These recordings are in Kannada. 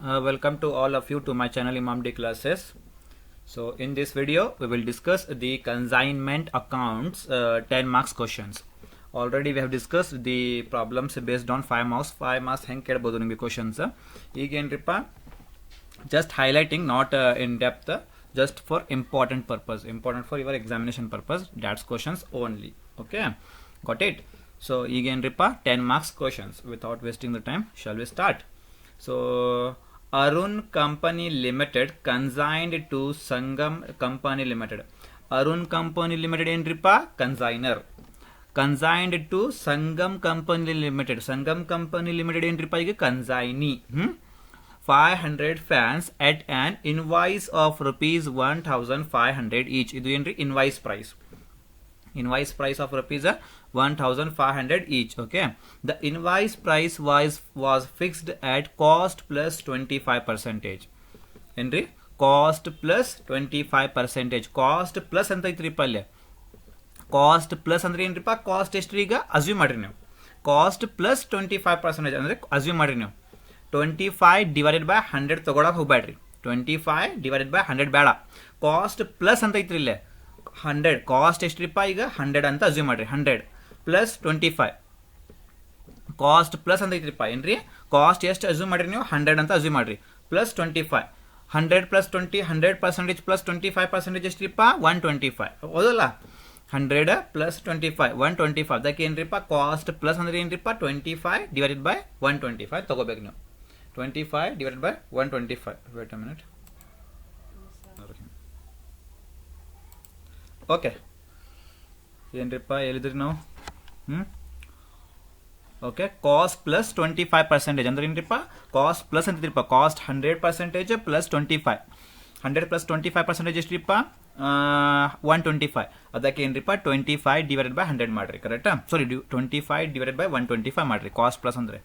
Welcome to all of you to my channel Imam D Classes. So in this video we will discuss the consignment accounts 10 marks questions. Already we have discussed the problems based on 5 marks. 5 marks ಹೆಂಗೆ ಕೇಳಬಹುದು ನಿಮಗೆ questions. ಈಗೇನ್ರಿಪ್ಪ just highlighting, not in depth, just for important purpose, important for your examination purpose. That's questions only. Okay, got it? So ಈಗೇನ್ರಿಪ್ಪ 10 marks questions. Without wasting the time, shall we start? So Arun Company Limited consigned to Sangam Company Limited. Arun Company Limited ಏನ್ರಿಪ್ಪ consigner. Consigned to Sangam Company Limited. Sangam Company Limited ಏನ್ರಿಪ್ಪ ಈಗ consignee. 500 fans at an invoice of rupees 1500 each. ಇದು ಏನ್ರಿ invoice price. Invoice price of rupees 1500 each. Okay, the invoice price was fixed at cost plus 25%. Henry, cost plus 25%. cost plus ಅಂತ ಐತ್ರಿಪ್ಪ ಅಲ್ಲಿ cost plus ಅಂದ್ರೆ ಏನ್ರಿಪ್ಪ cost ಎಷ್ಟ್ರಿ ಈಗ ಅಸ್ಯೂಮ್ ಮಾಡ್ರಿ ನೀವು cost plus 25% ಅಂದ್ರೆ ಅಸ್ಯೂಮ್ ಮಾಡ್ರಿ ನೀವು 25 divided by 100 ತಗೊಳಕ್ ಹೋಗ್ಬೇಡ್ರಿ 25 divided by 100 ಬೇಡ cost plus ಅಂತ ಐತ್ರಿ ಇಲ್ಲೇ 100 ಕಾಸ್ಟ್ ಎಷ್ಟ್ರಿಪ್ಪ ಈಗ 100 ಅಂತ ಅಸ್ಯೂಮ್ ಮಾಡ್ರಿ 100 ಪ್ಲಸ್ 25 ಕಾಸ್ಟ್ ಪ್ಲಸ್ ಅಂತ ಐತ್ರಿಪ್ಪ ಏನ್ರಿ ಕಾಸ್ಟ್ ಎಷ್ಟು ಅಸ್ಯೂಮ್ ಮಾಡ್ರಿ ನೀವು 100 ಅಂತ ಅಸ್ಯೂಮ್ ಮಾಡ್ರಿ ಪ್ಲಸ್ 25 100 ಪ್ಲಸ್ 20 100% ಪ್ಲಸ್ 25% ಎಷ್ಟ್ರಿಪ್ಪ 125 ಹೌದಲ್ಲ 100 ಪ್ಲಸ್ 25 125 ಅದಕ್ಕೆ ಏನ್ರಿಪ್ಪ ಕಾಸ್ಟ್ ಪ್ಲಸ್ ಅಂದ್ರೆ ಏನ್ರಿಪ್ಪ 25 ಡಿವೈಡೆಡ್ ಬೈ 125 ತಗೋಬೇಕು ನೀವು 25 divided by 125 wait a minute okay ಏನ್ರಿಪ್ಪ ಹೇಳಿದ್ರಿ ನಾವು ಓಕೆ ಕಾಸ್ಟ್ ಪ್ಲಸ್ 25% ಅಂದ್ರೆ ಏನ್ರಿಪ್ಪ ಕಾಸ್ಟ್ ಪ್ಲಸ್ ಅಂತಿದ್ರಿಪ್ಪ ಕಾಸ್ಟ್ 100% ಪ್ಲಸ್ 25 100 ಪ್ಲಸ್ 25% ಎಷ್ಟ್ರಿಪ್ಪ 125 ಅದಕ್ಕೆ ಏನ್ರಿಪ್ಪ 25 ಡಿವೈಡೆಡ್ ಬೈ 100 ಮಾಡ್ರಿ ಕರೆಕ್ಟಾ ಸಾರಿ 25 ಡಿವೈಡೆಡ್ ಬೈ 125 ಮಾಡ್ರಿ ಕಾಸ್ಟ್ ಪ್ಲಸ್ ಅಂದ್ರೆ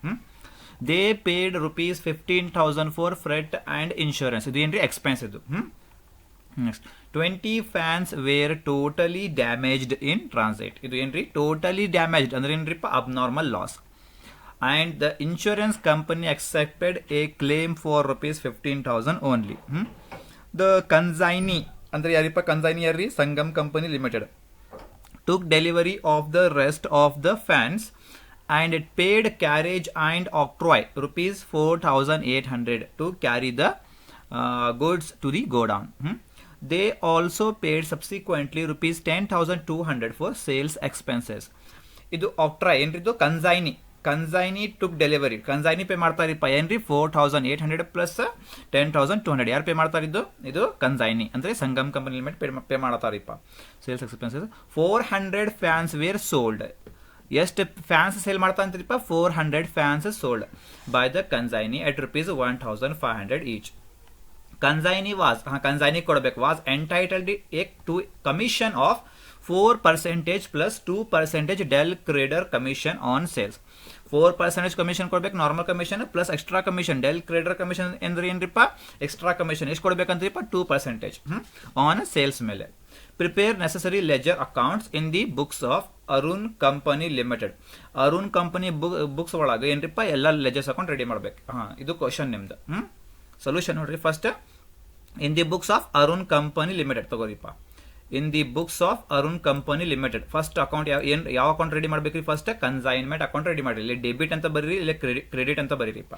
they paid rupees 15,000 for fret and insurance ಇದು ಏನ್ರಿ ಎಕ್ಸ್ಪೆನ್ಸ್ ಇದು Next, 20 fans were totally damaged in transit. ಇದು ಏನ್ರಿ totally damaged ಅಂದ್ರೆ ಏನ್ರಿಪ್ಪ abnormal loss. And the insurance company accepted a claim for rupees 15,000 only. The consignee ಅಂದ್ರೆ ಯಾರಿಪ್ಪ consignee ಯಾರ್ರಿ Sangam company limited took delivery of the rest of the fans and it paid carriage and octroi rupees 4,800 to carry the goods to the godown. They also paid subsequently rupees 10,200 for sales expenses. ಇದು octroi ಏನ್ರಿದು consignee took delivery consignee pay ಮಾಡ್ತಾರಿಪ್ಪ ಏನ್ರಿ 4,800 ಪ್ಲಸ್ 10,200 ಯಾರು ಪೇ ಮಾಡ್ತಾರಿದ್ದು ಇದು consignee ಅಂದ್ರೆ ಸಂಗಮ್ ಕಂಪನಿ ಲಿಮಿಟೆಡ್ ಪೇ ಮಾಡ್ತಾರಿಪ್ಪ sales expenses 400 fans were sold ಎಷ್ಟು ಫ್ಯಾನ್ಸ್ ಸೇಲ್ ಮಾಡ್ತಾ ಅಂತಿರಿಪ್ಪ 400 fans sold by the consignee at rupees 1,500 each. Consignee ಕೊಡಬೇಕು was entitled to commission of 4% plus 2% del creditor commission on sales. 4% commission ಕೊಡ್ಬೇಕು normal commission plus extra commission del creditor commission ಅಂದ್ರೆ ಏನ್ರಿಪ್ಪ ಎಕ್ಸ್ಟ್ರಾ ಕಮಿಷನ್ ಎಷ್ಟು ಕೊಡ್ಬೇಕಂದ್ರಿಪ್ಪ 2% ಆನ್ ಸೇಲ್ಸ್ ಮೇಲೆ. Prepare necessary leisure accounts in the books of Arun company limited. Arun company books ಒಳಗೆ ಏನ್ರಿಪ್ಪ ಎಲ್ಲ ಲೆಜರ್ಸ್ ಅಕೌಂಟ್ ರೆಡಿ ಮಾಡ್ಬೇಕು. ಇದು ಕ್ವಶನ್ ನಿಮ್ದು. ಸೊಲ್ಯೂಷನ್ ನೋಡ್ರಿ first in the books of Arun company limited ತಗೋರಿಪ್ಪ in the books of Arun company limited first account ಯಾವ ಅಕೌಂಟ್ ರೆಡಿ ಮಾಡ್ಬೇಕ್ರಿ ಫಸ್ಟ್ ಕನ್ಸೈನ್ಮೆಂಟ್ ಅಕೌಂಟ್ ರೆಡಿ ಮಾಡ್ರಿ ಇಲ್ಲಿ ಡೆಬಿಟ್ ಅಂತ ಬರೀರಿ ಇಲ್ಲ ಕ್ರೆಡಿಟ್ ಅಂತ ಬರೀರಿಪ್ಪ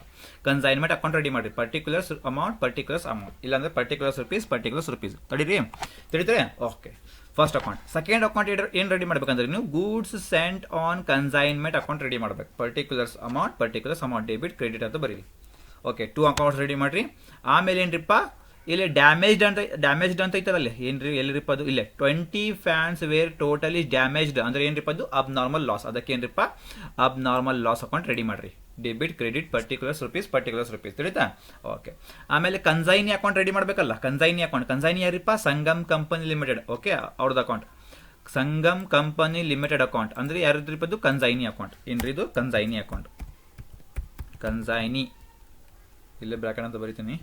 ಕನ್ಸೈನ್ಮೆಂಟ್ ಅಕೌಂಟ್ ರೆಡಿ ಮಾಡ್ರಿ ಪರ್ಟಿಕ್ಯುಲರ್ಸ್ ಅಮೌಂಟ್ ಇಲ್ಲಾಂದ್ರೆ ಪರ್ಟಿಕ್ಯುಲರ್ಸ್ ರುಪೀಸ್ ತಿಳಿದ್ರೆ okay first account. Second account ಏನ್ ರೆಡಿ ಮಾಡ್ಬೇಕಂದ್ರೆ ನೀವು goods sent on consignment account ready ಮಾಡ್ಬೇಕು ಪರ್ಟಿಕ್ಯುಲರ್ಸ್ ಅಮೌಂಟ್ ಡೆಬಿಟ್ ಕ್ರೆಡಿಟ್ ಅಂತ ಬರೀರಿ. ಓಕೆ 2 ಅಕೌಂಟ್ಸ್ ರೆಡಿ ಮಾಡ್ರಿ. ಆಮೇಲೆ ಏನ್ರಿಪ್ಪ ಇಲ್ಲಿ ಡ್ಯಾಮೇಜ್ಡ್ ಅಂತ ಐತದಲ್ಲಿ ಏನ್ರಿ ಎಲ್ಲಿರಿಪ್ಪ ಅದು ಇಲ್ಲೇ 20 ಫ್ಯಾನ್ಸ್ ವೇರ್ ಟೋಟಲಿ ಡ್ಯಾಮೇಜ್ಡ್ ಅಂದ್ರೆ ಏನ್ರಿಪ್ಪ ಅದು ಅಬ್ನಾರ್ಮಲ್ ಲಾಸ್ ಅದಕ್ಕೆ ಏನ್ರಿಪ್ಪ ಅಬ್ನಾರ್ಮಲ್ ಲಾಸ್ ಅಕೌಂಟ್ ರೆಡಿ ಮಾಡ್ರಿ ಡೆಬಿಟ್ ಕ್ರೆಡಿಟ್ ಪರ್ಟಿಕ್ಯುಲರ್ಸ್ ರುಪೀಸ್ ತಿಳಿತಾ. ಓಕೆ ಆಮೇಲೆ ಕನ್ಸೈನಿ ಅಕೌಂಟ್ ರೆಡಿ ಮಾಡ್ಬೇಕಲ್ಲ ಕನ್ಸೈನಿ ಯಾರಿಪ್ಪ ಸಂಗಮ್ ಕಂಪನಿ ಲಿಮಿಟೆಡ್. ಓಕೆ ಅವ್ರದ್ದು account Sangam company limited account ಅಂದ್ರೆ ಯಾರಿದ್ರಿಪ್ಪ ಅದು ಕನ್ಸೈನಿ ಅಕೌಂಟ್ ಏನ್ರಿ ಇದು ಕನ್ಸೈನಿ ಅಕೌಂಟ್ ಕನ್ಸೈನಿ ಇಲ್ಲೇ ಬ್ರಾಕೆಟ್ ಅಂತ ಬರೀತೀನಿ.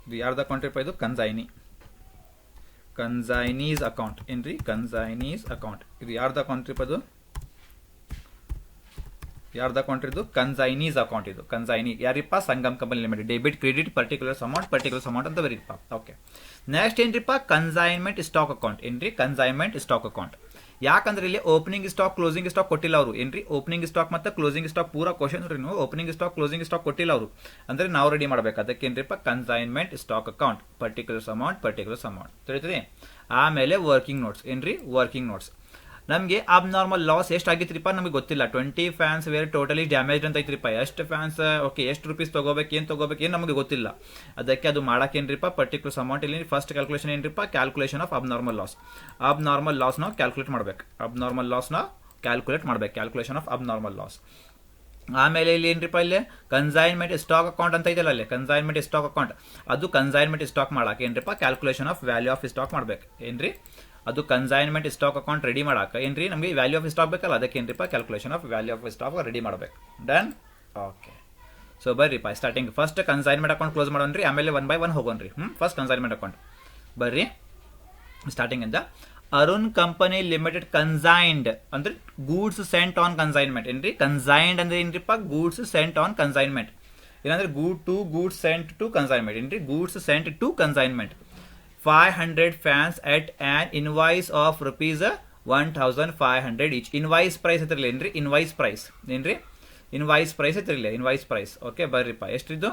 ಇದು ಯಾರ್ದು ಅಕೌಂಟ್ ಇರಪ್ಪ ಇದು ಕನ್ಸೈನೀಸ್ ಅಕೌಂಟ್ ಏನ್ರಿ ಕನ್ಸೈನೀಸ್ ಅಕೌಂಟ್ ಇದು ಯಾರ್ದು ಅಕೌಂಟ್ ಇರಪ್ಪ ಅದು ಯಾರ್ದು ಅಕೌಂಟ್ ಇದು? ಕನ್ಸೈನೀಸ್ ಅಕೌಂಟ್ ಇದು. ಕನ್ಸೈನಿ ಯಾರಿಪ್ಪ? Sangam company limited. Debit credit particulars amount ಅಂತ ಬರೀಪ್ಪ. ಓಕೆ, ನೆಕ್ಸ್ಟ್ ಏನ್ರಿಪ್ಪ? Consignment stock account. ಏನ್ರಿ? Consignment stock account. ಯಾಕಂದ್ರೆ ಇಲ್ಲಿ ಓಪನಿಂಗ್ ಸ್ಟಾಕ್ ಕ್ಲೋಸಿಂಗ್ ಸ್ಟಾಕ್ ಕೊಟ್ಟಿಲ್ಲ ಅವರು. ಏನ್ರಿ? ಓಪನಿಂಗ್ ಸ್ಟಾಕ್ ಮತ್ತು ಕ್ಲೋಸಿಂಗ್ ಸ್ಟಾಕ್ ಪೂರಾ ಕ್ವಶನ್ ನೋಡ್ರಿ ನೀವು. ಓಪನಿಂಗ್ ಸ್ಟಾಕ್ ಕ್ಲೋಸಿಂಗ್ ಸ್ಟಾಕ್ ಕೊಟ್ಟಿಲ್ಲ ಅವರು, ಅಂದ್ರೆ ನಾವು ರೆಡಿ ಮಾಡ್ಬೇಕು. ಅದಕ್ಕೆ ಏನ್ರಿಪ್ಪ? Consignment stock account, particulars amount ತಿಳಿದ್ರಿ. ಆಮೇಲೆ ವರ್ಕಿಂಗ್ ನೋಟ್ಸ್. ಏನ್ರಿ? Working notes. ನಮಗೆ ಅಬ್ ನಾರ್ಮಲ್ ಲಾಸ್ ಎಷ್ಟು ಆಗಿತ್ರಿಪ್ಪ ನಮಗೆ ಗೊತ್ತಿಲ್ಲ. 20 ಫ್ಯಾನ್ಸ್ ವೇರ್ ಟೋಟಲಿ ಡ್ಯಾಮೇಜ್ ಅಂತ ಐತ್ರಿಪ್ಪ. ಎಷ್ಟು ಫ್ಯಾನ್ಸ್, ಓಕೆ, ಎಷ್ಟು ರುಪೀಸ್ ತಗೋಬೇಕು, ಏನು ನಮಗೆ ಗೊತ್ತಿಲ್ಲ. ಅದಕ್ಕೆ ಅದು ಮಾಡಕ್ಕೆ ಏನ್ರಿಪ್ಪ? Particulars amount. ಇಲ್ಲಿ ಫಸ್ಟ್ ಕ್ಯಾಲ್ಕುಲೇಷನ್ ಏನ್ರಿಪ್ಪ? Calculation of abnormal loss. Abnormal ಲಾಸ್ನ ಕ್ಯಾಲ್ಕುಲೇಟ್ ಮಾಡ್ಬೇಕು. Calculation of abnormal loss. ಆಮೇಲೆ ಇಲ್ಲಿ ಏನ್ರಿಪ್ಪ? ಇಲ್ಲಿ ಕನ್ಸೈನ್ಮೆಂಟ್ ಸ್ಟಾಕ್ ಅಕೌಂಟ್ ಅಂತ ಇದೆಯಲ್ಲ, ಅಲ್ಲಿ ಕನ್ಸೈನ್ಮೆಂಟ್ ಸ್ಟಾಕ್ ಅಕೌಂಟ್. ಅದು ಕನ್ಸೈನ್ಮೆಂಟ್ ಸ್ಟಾಕ್ ಮಾಡಕ್ಕೆ ಏನ್ರಿಪ್ಪ? Calculation of value of stock ಮಾಡ್ಬೇಕು. ಏನ್ರಿ? ಅದು ಕನ್ಸೈನ್ಮೆಂಟ್ ಸ್ಟಾಕ್ ಅಕೌಂಟ್ ರೆಡಿ ಮಾಡಕ್ಕೆ ಏನ್ರಿ? ನಮಗೆ ವ್ಯಾಲ್ಯೂ ಆಫ್ ಸ್ಟಾಕ್ ಬೇಕಲ್ಲ, ಅದಕ್ಕೆ ಏನ್ರಿಪ್ಪ? Calculation of value of stock ready ಮಾಡ್ಬೇಕು. ಡನ್. ಓಕೆ, ಸೊ ಬರ್ರಿಪ್ಪ starting first consignment account close ಮಾಡೋಣ್ರಿ, ಆಮೇಲೆ 1 by 1 ಹೋಗೋಣ್ರಿ. ಫಸ್ಟ್ ಕನ್ಸೈನ್ಮೆಂಟ್ ಅಕೌಂಟ್ ಬರ್ರಿ. ಸ್ಟಾರ್ಟಿಂಗ್ ಇಂದ ಅರುಣ್ ಕಂಪನಿ ಲಿಮಿಟೆಡ್ ಕನ್ಸೈನ್ಡ್ ಅಂದ್ರೆ ಗೂಡ್ಸ್ ಸೆಂಟ್ ಆನ್ ಕನ್ಸೈನ್ಮೆಂಟ್. ಏನ್ರಿ? ಕನ್ಸೈನ್ಡ್ ಅಂದ್ರೆ ಏನ್ರಿಪ್ಪ? Goods sent on consignment. ಇಲ್ಲಾಂದ್ರೆ ಗೂಡ್ಸ್ ಸೆಂಟ್ ಟು ಕನ್ಸೈನ್ಮೆಂಟ್. ಏನ್ರಿ? Goods sent to consignment. 500 fans at an invoice of rupees 1500 each. Invoice price ಐತಿರಲಿಲ್ಲ. ಏನ್ರಿ? Invoice price. ಏನ್ರಿ? ಇನ್ವಾಯ್ಸ್ ಪ್ರೈಸ್ ಐತಿರಲಿಲ್ಲ. Invoice price. ಓಕೆ, ಬರ್ರಿಪ್ಪ ಎಷ್ಟಿದ್ದು?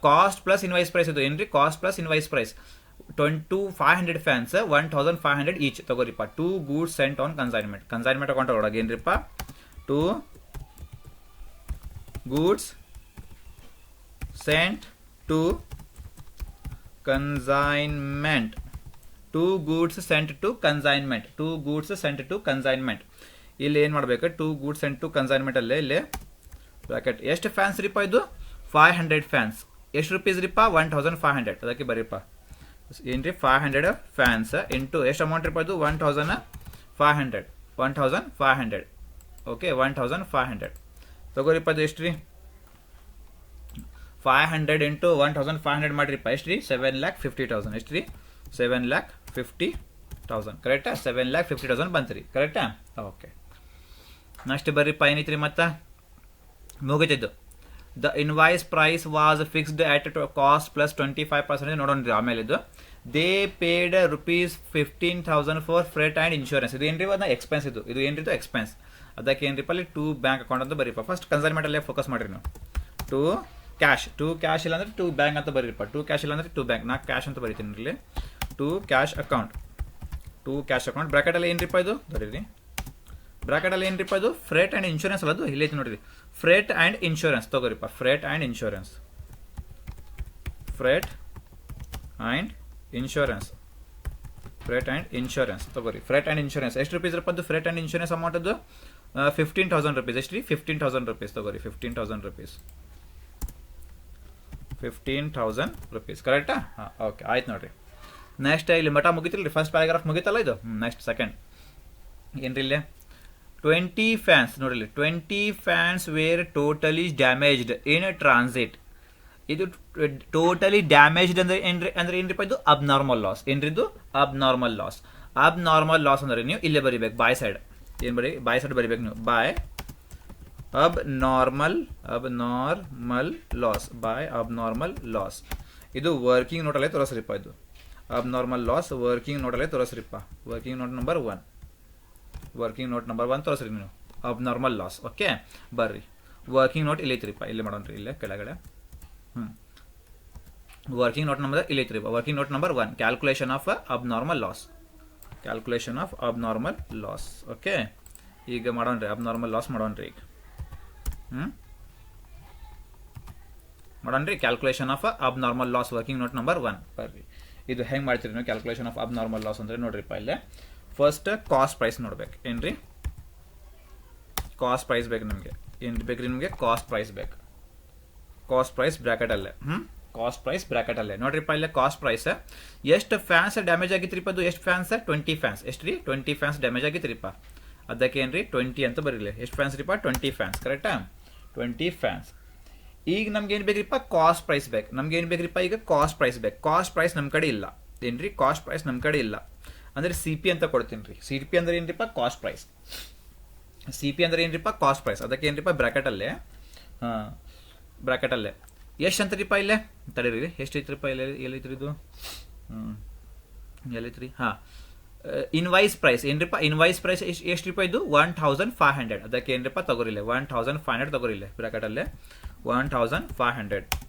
ಕಾಸ್ಟ್ ಪ್ಲಸ್ ಇನ್ವಾಯ್ಸ್ ಪ್ರೈಸ್ ಇದು. ಏನ್ರಿ? Cost plus invoice price. 500 fans 1500 each ತಗೋರಿಪ್ಪ. 2 goods sent on consignment. Consignment account ಒಳಗೆ ಏನ್ರಿಪ್ಪ? 2 goods sent to consignment. 2 goods sent to consignment. 2 goods sent to consignment. ಇಲ್ಲಿ ಏನು ಮಾಡಬೇಕು? 2 goods sent to consignment ಅಲ್ಲೇ ಇಲ್ಲಿ ಬ್ರಾಕೆಟ್. ಎಷ್ಟು ಫ್ಯಾನ್ಸ್ ರೀಪ ಇದು? 500 ಫ್ಯಾನ್ಸ್. ಎಷ್ಟು ರುಪೀಸ್ ರೀಪ? 1500. ಅದಕ್ಕೆ ಬರೀಪ್ಪ ಏನ್ರಿ? 500 ಫ್ಯಾನ್ಸ್ ಇಂಟು ಎಷ್ಟು ಅಮೌಂಟ್ ರೀಪ ಇದು? 1500. ಓಕೆ, 1500 ತಗೋರಿಪ್ಪ. ಅದು ಎಷ್ಟು ರೀ? 500 ಇಂಟು 1500 ಮಾಡಿರಿಪ್ಪ. ಎಷ್ಟು ರೀ? 7,50,000. ಎಷ್ಟು ರೀ? 7,50,000. ಕರೆಕ್ಟಾ? 7,50,000 ಬಂತು ರೀ. ಕರೆಕ್ಟಾ? ಓಕೆ, ನೆಕ್ಸ್ಟ್ ಬರ್ರಿಪ್ಪ. ಏನೈತ್ರಿ ಮತ್ತೆ? ಮುಗಿತಿದ್ದು. The invoice price was fixed at cost plus 25%. ನೋಡೋಣ್ರಿ ಆಮೇಲೆ ಇದು. They paid rupees 15,000 for freight and insurance. ಇದು ಏನ್ರಿ? ಅದನ್ನ ಎಕ್ಸ್ಪೆನ್ಸ್. ಇದು ಏನ್ರಿ? ಎಕ್ಸ್ಪೆನ್ಸ್. ಅದಕ್ಕೆ ಏನ್ರಿಪ್ಪ? ಅಲ್ಲಿ 2 ಬ್ಯಾಂಕ್ ಅಕೌಂಟ್ ಅಂತ ಬರೀಪ್ಪ. ಫಸ್ಟ್ ಕನ್ಸೈನ್ಮೆಂಟ್ ಅಲ್ಲೇ ಫೋಕಸ್ ಮಾಡಿರಿ ನೀವು. 2 ಕ್ಯಾಶ್. 2 ಕ್ಯಾಶ್ ಇಲ್ಲ ಅಂದ್ರೆ 2 ಬ್ಯಾಂಕ್ ಅಂತ ಬರೀಪ್ಪ. 2 ಕ್ಯಾಶ್ ಇಲ್ಲ ಅಂದ್ರೆ 2 ಬ್ಯಾಂಕ್. ನಾ ಕ್ಯಾಶ್ ಅಂತ ಬರೀತೀನಿ ಇಲ್ಲಿ. 2 ಕ್ಯಾಶ್ ಅಕೌಂಟ್. ಬ್ರಾಕೆಟ್ ಅಲ್ಲಿ ಏನ್ರಿಪ್ಪ ಇದು? ಬರೀರಿ. ಬ್ರಾಕೆಟ್ ಅಲ್ಲಿ ಏನ್ರಿಪ್ಪ ಇದು? ಫ್ರೇಟ್ ಆ್ಯಂಡ್ ಇನ್ಶೂರೆನ್ಸ್ ಅಲ್ಲ, ಅದು ಇಲ್ಲಿ ನೋಡ್ರಿ. ಫ್ರೇಟ್ ಆ್ಯಂಡ್ ಇನ್ಶೂರೆನ್ಸ್ ತಗೋರಿಪ್ಪ. ಫ್ರೇಟ್ ಆ್ಯಂಡ್ ಇನ್ಶೂರೆನ್ಸ್ ತಗೋರಿ. ಫ್ರೇಟ್ ಆ್ಯಂಡ್ ಇನ್ಶೂರೆನ್ಸ್ ಎಷ್ಟು ರುಪೀಸ್ ಇರಪ್ಪ? ಅದು ಫ್ರೇಟ್ ಆ್ಯಂಡ್ ಇನ್ಶೂರೆನ್ಸ್ ಅಮೌಂಟ್ ಅದು 15,000 rupees. ಎಷ್ಟು ರೀ? 15,000 rupees ತಗೋರಿ. 15,000 rupees. 15,000 rupees. ಕರೆಕ್ಟಾ? ಹಾಂ, ಓಕೆ, ಆಯ್ತು ನೋಡ್ರಿ. ನೆಕ್ಸ್ಟ್ ಇಲ್ಲಿ ಮಠ ಮುಗಿತಿಲ್ಲ ರೀ. ಫಸ್ಟ್ ಪ್ಯಾರಾಗ್ರಾಫ್ ಮುಗಿತಲ್ಲ ಇದು. ನೆಕ್ಸ್ಟ್ ಸೆಕೆಂಡ್ ಏನ್ರಿ ಇಲ್ಲಿ? 20 ಫ್ಯಾನ್ಸ್ ನೋಡ್ರಿ. 20 fans were totally damaged in transit. ಇದು ಟೋಟಲಿ ಡ್ಯಾಮೇಜ್ಡ್ ಅಂದ್ರೆ ಏನ್ರಿಪ್ಪ? ಇದು ಅಬ್ನಾರ್ಮಲ್ ಲಾಸ್. ಏನ್ರಿ ಇದು? ಅಬ್ನಾರ್ಮಲ್ ಲಾಸ್ ಅಂದ್ರೆ ನೀವು ಇಲ್ಲೇ ಬರಿಬೇಕು. ಬಾಯ್ ಸೈಡ್ ಏನು ಬಾಯ್ ಸೈಡ್ ಬರಿಬೇಕು ನೀವು. By abnormal loss. ಇದು ವರ್ಕಿಂಗ್ ನೋಟಲ್ಲೇ ತೋರಿಸ್ರಿಪ್ಪ. ಇದು ಅಬ್ನಾರ್ಮಲ್ ಲಾಸ್ ವರ್ಕಿಂಗ್ ನೋಟಲ್ಲೇ ತೋರಿಸ್ರಿಪ್ಪ. ವರ್ಕಿಂಗ್ ನೋಟ್ ನಂಬರ್ 1 ತೋರಿಸ್ರಿ ನೀವು. Abnormal loss. ಓಕೆ, ಬರ್ರಿ. ವರ್ಕಿಂಗ್ ನೋಟ್ ಇಲ್ಲಿ ಐತ್ರಿಪ್ಪ. ಇಲ್ಲಿ ಮಾಡೋಣ್ರಿ. ಇಲ್ಲೇ ಕೆಳಗಡೆ. ವರ್ಕಿಂಗ್ ನೋಟ್ ನಂಬರ್ ಇಲ್ಲಿ ಐತ್ರಿಪ್ಪ. Working note number 1, calculation of abnormal loss. Okay, ಈಗ ಮಾಡೋಣ್ರಿ. ಅಬ್ನಾರ್ಮಲ್ ಲಾಸ್ ಮಾಡೋಣ್ರಿ. ಈಗ ಮಾಡೋಣ್ರಿ. Calculation of abnormal loss working note number 1 ಬರ್ರಿ. ಇದು ಹೆಂಗೆ ಮಾಡ್ತೀರಿ ನೀವು? ಕ್ಯಾಲ್ಕುಲೇಷನ್ ಆಫ್ ಅಬ್ನಾರ್ಮಲ್ ಲಾಸ್ ಅಂದ್ರೆ ನೋಡ್ರಿಪ್ಪ. ಇಲ್ಲೇ ಫಸ್ಟ್ ಕಾಸ್ಟ್ ಪ್ರೈಸ್ ನೋಡ್ಬೇಕು. ಏನ್ರಿ? ಕಾಸ್ಟ್ ಪ್ರೈಸ್ ಬೇಕು ನಮಗೆ. ಏನು ಬೇಕ್ರಿ ನಿಮಗೆ? ಕಾಸ್ಟ್ ಪ್ರೈಸ್ ಬೇಕು. ಕಾಸ್ಟ್ ಪ್ರೈಸ್ ಬ್ರಾಕೆಟ್ ಅಲ್ಲೇ. ನೋಡ್ರಿಪ್ಪ ಇಲ್ಲೇ ಕಾಸ್ಟ್ ಪ್ರೈಸ್. ಎಷ್ಟು ಫ್ಯಾನ್ಸ್ ಡ್ಯಾಮೇಜ್ ಆಗಿತ್ರಿಪ್ಪ? ಅದು ಎಷ್ಟು ಫ್ಯಾನ್ಸ್? 20 ಫ್ಯಾನ್ಸ್. ಎಷ್ಟು ರೀ? 20 ಫ್ಯಾನ್ಸ್ ಡ್ಯಾಮೇಜ್ ಆಗಿತ್ರಿಪ್ಪ. ಅದಕ್ಕೆ ಏನ್ರಿ? 20 ಅಂತ ಬರೀಲಿ. ಎಷ್ಟು ಫ್ಯಾನ್ಸ್ ರೀಪ್ಪ? 20 ಫ್ಯಾನ್ಸ್. ಕರೆಕ್ಟಾ? 20 ಫ್ಯಾನ್ಸ್. ಈಗ ನಮ್ಗೆ ಏನು ಬೇಕ್ರಿಪ್ಪ? ಕಾಸ್ಟ್ ಪ್ರೈಸ್ ಬೇಕು. ನಮ್ಗೆ ಏನು ಬೇಕ್ರಿಪ್ಪ? ಈಗ ಕಾಸ್ಟ್ ಪ್ರೈಸ್ ಬೇಕು. ಕಾಸ್ಟ್ ಪ್ರೈಸ್ ನಮ್ಮ ಕಡೆ ಇಲ್ಲ. ಏನ್ರಿ? ಕಾಸ್ಟ್ ಪ್ರೈಸ್ ನಮ್ಮ ಕಡೆ ಇಲ್ಲ ಅಂದ್ರೆ CP ಅಂತ ಕೊಡ್ತೀನಿ ರೀ. CP ಅಂದ್ರೆ ಏನ್ರಿಪ್ಪ? Cost price. ಸಿ ಪಿ ಅಂದರೆ ಏನ್ರಿಪ್ಪ ಕಾಸ್ಟ್ ಪ್ರೈಸ್, ಅದಕ್ಕೆ ಏನ್ರಿಪ್ಪ ಬ್ರ್ಯಾಕೆಟಲ್ಲೇ ಬ್ರ್ಯಾಕೆಟಲ್ಲೇ ಎಷ್ಟು ಅಂತರಿಪ್ಪ ಇಲ್ಲೇ ತಡೀರಿ ಎಷ್ಟು ಐತ್ರಿಪ್ಪ ಎಲ್ಲೈತ್ರಿ ಇದು ಎಲ್ಲೈತ್ರಿ ಹಾಂ ಇನ್ವಾಯ್ಸ್ ಪ್ರೈಸ್ ಏನ್ರಿಪ್ಪ ಇನ್ವಾಯ್ಸ್ ಪ್ರೈಸ್ ಎಷ್ಟು ರೂಪಾಯಿ ಇದು 1500 ಅದಕ್ಕೆ ಏನ್ರಿಪ್ಪ ತಗೋರಿಲ್ಲ 1500 ತಗೋರಿಲ್ಲ ಬ್ರ್ಯಾಕೆಟಲ್ಲೇ 1500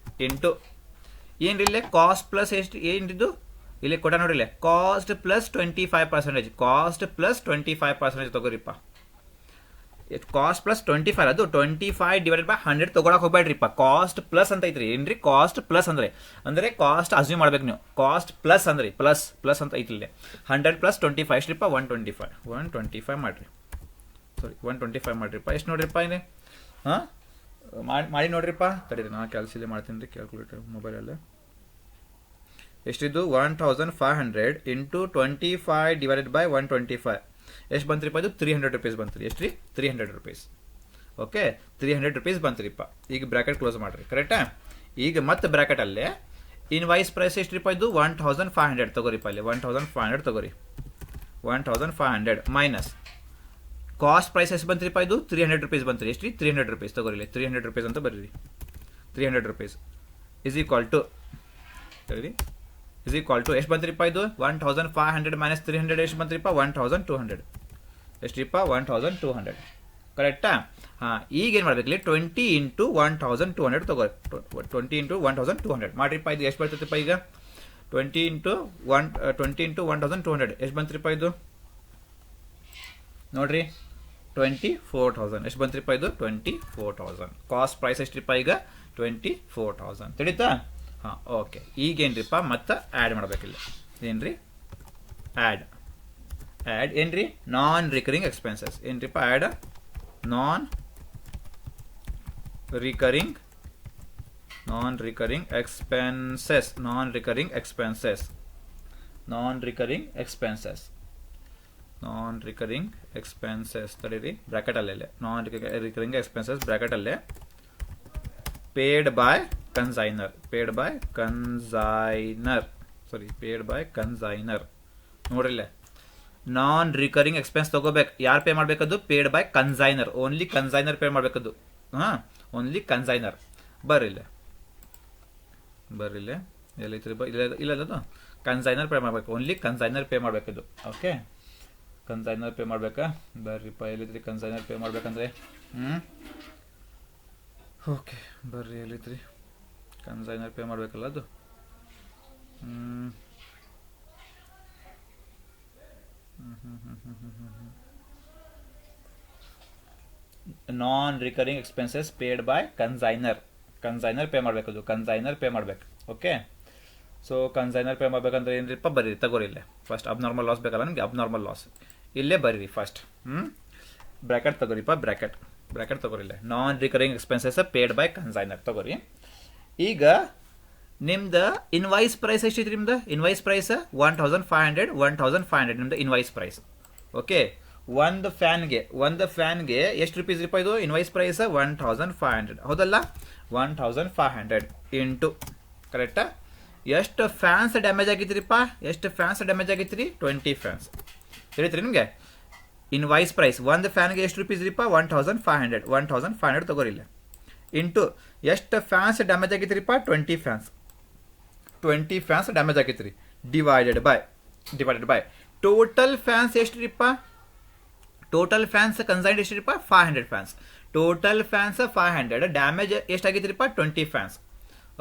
ಇಂಟು ಏನ್ರಿಲ್ಲೇ ಕಾಸ್ಟ್ ಪ್ಲಸ್ ಎಷ್ಟು ಏನಿದು ಇಲ್ಲಿ ಕೊಟ್ಟ ನೋಡಿಲ್ಲ ಕಾಸ್ಟ್ ಪ್ಲಸ್ 25% ಕಾಸ್ಟ್ ಪ್ಲಸ್ 25% ತಗೋರಿಪ್ಪ ಕಾಸ್ಟ್ ಪ್ಲಸ್ 25 ಅದು 25/100 ತಗೊಳಕ್ ಹೋಗ್ಬೇಡ್ರಿಪ್ಪ ಕಾಸ್ಟ್ ಪ್ಲಸ್ ಅಂತ ಐತ್ರಿ ಏನ್ರಿ ಕಾಸ್ಟ್ ಪ್ಲಸ್ ಅಂದ್ರೆ ಕಾಸ್ಟ್ ಅಸ್ಯೂಮ್ ಮಾಡ್ಬೇಕು ನೀವು ಕಾಸ್ಟ್ ಪ್ಲಸ್ ಅಂದ್ರೆ ಪ್ಲಸ್ ಅಂತ ಐತಿ ಇಲ್ಲಿ 100 ಪ್ಲಸ್ 25 ಎಷ್ಟ್ರಿಪ್ಪ 125 ಮಾಡ್ರಿ ಸಾರಿ 125 ಮಾಡ್ರಿಪ್ಪ ಎಷ್ಟು ನೋಡ್ರಿಪ್ಪ ಇಲ್ಲಿ ಹಾಂ ಮಾಡಿ ನೋಡ್ರಿಪ್ಪ ತಡೀರಿ ನಾ ಕ್ಯಾಲ್ಸಿಲೇ ಮಾಡ್ತೀನಿ ರೀ ಕ್ಯಾಲ್ಕುಲೇಟರ್ ಮೊಬೈಲಲ್ಲೇ ಎಷ್ಟಿದ್ದು 1500 ಇಂಟು 25/125 ಎಷ್ಟು ಬಂತ್ರಿಪ್ಪ ಇದು 300 ರೂಪೀಸ್ ಬಂತ್ರಿ ಎಷ್ಟು ರೀ 300 ರೂಪೀಸ್ ಓಕೆ 300 ರೂಪೀಸ್ ಬಂತ್ರಿಪ್ಪ ಈಗ ಬ್ರ್ಯಾಕೆಟ್ ಕ್ಲೋಸ್ ಮಾಡಿರಿ ಕರೆಕ್ಟಾ ಈಗ ಮತ್ತೆ ಬ್ರ್ಯಾಕೆಟಲ್ಲೇ ಇನ್ವಾಯ್ಸ್ ಪ್ರೈಸ್ ಎಷ್ಟ್ರಿಪ್ಪ ಇದು 1500 ತಗೋರಿಪ್ಪ ಇಲ್ಲಿ 1500 ತಗೋರಿ 1500 ಮೈನಸ್ ಕಾಸ್ಟ್ ಪ್ರೈಸ್ ಎಷ್ಟು ಬಂತ್ರಿಪ್ಪ ಇದು 300 ರೂಪೀಸ್ ಬಂತ್ರಿ ಎಷ್ಟು ರೀ 300 ರೂಪೀಸ್ ತಗೋರಿ 300 ರೂಪೀಸ್ ಅಂತ ಬರ್ರಿ 300 ರೂಪೀಸ್ ಇಸ್ ಈಕ್ವಲ್ ಟು ಎಷ್ಟು ಬಂತ್ರಿಪ್ಪ ಇದು 1500 ಮೈನಸ್ 300 ಎಷ್ಟು ಬಂತ್ರಿಪ್ಪ 1200 ಎಷ್ಟ್ರಿಪ್ಪ 1200 ಕರೆಕ್ಟಾ ಹಾಂ ಈಗ ಏನು ಮಾಡ್ಬೇಕು ಇಲ್ಲಿ 20 ಇಂಟು 1200 ತಗೋ 20 ಇಂಟು 1200 ಮಾಡಿರಿಪ್ಪ ಇದು ಎಷ್ಟು ಬರ್ತೈತಿಪ್ಪ ಈಗ 20 ಇಂಟು 1200 ಎಷ್ಟು ಬಂತ್ರಿಪ್ಪ ಇದು ನೋಡ್ರಿ 24,000 ಎಷ್ಟು ಬಂತ್ರಿಪ್ಪ ಇದು 24,000 ಕಾಸ್ಟ್ ಪ್ರೈಸ್ ಎಷ್ಟ್ರಿಪ್ಪ ಈಗ 24,000 ತಿಳಿತಾ ಹಾಂ ಓಕೆ ಈಗೇನ್ರಿಪ್ಪ ಮತ್ತೆ ಆ್ಯಡ್ ಮಾಡ್ಬೇಕಿಲ್ಲ ಏನ್ರಿ ಆ್ಯಡ್ ಏನ್ರಿ ನಾನ್ ರಿಕರಿಂಗ್ ಎಕ್ಸ್ಪೆನ್ಸಸ್ ಏನ್ರಿಪ್ಪ ಆ್ಯಡ್ ನಾನ್ ರಿಕರಿಂಗ್ ಎಕ್ಸ್ಪೆನ್ಸಸ್ ತಡೀರಿ ಬ್ರ್ಯಾಕೆಟಲ್ಲೇ ನಾನ್ ರಿಕರಿಂಗ್ ಎಕ್ಸ್ಪೆನ್ಸಸ್ ಬ್ರ್ಯಾಕೆಟಲ್ಲೇ paid by consignor ನೋಡ್ರಿಲ್ಲ ನಾನ್ ರಿಕರಿಂಗ್ ಎಕ್ಸ್ಪೆನ್ಸ್ ತಗೋಬೇಕು ಯಾರು ಪೇ ಮಾಡ್ಬೇಕದು paid by consignor only consignor pay ಮಾಡ್ಬೇಕದು ಹಾಂ ಓನ್ಲಿ ಕನ್ಸೈನರ್ ಬರ್ರಿಲ್ಲ ಎಲ್ಲೈತ್ರಿ ಇಲ್ಲದು ಕನ್ಸೈನರ್ ಪೇ ಮಾಡ್ಬೇಕು ಓನ್ಲಿ ಕನ್ಸೈನರ್ ಪೇ ಮಾಡ್ಬೇಕದು ಓಕೆ ಕನ್ಸೈನರ್ ಪೇ ಮಾಡ್ಬೇಕಾ ಬರ್ರಿಪ್ಪ ಎಲ್ಲೈತ್ರಿ ಕನ್ಸೈನರ್ ಪೇ ಮಾಡ್ಬೇಕಂದ್ರೆ ಓಕೆ ಬರ್ರಿ ಎಲ್ಲಿತ್ರಿ ಕನ್ಸೈನರ್ ಪೇ ಮಾಡಬೇಕಲ್ಲ ಅದು non recurring expenses paid by consignor pay ಮಾಡಬೇಕದು consignor pay ಮಾಡ್ಬೇಕು ಓಕೆ ಸೊ ಕನ್ಸೈನರ್ ಪೇ ಮಾಡ್ಬೇಕಂದ್ರೆ ಏನ್ರಿಪ್ಪ ಬರ್ರಿ ತಗೋರಿ ಇಲ್ಲೇ ಫಸ್ಟ್ ಅಬ್ನಾರ್ಮಲ್ ಲಾಸ್ ಬೇಕಲ್ಲ ನಿಮಗೆ ಅಬ್ನಾರ್ಮಲ್ ಲಾಸ್ ಇಲ್ಲೇ ಬರ್ರಿ ಫಸ್ಟ್ ಬ್ರ್ಯಾಕೆಟ್ ತಗೋರಿಪ್ಪ ಬ್ರ್ಯಾಕೆಟ್ ತಗೋರಿಲ್ಲ non recurring expenses paid by consignor ತಗೋರಿ ಈಗ ನಿಮ್ದು ಇನ್ವಾಯ್ಸ್ ಪ್ರೈಸ್ ಎಷ್ಟಿತ್ತು ನಿಮ್ದು ಇನ್ವಾಯ್ಸ್ ಪ್ರೈಸ್ 1500 ನಿಮ್ದು ಇನ್ವಾಯ್ಸ್ ಪ್ರೈಸ್ ಓಕೆ ಒಂದು ಫ್ಯಾನ್ಗೆ ಎಷ್ಟು ರೂಪೀಸ್ ರೀಪ ಇದು ಇನ್ವಾಯ್ಸ್ ಪ್ರೈಸ್ 1500 ಹೌದಲ್ಲ 1500 ಇಂಟು ಕರೆಕ್ಟಾ ಎಷ್ಟು ಫ್ಯಾನ್ಸ್ ಡ್ಯಾಮೇಜ್ ಆಗಿತ್ರಿಪ್ಪ ಎಷ್ಟು ಫ್ಯಾನ್ಸ್ ಡ್ಯಾಮೇಜ್ ಆಗಿತ್ರಿ 20 ಫ್ಯಾನ್ಸ್ ತಿಳಿತ್ರಿ ನಿಮಗೆ ಇನ್ವಾಯ್ಸ್ ಪ್ರೈಸ್ ಒಂದು ಫ್ಯಾನ್ಗೆ ಎಷ್ಟು ರೂಪೀಸ್ ರೀಪ 1500 ತಗೋರಿಲ್ಲ ಇಂಟು ಎಷ್ಟು ಫ್ಯಾನ್ಸ್ ಡ್ಯಾಮೇಜ್ ಆಗಿತ್ರಿಪ್ಪ 20 ಫ್ಯಾನ್ಸ್ ಡ್ಯಾಮೇಜ್ ಆಗಿತ್ರಿ ಡಿವೈಡೆಡ್ ಬೈ ಟೋಟಲ್ ಫ್ಯಾನ್ಸ್ ಎಷ್ಟು ರೀಪ ಟೋಟಲ್ ಫ್ಯಾನ್ಸ್ ಕನ್ಸೈನ್ಡ್ ಎಷ್ಟು ರೀಪ 500 ಫ್ಯಾನ್ಸ್ ಟೋಟಲ್ ಫ್ಯಾನ್ಸ್ 500 ಡ್ಯಾಮೇಜ್ ಎಷ್ಟಾಗಿತ್ರಿಪ್ಪ 20 ಫ್ಯಾನ್ಸ್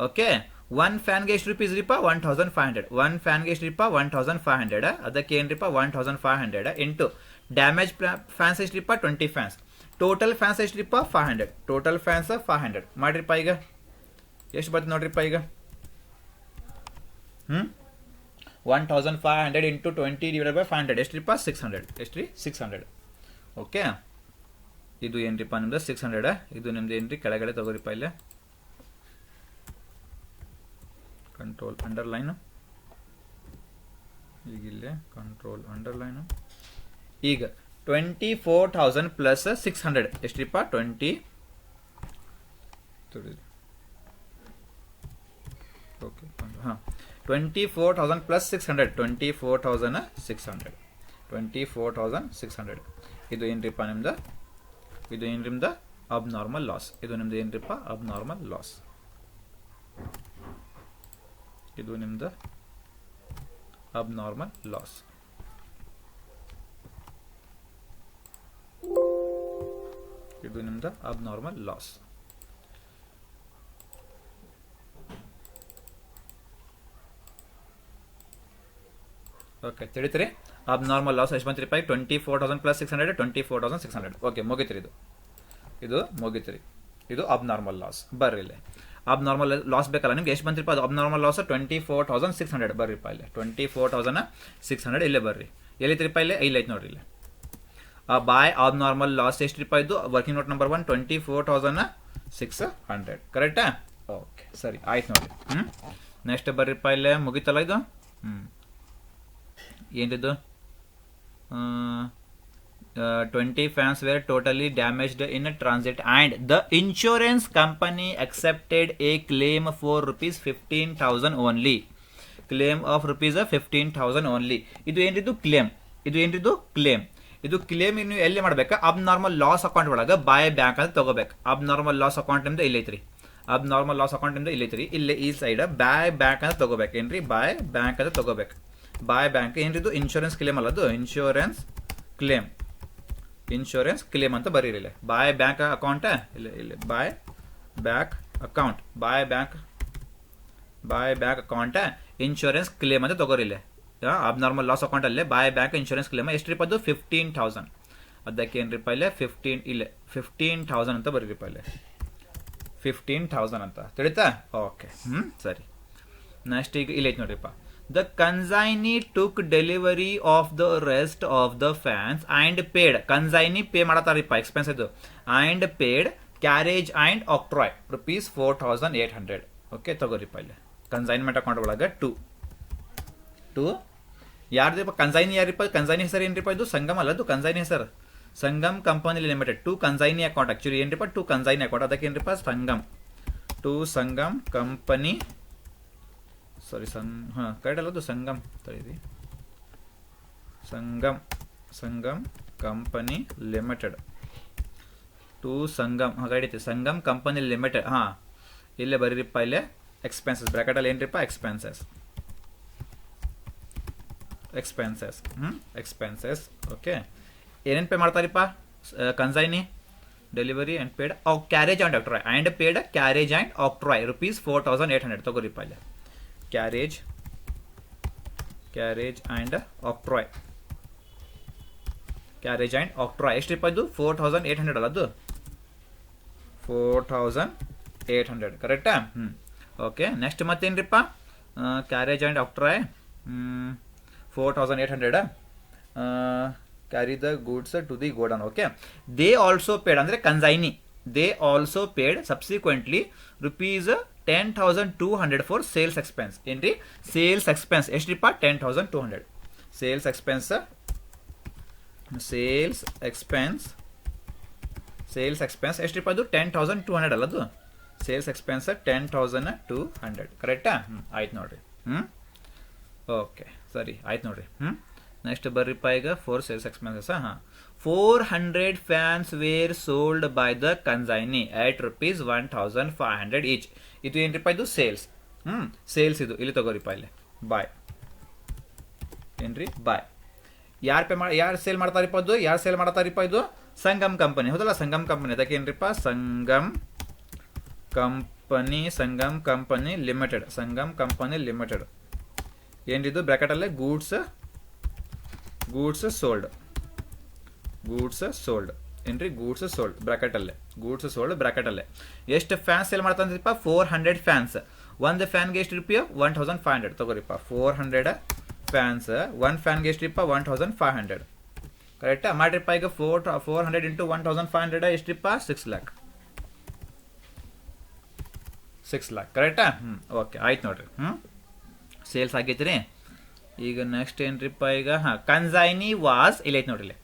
ಓಕೆ ಒನ್ ಫ್ಯಾನ್ಗೆ ಎಷ್ಟು ರೂಪೀಸ್ ರೀಪ 1500 ಒನ್ ಫ್ಯಾನ್ಗೆ ಎಷ್ಟು ರೀಪ 1500 ಅದಕ್ಕೆ ಏನ್ರಿಪ್ಪ 1500 ಇಂಟು ಡ್ಯಾಮೇಜ್ ಫ್ಯಾನ್ಸ್ ಎಷ್ಟ್ರಿಪ್ಪ 20 ಫ್ಯಾನ್ಸ್ ಟೋಟಲ್ ಫ್ಯಾನ್ಸ್ ಎಷ್ಟ್ರಿಪ್ಪ 500 ಟೋಟಲ್ ಫ್ಯಾನ್ಸ್ 500 ಮಾಡ್ರಿಪ್ಪ ಈಗ ಎಷ್ಟು ಬರ್ತದೆ ನೋಡ್ರಿಪ್ಪ ಈಗ 1500 ಇಂಟು 20 ಡಿವೈಡೆಡ್ ಬೈ 500 ಎಷ್ಟ್ರಿಪ್ಪ 600 ಎಷ್ಟ್ರಿ 600 ಓಕೆ ಇದು ಏನ್ರಿಪ್ಪ ನಿಮ್ದು 600 ಇದು ನಿಮ್ದು ಏನ್ರಿ ಕೆಳಗಡೆ ತಗೋರಿಪ್ಪ ಇಲ್ಲೇ ಕಂಟ್ರೋಲ್ ಅಂಡರ್ಲೈನ್ ಈಗಿಲ್ಲೇ ಕಂಟ್ರೋಲ್ ಅಂಡರ್ಲೈನ್ ಈಗ 24,000 ಪ್ಲಸ್ 600 ಎಷ್ಟ್ರಿಪ್ಪ 24,000 ಪ್ಲಸ್ 600 24,600 ಇದು ಏನ್ರಿಪ್ಪ ನಿಮ್ದು ಇದು ಏನ್ರಿ ನಿಮ್ದು ಅಬ್ನಾರ್ಮಲ್ ಲಾಸ್. ಇದು ನಿಮ್ದು ಏನ್ರಿಪ್ಪ ಅಬ್ನಾರ್ಮಲ್ ಲಾಸ್. ಇದು ನಿಮ್ದು ಅಬ್ನಾರ್ಮಲ್ ಲಾಸ್. ಇದು ನಿಮ್ದು ಅಬ್ನಾರ್ಮಲ್ ಲಾಸ್. ಓಕೆ ತಿಳಿತೀರಿ. ಅಬ್ನಾರ್ಮಲ್ ಲಾಸ್ ಎಷ್ಟು ಬಂತ್ರಿಪ್ಪ? 24,000 ಪ್ಲಸ್ 600 24,600. ಓಕೆ ಮುಗಿತ್ರಿ. ಇದು ಮುಗಿತ್ರಿ. ಇದು ಅಬ್ನಾರ್ಮಲ್ ಲಾಸ್. ಬರ್ರಿ ಇಲ್ಲಿ ಅಬ್ನಾರ್ಮಲ್ ಲಾಸ್ ಬೇಕಲ್ಲ ನಿಮ್ಗೆ. ಎಷ್ಟು ಬಂತ್ರಿಪ್ಪ? ಅದು ಅಬ್ನಾರ್ಮಲ್ ಲಾಸ್ 24,600. ಬರ್ರಿಪ್ಪ ಇಲ್ಲಿ 24,600 ಇಲ್ಲೇ ಬರ್ರಿ. ಎಲ್ಲಿತ್ರಿಪ್ಪ? ಇಲ್ಲೇ ಐತೆ ನೋಡ್ರಿ. ಇಲ್ಲಿ ಬಾಯ್ ಅಬ್ನಾರ್ಮಲ್ ಲಾಸ್ ಎಷ್ಟ್ರಿಪ್ಪ? ಇದು ವರ್ಕಿಂಗ್ ನೋಟ್ ನಂಬರ್ 1 24,600. ಕರೆಕ್ಟಾ? ಓಕೆ ಸರಿ ಆಯ್ತು ನೋಡ್ರಿ. ನೆಕ್ಸ್ಟ್ ಬರ್ರಿಪ್ಪ ಇಲ್ಲೇ ಮುಗಿತಲ್ಲ ಇದು. ಏನಿದು 20 fans were totally damaged in a transit and the insurance company accepted a claim for rupees 15,000 only. Claim of rupees 15,000 only. ಇದು ಏನಿದು ಕ್ಲೇಮ್. ಇದು ಏನಿದು ಕ್ಲೇಮ್. ಇದು ಕ್ಲೇಮ್ ನೀವು ಎಲ್ಲಿ ಮಾಡ್ಬೇಕಾ? ಅಬ್ನಾರ್ಮಲ್ ಲಾಸ್ ಅಕೌಂಟ್ ಒಳಗೆ ಬಾಯ್ ಬ್ಯಾಂಕ್ ಅಂತ ತಗೋಬೇಕು. ಅಬ್ನಾರ್ಮಲ್ ಲಾಸ್ ಅಕೌಂಟ್ ಇಂದ ಇಲ್ಲೈತ್ರಿ. ಅಬ್ನಾರ್ಮಲ್ ಲಾಸ್ ಅಕೌಂಟ್ ಇಂದ ಇಲ್ಲೈತ್ರಿ. ಇಲ್ಲೇ ಈ ಸೈಡ್ ಬಾಯ್ ಬ್ಯಾಂಕ್ ಅಂತ ತಗೋಬೇಕು. ಏನ್ರಿ ಬಾಯ್ ಬ್ಯಾಂಕ್ ಅಂತ ತಗೋಬೇಕು. ಬಾಯ್ ಬ್ಯಾಂಕ್ ಏನ್ರಿದು ಇನ್ಶೂರೆನ್ಸ್ ಕ್ಲೇಮ್ ಅಲ್ಲ, ಅದು ಇನ್ಶೂರೆನ್ಸ್ ಕ್ಲೇಮ್. ಇನ್ಶೂರೆನ್ಸ್ ಕ್ಲೇಮ್ ಅಂತ ಬರೀರಿಲ್ಲ. ಬಾಯ್ ಬ್ಯಾಂಕ್ ಅಕೌಂಟ್ ಇಲ್ಲಿ ಬಾಯ್ bank account by bank account insurance claim ಅಂತ ತಗೋರಿಲ್ಲ. ಅಬ್ನಾರ್ಮಲ್ ಲಾಸ್ ಅಕೌಂಟ್ ಅಲ್ಲೇ ಬಾಯ್ ಬ್ಯಾಂಕ್ ಇನ್ಶೂರೆನ್ಸ್ ಕ್ಲೇಮ್ ಎಷ್ಟ್ರಿಪ್ಪ? ಅದು 15,000. ಅದಕ್ಕೆ ಏನ್ರಿಪ್ಪ ಇಲ್ಲೇ 15,000 ಅಂತ ಬರೀರಿಪ್ಪ ಇಲ್ಲೇ 15,000 ಅಂತ ತಿಳಿತಾ? ಓಕೆ ಸರಿ. ನೆಕ್ಸ್ಟ್ ಈಗ ಇಲ್ಲೈತೆ ನೋಡ್ರಿಪ್ಪ. The consignee took delivery of the rest of the fans and paid. Consignee pay ಮಾಡತಾರಿಪ್ಪ ಎಕ್ಸ್ಪೆನ್ಸ್ ಇದು. and paid carriage and octroi rupees 4,800. Okay ತಗೋರಿಪ್ಪ ಇಲ್ಲಿ ಕನ್ಸೈನ್ಮೆಂಟ್ ಅಕೌಂಟ್ ಒಳಗೆ 2 ಯಾರ್ದಿಪ್ಪ ಕನ್ಸೈನಿ? ಯಾರಿಪ್ಪ ಕನ್ಸೈನಿ ಹೆಸರು ಏನ್ರಿಪ್ಪ? ಇದು ಸಂಗಮ್ ಅಲ್ಲ, ಅದು ಕನ್ಸೈನಿ ಹೆಸರು Sangam company limited. 2 consignee account actually ಏನ್ರಿಪ್ಪ? 2 ಕನ್ಸೈನಿ ಅಕೌಂಟ್. ಅದಕ್ಕೆ ಏನ್ರಿಪ್ಪ Sangam 2 Sangam company. Sorry correct ಅಲ್ಲ, ಅದು ಸಂಗಮ್ ತಡೀರಿ. Sangam company limited 2 Sangam correct ಐತಿ. Sangam company limited. ಇಲ್ಲೇ ಬರೀರಿಪ್ಪ ಇಲ್ಲೇ ಎಕ್ಸ್ಪೆನ್ಸಸ್ ಬ್ರಾಕೆಟಲ್ಲಿ ಏನ್ರಿಪ್ಪ? ಎಕ್ಸ್ಪೆನ್ಸಸ್. ಓಕೆ ಏನೇನು ಪೇ ಮಾಡ್ತಾರಿಪ್ಪ? Consignee delivery and paid carriage and octroi and paid carriage and octroi rupees 4,800. ತಗೋರಿಪ್ಪ ಇಲ್ಲಿ ಕ್ಯಾರೇಜ್ ಆ್ಯಂಡ್ ಆಕ್ಟ್ರಾಯ್. ಎಷ್ಟ್ರಿಪ್ಪ? ಇದು 4,800 ಅಲ್ಲ, ಅದು 4,800 ಕರೆಕ್ಟಾ? ಓಕೆ ನೆಕ್ಸ್ಟ್ ಮತ್ತೇನ್ರಿಪ್ಪ? Carriage and octroi 4,800. Carry the goods to the godown. Okay they also paid ಅಂದರೆ consignee. They also paid subsequently rupees 10,200 for sales expense. ಏನ್ರಿ ಸೇಲ್ಸ್ ಎಕ್ಸ್ಪೆನ್ಸ್ ಎಷ್ಟ್ರಿಪ್ಪ? 10,200. ಸೇಲ್ಸ್ ಎಕ್ಸ್ಪೆನ್ಸ್ ಎಷ್ಟ್ರಿಪ್ಪ? ಅದು 10,200 ಅಲ್ಲ, ಅದು ಸೇಲ್ಸ್ ಎಕ್ಸ್ಪೆನ್ಸ್ 10,200 ಕರೆಕ್ಟಾ? ಆಯ್ತು ನೋಡ್ರಿ. ಓಕೆ ಸರಿ ಆಯ್ತು ನೋಡ್ರಿ. ನೆಕ್ಸ್ಟ್ ಬರ್ರಿಪ್ಪ ಈಗ 4 sales expenses. 400 fans were sold by the consignee at rupees 1,500 each. ಇದು ಏನ್ರಿಪ್ಪ? ಇದು ಸೇಲ್ಸ್. ಸೇಲ್ಸ್ ಇದು ಇಲ್ಲಿ ತಗೋರಿಪ್ಪ ಇಲ್ಲಿ ಬಾಯ್. ಏನ್ರಿ ಬಾಯ್. ಯಾರು ಸೇಲ್ ಮಾಡ್ತಾರಿಪ್ಪ? ಅದು ಯಾರು ಸೇಲ್ ಮಾಡ್ತಾರಿಪ್ಪ? ಇದು ಸಂಗಮ್ ಕಂಪನಿ ಹೌದಲ್ಲ, ಸಂಗಮ್ ಕಂಪನಿ. ಅದಕ್ಕೆ ಏನ್ರಿಪ್ಪ? Sangam company limited. ಏನಿದು ಬ್ರಾಕೆಟಲ್ಲೇ ಗೂಡ್ಸ್ ಸೋಲ್ಡ್. ಏನ್ರಿ ಗೂಡ್ಸ್ ಸೋಲ್ಡ್ ಬ್ರಾಕೆಟಲ್ಲೇ. ಎಷ್ಟು ಫ್ಯಾನ್ಸ್ ಸೇಲ್ ಮಾಡ್ತಾರಿಪ್ಪ? 400 ಫ್ಯಾನ್ಸ್. ಒಂದು ಫ್ಯಾನ್ಗೆ ಎಷ್ಟು ರೂಪಾಯಿ? 1,500 ತಗೋರಿಪ್ಪ. 400 ಫ್ಯಾನ್ಸ್, ಒಂದು ಫ್ಯಾನ್ಗೆ ಎಷ್ಟು ರೂಪಾಯಿ? 1,500 ಕರೆಕ್ಟಾ? ಮಾಡ್ರಿಪ್ಪ ಈಗ 400 ಇಂಟು 1,500 ಎಷ್ಟ್ರಿಪ್ಪ? 6 lakh ಕರೆಕ್ಟಾ? ಓಕೆ ಆಯ್ತು ನೋಡ್ರಿ. ಸೇಲ್ಸ್ ಆಗೈತ್ರಿ. ಈಗ ನೆಕ್ಸ್ಟ್ ಏನ್ರಿಪ್ಪ? ಈಗ ಕನ್ಸೈನಿ ವಾಸ್ ಇಲ್ಲೈತೆ ನೋಡ್ರಿ.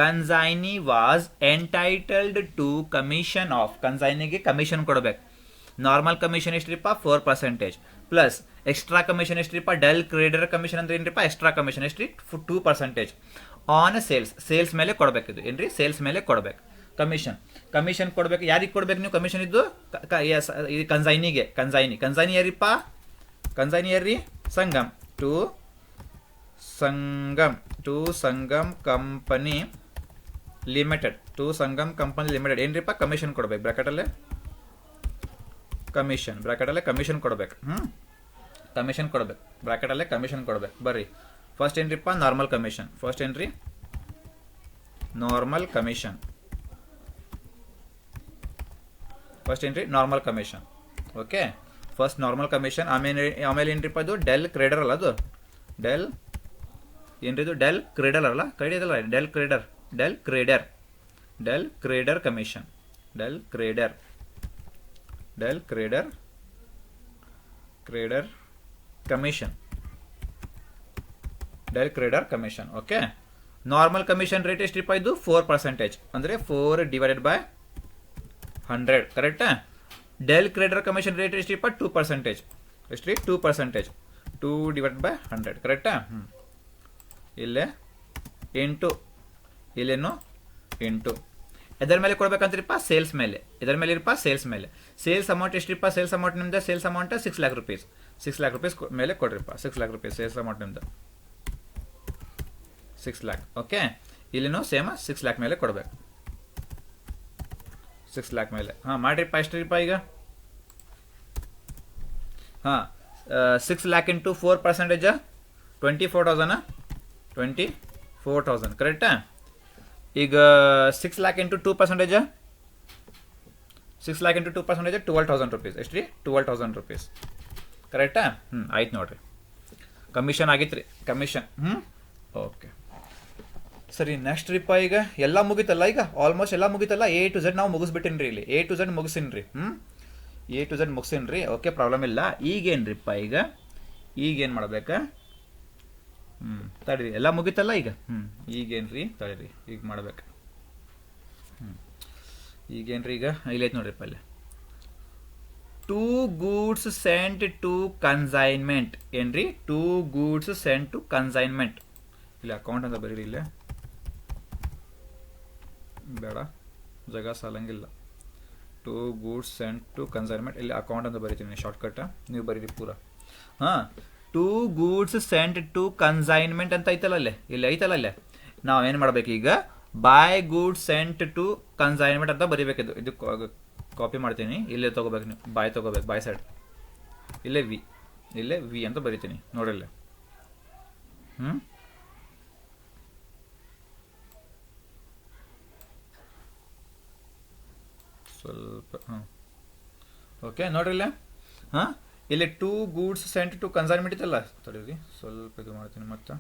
Consignee was entitled to commission of. ಕನ್ಸೈನಿಗೆ ಕಮಿಷನ್ ಕೊಡಬೇಕು. ನಾರ್ಮಲ್ ಕಮಿಷನ್ ಎಷ್ಟ್ರಿಪ್ಪ? 4% ಪ್ಲಸ್ ಎಕ್ಸ್ಟ್ರಾ ಕಮಿಷನ್ ಎಷ್ಟ್ರಿಪ್ಪ? ಡಲ್ ಕ್ರೇಡರ್ ಕಮಿಷನ್ ಅಂದ್ರೆ ಏನ್ರಿಪ್ಪ? ಎಕ್ಸ್ಟ್ರಾ ಕಮಿಷನ್ ಎಷ್ಟ್ರಿ? 2% ಆನ್ ಸೇಲ್ಸ್ ಮೇಲೆ ಕೊಡಬೇಕು. ಇದು ಏನ್ರಿ ಸೇಲ್ಸ್ ಮೇಲೆ ಕೊಡಬೇಕು. ಕಮಿಷನ್ ಕೊಡ್ಬೇಕು. ಯಾರಿಗೆ ಕೊಡ್ಬೇಕು ನೀವು ಕಮಿಷನ್ ಇದ್ದು? ಇದು ಕನ್ಸೈನಿ ಯಾರಿಪ್ಪ? ಕನ್ಸೈನಿ ಯಾರ್ರಿ? Sangam to Sangam company limited. ಏನ್ರಿಪ್ಪ? ಕಮಿಷನ್ ಕೊಡ್ಬೇಕು. ಬ್ರಾಕೆಟಲ್ಲೇ ಕಮಿಷನ್ ಕೊಡ್ಬೇಕು. ಬ್ರಾಕೆಟಲ್ಲೇ ಕಮಿಷನ್ ಕೊಡ್ಬೇಕು. ಬರ್ರಿ ಫಸ್ಟ್ ಏನ್ರಿಪ್ಪ? Normal commission. ಫಸ್ಟ್ ಏನ್ರಿ? Normal commission. Okay, first normal commission. ಆಮೇಲೆ ಏನ್ರಿಪ್ಪ ಇದು? ಡೆಲ್ ಕ್ರೆಡರ್ ಅಲ್ಲ ಅದು? ಏನ್ರಿ ಇದು? ಡೆಲ್ ಕ್ರೆಡರ್ ಅಲ್ಲ? Del credere commission. Okay, normal commission rate ಎಷ್ಟಿಪ್ಪ ಇದು? 4%. ಅಂದರೆ 4/100. ಕರೆಕ್ಟಾ? ಡೆಲ್ ಕ್ರೆಡರ್ ಕಮಿಷನ್ ರೇಟ್ ಎಷ್ಟಿಪ್ಪ? 2%. ಎಷ್ಟ್ರಿ? 2%. 2/100. ಕರೆಕ್ಟಾ? ಇಲ್ಲೇ 8. ಇಲ್ಲೇನು 8. ಎದರ ಮೇಲೆ ಕೊಡ್ಬೇಕಂತ್ರಿಪ್ಪ? ಸೇಲ್ಸ್ ಮೇಲೆ. ಸೇಲ್ಸ್ ಅಮೌಂಟ್ ಎಷ್ಟ್ರಿಪ್ಪ? ಸೇಲ್ಸ್ ಅಮೌಂಟ್ ನಿಮ್ದು sales amount 6 lakh rupees. 6 lakh rupees ಮೇಲೆ ಕೊಡ್ರಿಪ್ಪ. 6 lakh rupees ಸೇಲ್ಸ್ ಅಮೌಂಟ್ ನಿಮ್ದು 6 lakh. ಓಕೆ, ಇಲ್ಲಿನೂ ಸೇಮ್ 6 lakh ಮೇಲೆ ಕೊಡ್ಬೇಕು. 6 lakh ಮೇಲೆ. ಮಾಡ್ರಿಪ್ಪ. ಎಷ್ಟ್ರಿಪ್ಪ ಈಗ? 6 lakh into 4%, 24,000. 24,000. ಕರೆಕ್ಟಾ? ಈಗ 6 lakh into 2%, 12,000 rupees. ಎಷ್ಟ್ರಿ? 12,000 rupees. ಕರೆಕ್ಟಾ? ಆಯ್ತು ನೋಡ್ರಿ. ಕಮಿಷನ್ ಆಗಿತ್ರಿ. ಓಕೆ, ಸರಿ. ನೆಕ್ಸ್ಟ್ ರೀಪ ಈಗ ಎಲ್ಲ ಮುಗಿತಲ್ಲ. ಈಗ ಆಲ್ಮೋಸ್ಟ್ ಎಲ್ಲ ಮುಗಿತಲ್ಲ. A to Z ನಾವು ಮುಗಿಸ್ಬಿಟ್ಟಿನ್ರಿ. ಇಲ್ಲಿ A to Z ಮುಗಿಸಿನ್ರಿ. ಓಕೆ, ಪ್ರಾಬ್ಲಮ್ ಇಲ್ಲ. ಈಗೇನ್ರಿಪ್ಪ? ಈಗೇನು ಮಾಡ್ಬೇಕಾ? ತಡೀರಿ, ಎಲ್ಲ ಮುಗಿತಲ್ಲ ಈಗ. ಈಗೇನ್ರಿ? ತಡೀರಿ, ಈಗ ಮಾಡ್ಬೇಕು. ಈಗೇನ್ರಿ? ಈಗ ಇಲ್ಲೈತೆ ನೋಡ್ರಿಪ್ಪ. ಅಲ್ಲಿ 2 goods sent to consignment. ಏನ್ರಿ? 2 goods sent to consignment. ಇಲ್ಲಿ ಅಕೌಂಟ್ ಅಂತ ಬರೀರಿ. ಇಲ್ಲೇ ಬೇಡ, ಜಾಗ ಸಾಲಂಗಿಲ್ಲ. 2 goods sent to consignment. ಇಲ್ಲಿ ಅಕೌಂಟ್ ಅಂತ ಬರೀತೀನಿ. ಶಾರ್ಟ್ಕಟ್ ನೀವು ಬರೀರಿ ಪೂರ. 2 goods sent to consignment ಅಂತ ಐತಲ್ಲ ಅಲ್ಲೇ. ಇಲ್ಲಿ ಐತಲ್ಲ ಅಲ್ಲೇ. ನಾವು ಏನು ಮಾಡ್ಬೇಕು ಈಗ? By goods sent to consignment ಅಂತ ಬರೀಬೇಕಿದ್ದು. ಇದು ಕಾಪಿ ಮಾಡ್ತೀನಿ. ಇಲ್ಲೇ ತೊಗೋಬೇಕು ನೀವು. ತೊಗೋಬೇಕು. ಬೈ ಸೈಡ್ ಇಲ್ಲೇ ವಿ ಅಂತ ಬರೀತೀನಿ. ನೋಡಿಲ್ಲ? ಸ್ವಲ್ಪ ಓಕೆ, ನೋಡ್ರಿಲ್ಲ? ಇಲ್ಲಿ 2 goods sent to consignment ಇತ್ತಲ್ಲ. ತಡೀರಿ, ಸ್ವಲ್ಪ ಇದು ಮಾಡ್ತೀನಿ. ಮತ್ತೆ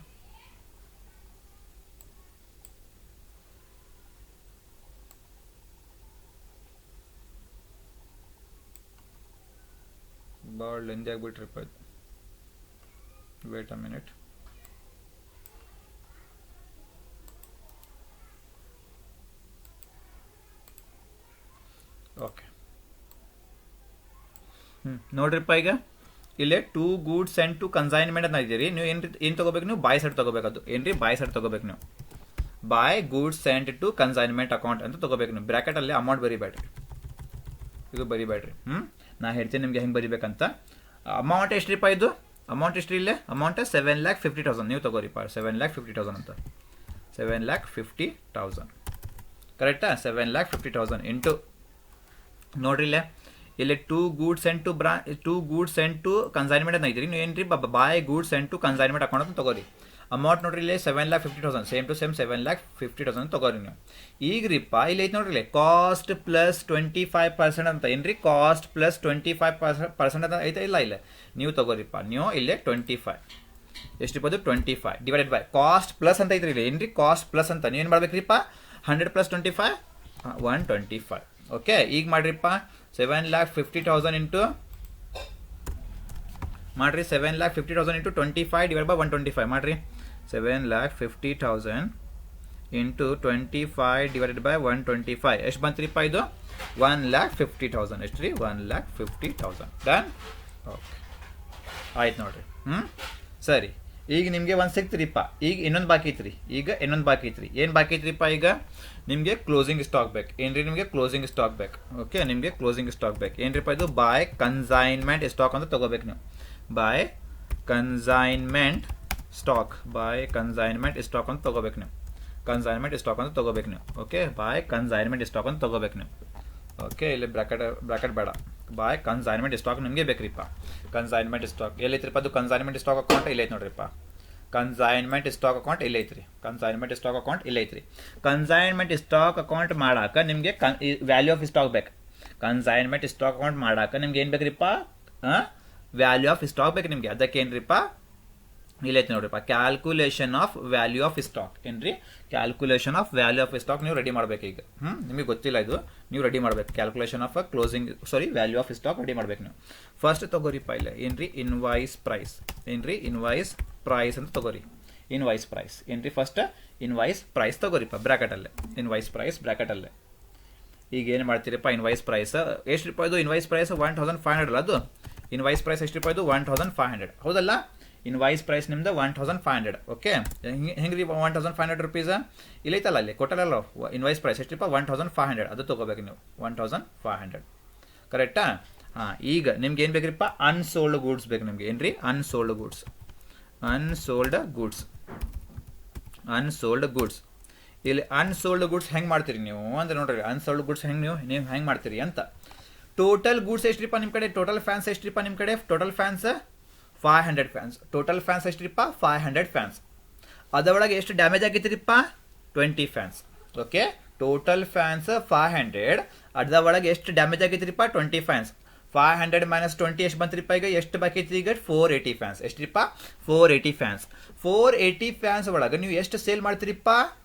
ಭಾಳ ಲೆಂದಿ ಆಗ್ಬಿಟ್ರಿಪ್ಪ ಇದು. Wait a minute. ಓಕೆ, ನೋಡ್ರಿಪ್ಪ. ಈಗ ಇಲ್ಲೇ 2 goods sent to consignment ಅಂತ ಇದ್ದೀರಿ. ನೀವು ಏನು ತಗೋಬೇಕು? ನೀವು ಬೈ ಸೈಡ್ ತಗೋಬೇಕದು. ಏನ್ರಿ? ಬೈ ಸೈಡ್ ತಗೋಬೇಕು ನೀವು. By goods sent to consignment account ಅಂತ ತಗೋಬೇಕು ನೀವು. ಬ್ರಾಕೆಟಲ್ಲಿ ಅಮೌಂಟ್ ಬರಿಬೇಡ್ರಿ. ಇದು ಬರಿಬೇಡ್ರಿ. ನಾ ಹೇಳ್ತೀನಿ ನಿಮ್ಗೆ ಹೆಂಗೆ ಬರಿಬೇಕಂತ. ಅಮೌಂಟ್ ಎಷ್ಟ್ರಿಪ್ಪ ಇದು? ಅಮೌಂಟ್ ಎಷ್ಟ್ರಿ? ಇಲ್ಲೇ ಅಮೌಂಟ್ 7,50,000. ನೀವು ತಗೋರಿಪ್ಪ 7,50,000 ಅಂತ. 7,50,000. ಕರೆಕ್ಟಾ? 7,50,000 ಇಂಟು ನೋಡ್ರಿ ಇಲ್ಲಿ 2 goods sent to consignment ಅಂತ ಐತ್ರಿ. ನೀವು ಏನ್ರಿ? By goods sent to consignment account ಅಂತ ತಗೋರಿ. ಅಮೌಂಟ್ ನೋಡ್ರಿ ಇಲ್ಲಿ 7,50,000. ಸೇಮ್ ಟು ಸೇಮ್ 7,50,000 ತಗೋರಿ ನೀವು. ಈಗ ರೀಪ್ಪ ಇಲ್ಲಿ ಐತೆ ನೋಡ್ರಿ. ಕಾಸ್ಟ್ ಪ್ಲಸ್ 25% ಅಂತ. ಏನ್ರಿ? ಕಾಸ್ಟ್ ಪ್ಲಸ್ 25% ಅಂತ ಐತೆ ಇಲ್ಲ? ಇಲ್ಲ, ನೀವು ತಗೋರಿಪ್ಪ. ನೀವು ಇಲ್ಲೇ 25 ಎಷ್ಟಿಪ್ಪ? 25 ಡಿವೈಡೆಡ್ ಬೈ ಕಾಸ್ಟ್ ಪ್ಲಸ್ ಅಂತ ಐತ್ರಿ. ಇಲ್ಲಿ ಏನ್ರಿ? ಕಾಸ್ಟ್ ಪ್ಲಸ್ ಅಂತ. ನೀವೇನು ಮಾಡ್ಬೇಕ್ರಿಪ್ಪ? 100 + 25 125. ಓಕೆ, ಈಗ ಮಾಡ್ರಿಪ್ಪ 7,50,000 ಇಂಟು ಮಾಡ್ರಿ. 7,50,000 ಇಂಟು 25 ಡಿವೈಡ್ ಬೈ 125 ಮಾಡ್ರಿ. 7,50,000 ಇಂಟು 25 ಡಿವೈಡೆಡ್ ಬೈ 125 ಎಷ್ಟು ಬಂತ್ರಿಪ್ಪ? ಇದು 1,50,000. ಎಷ್ಟು ರೀ? 1,50,000. ಡನ್. ಓಕೆ, ಆಯ್ತು ನೋಡ್ರಿ. ಸರಿ, ಈಗ ನಿಮಗೆ ಒಂದು ಸಿಕ್ತಿರಿಪ್ಪ, ಈಗ ಇನ್ನೊಂದು ಬಾಕಿ ಐತ್ರಿ, ಏನು ಬಾಕಿ ಐತ್ರಿಪ್ಪ? ಈಗ ನಿಮಗೆ ಕ್ಲೋಸಿಂಗ್ ಸ್ಟಾಕ್ ಬೇಕು. ಏನ್ರಿ ನಿಮಗೆ ಕ್ಲೋಸಿಂಗ್ ಸ್ಟಾಕ್ ಬೇಕು. ಓಕೆ, ನಿಮಗೆ ಕ್ಲೋಸಿಂಗ್ ಸ್ಟಾಕ್ ಬೇಕು. ಏನ್ರಿಪ್ಪ ಇದು? ಬಾಯ್ ಕನ್ಸೈನ್ಮೆಂಟ್ ಸ್ಟಾಕ್ ಅಂತ ತಗೋಬೇಕು ನೀವು. ಬಾಯ್ ಕನ್ಸೈನ್ಮೆಂಟ್ ಸ್ಟಾಕ್ ಅಂತ ತಗೋಬೇಕು ನೀವು. ಓಕೆ, ಬಾಯ್ ಕನ್ಸೈನ್ಮೆಂಟ್ ಸ್ಟಾಕ್ ಅಂತ ತಗೋಬೇಕು ನೀವು. ಓಕೆ, ಇಲ್ಲಿ ಬ್ರಾಕೆಟ್ ಬೇಡ. ಬಾಯ್ ಕನ್ಸೈನ್ಮೆಂಟ್ ಸ್ಟಾಕ್ ನಿಮಗೆ ಬೇಕ್ರಿಪ್ಪ. ಕನ್ಸೈನ್ಮೆಂಟ್ ಸ್ಟಾಕ್ ಎಲ್ಲೈತ್ರಿಪ್ಪ? ಅದು ಕನ್ಸೈನ್ಮೆಂಟ್ ಸ್ಟಾಕ್ ಅಕೌಂಟ್ ಇಲ್ಲೈತೆ ನೋಡ್ರಿಪ್ಪ. ಕನ್ಸೈನ್ಮೆಂಟ್ ಸ್ಟಾಕ್ ಅಕೌಂಟ್ ಇಲ್ಲೈತ್ರಿ. ಕನ್ಸೈನ್ಮೆಂಟ್ ಸ್ಟಾಕ್ ಅಕೌಂಟ್ ಮಾಡಾಕ ನಿಮಗೆ ವ್ಯಾಲ್ಯೂ ಆಫ್ ಸ್ಟಾಕ್ ಬೇಕು. ಕನ್ಸೈನ್ಮೆಂಟ್ ಸ್ಟಾಕ್ ಅಕೌಂಟ್ ಮಾಡಾಕ ನಿಮ್ಗೆ ಏನು ಬೇಕ್ರಿಪ್ಪ? ವ್ಯಾಲ್ಯೂ ಆಫ್ ಸ್ಟಾಕ್ ಬೇಕು ನಿಮಗೆ. ಅದಕ್ಕೆ ಏನ್ರಿಪ್ಪ? ಇಲ್ಲೈತಿ ನೋಡ್ರಿಪ್ಪ, calculation of value of stock. ಏನ್ರಿ? Calculation of value of stock ನೀವು ರೆಡಿ ಮಾಡ್ಬೇಕು. ಈಗ ನಿಮಗೆ ಗೊತ್ತಿಲ್ಲ ಇದು, ನೀವು ರೆಡಿ ಮಾಡ್ಬೇಕು. Calculation of value of stock ready ಮಾಡ್ಬೇಕು ನೀವು. ಫಸ್ಟ್ ತಗೋರಿಪ್ಪ ಇಲ್ಲ ಏನ್ರಿ? ಇನ್ವಾಯ್ಸ್ ಪ್ರೈಸ್ ಅಂತ ತಗೋರಿ. ಏನ್ರಿ? ಫಸ್ಟ್ ಇನ್ವಾಯ್ಸ್ ಪ್ರೈಸ್ ತಗೋರಿಪ್ಪ ಬ್ರಾಕೆಟಲ್ಲೇ. ಈಗ ಏನು ಮಾಡ್ತೀರಿಪ್ಪ? ಇನ್ವಾಯ್ಸ್ ಪ್ರೈಸ್ ಎಷ್ಟು ರೂಪಾಯಿ? ಇದು ಇನ್ವಾಯ್ಸ್ ಪ್ರೈಸ್ 1500 ಅಲ್ಲ? ಅದು ಇನ್ವಾಯ್ಸ್ ಪ್ರೈಸ್ ಎಷ್ಟು ರೂಪಾಯಿ? ಇದು 1500, ಹೌದಲ್ಲ? ಇನ್ವಾಯ್ಸ್ ಪ್ರೈಸ್ ನಿಮ್ದು 1500. ಓಕೆ, ಹೆಂಗ್ರಿ 1500 ರುಪೀಸ್ ಇಲ್ಲೈತಲ್ಲ, ಅಲ್ಲಿ ಕೊಟ್ಟಲ್ಲ ಇನ್ವಾಯ್ಸ್ ಪ್ರೈಸ್ ಎಷ್ಟು ರೂಪಾಯಿ? 1500. ಅದು ತಗೋಬೇಕು ನೀವು, 1500. ಕರೆಕ್ಟಾ? ಹಾಂ, ಈಗ ನಿಮ್ಗೆ ಏನು ಬೇಕ್ರಿಪ್ಪ? ಅನ್ಸೋಲ್ಡ್ ಗೂಡ್ಸ್ ಬೇಕು ನಿಮ್ಗೆ. ಏನ್ರಿ? Unsold goods. ಇಲ್ಲಿ ಅನ್ಸೋಲ್ಡ್ ಗೂಡ್ಸ್ ಹೆಂಗೆ ಮಾಡ್ತೀರಿ ನೀವು ಅಂದ್ರೆ ನೋಡ್ರಿ, ಅನ್ಸೋಲ್ಡ್ ಗೂಡ್ಸ್ ನೀವು ಹೆಂಗೆ ಮಾಡ್ತೀರಿ ಅಂತ. ಟೋಟಲ್ ಗೂಡ್ಸ್ ಎಷ್ಟ್ರಿಪ್ಪ ನಿಮ್ಮ ಕಡೆ? ಟೋಟಲ್ ಫ್ಯಾನ್ಸ್ ಎಷ್ಟ್ರಿಪ್ಪ ನಿಮ್ಮ ಕಡೆ? Total fans 500 fans. Total fans ಎಷ್ಟ್ರಿಪ್ಪ? 500 ಫ್ಯಾನ್ಸ್. ಅದರೊಳಗೆ ಎಷ್ಟು ಡ್ಯಾಮೇಜ್ ಆಗಿತ್ರಿಪ್ಪ? 20 ಫ್ಯಾನ್ಸ್. ಓಕೆ, ಟೋಟಲ್ ಫ್ಯಾನ್ಸ್ 500, ಅದರೊಳಗೆ ಎಷ್ಟು ಡ್ಯಾಮೇಜ್ ಆಗಿತ್ರಿಪ್ಪ? 20 ಫ್ಯಾನ್ಸ್. 500 - 20 ಎಷ್ಟು ಬಂತ್ರಿಪ್ಪ? ಈಗ ಎಷ್ಟು ಬಾಕಿ ಐತ್ರಿ? ಈಗ 480 ಫ್ಯಾನ್ಸ್. ಎಷ್ಟ್ರಿಪ್ಪ? 480 ಫ್ಯಾನ್ಸ್. 480 ಫ್ಯಾನ್ಸ್ ಒಳಗೆ ನೀವು ಎಷ್ಟು ಸೇಲ್ ಮಾಡ್ತೀರಿಪ್ಪ?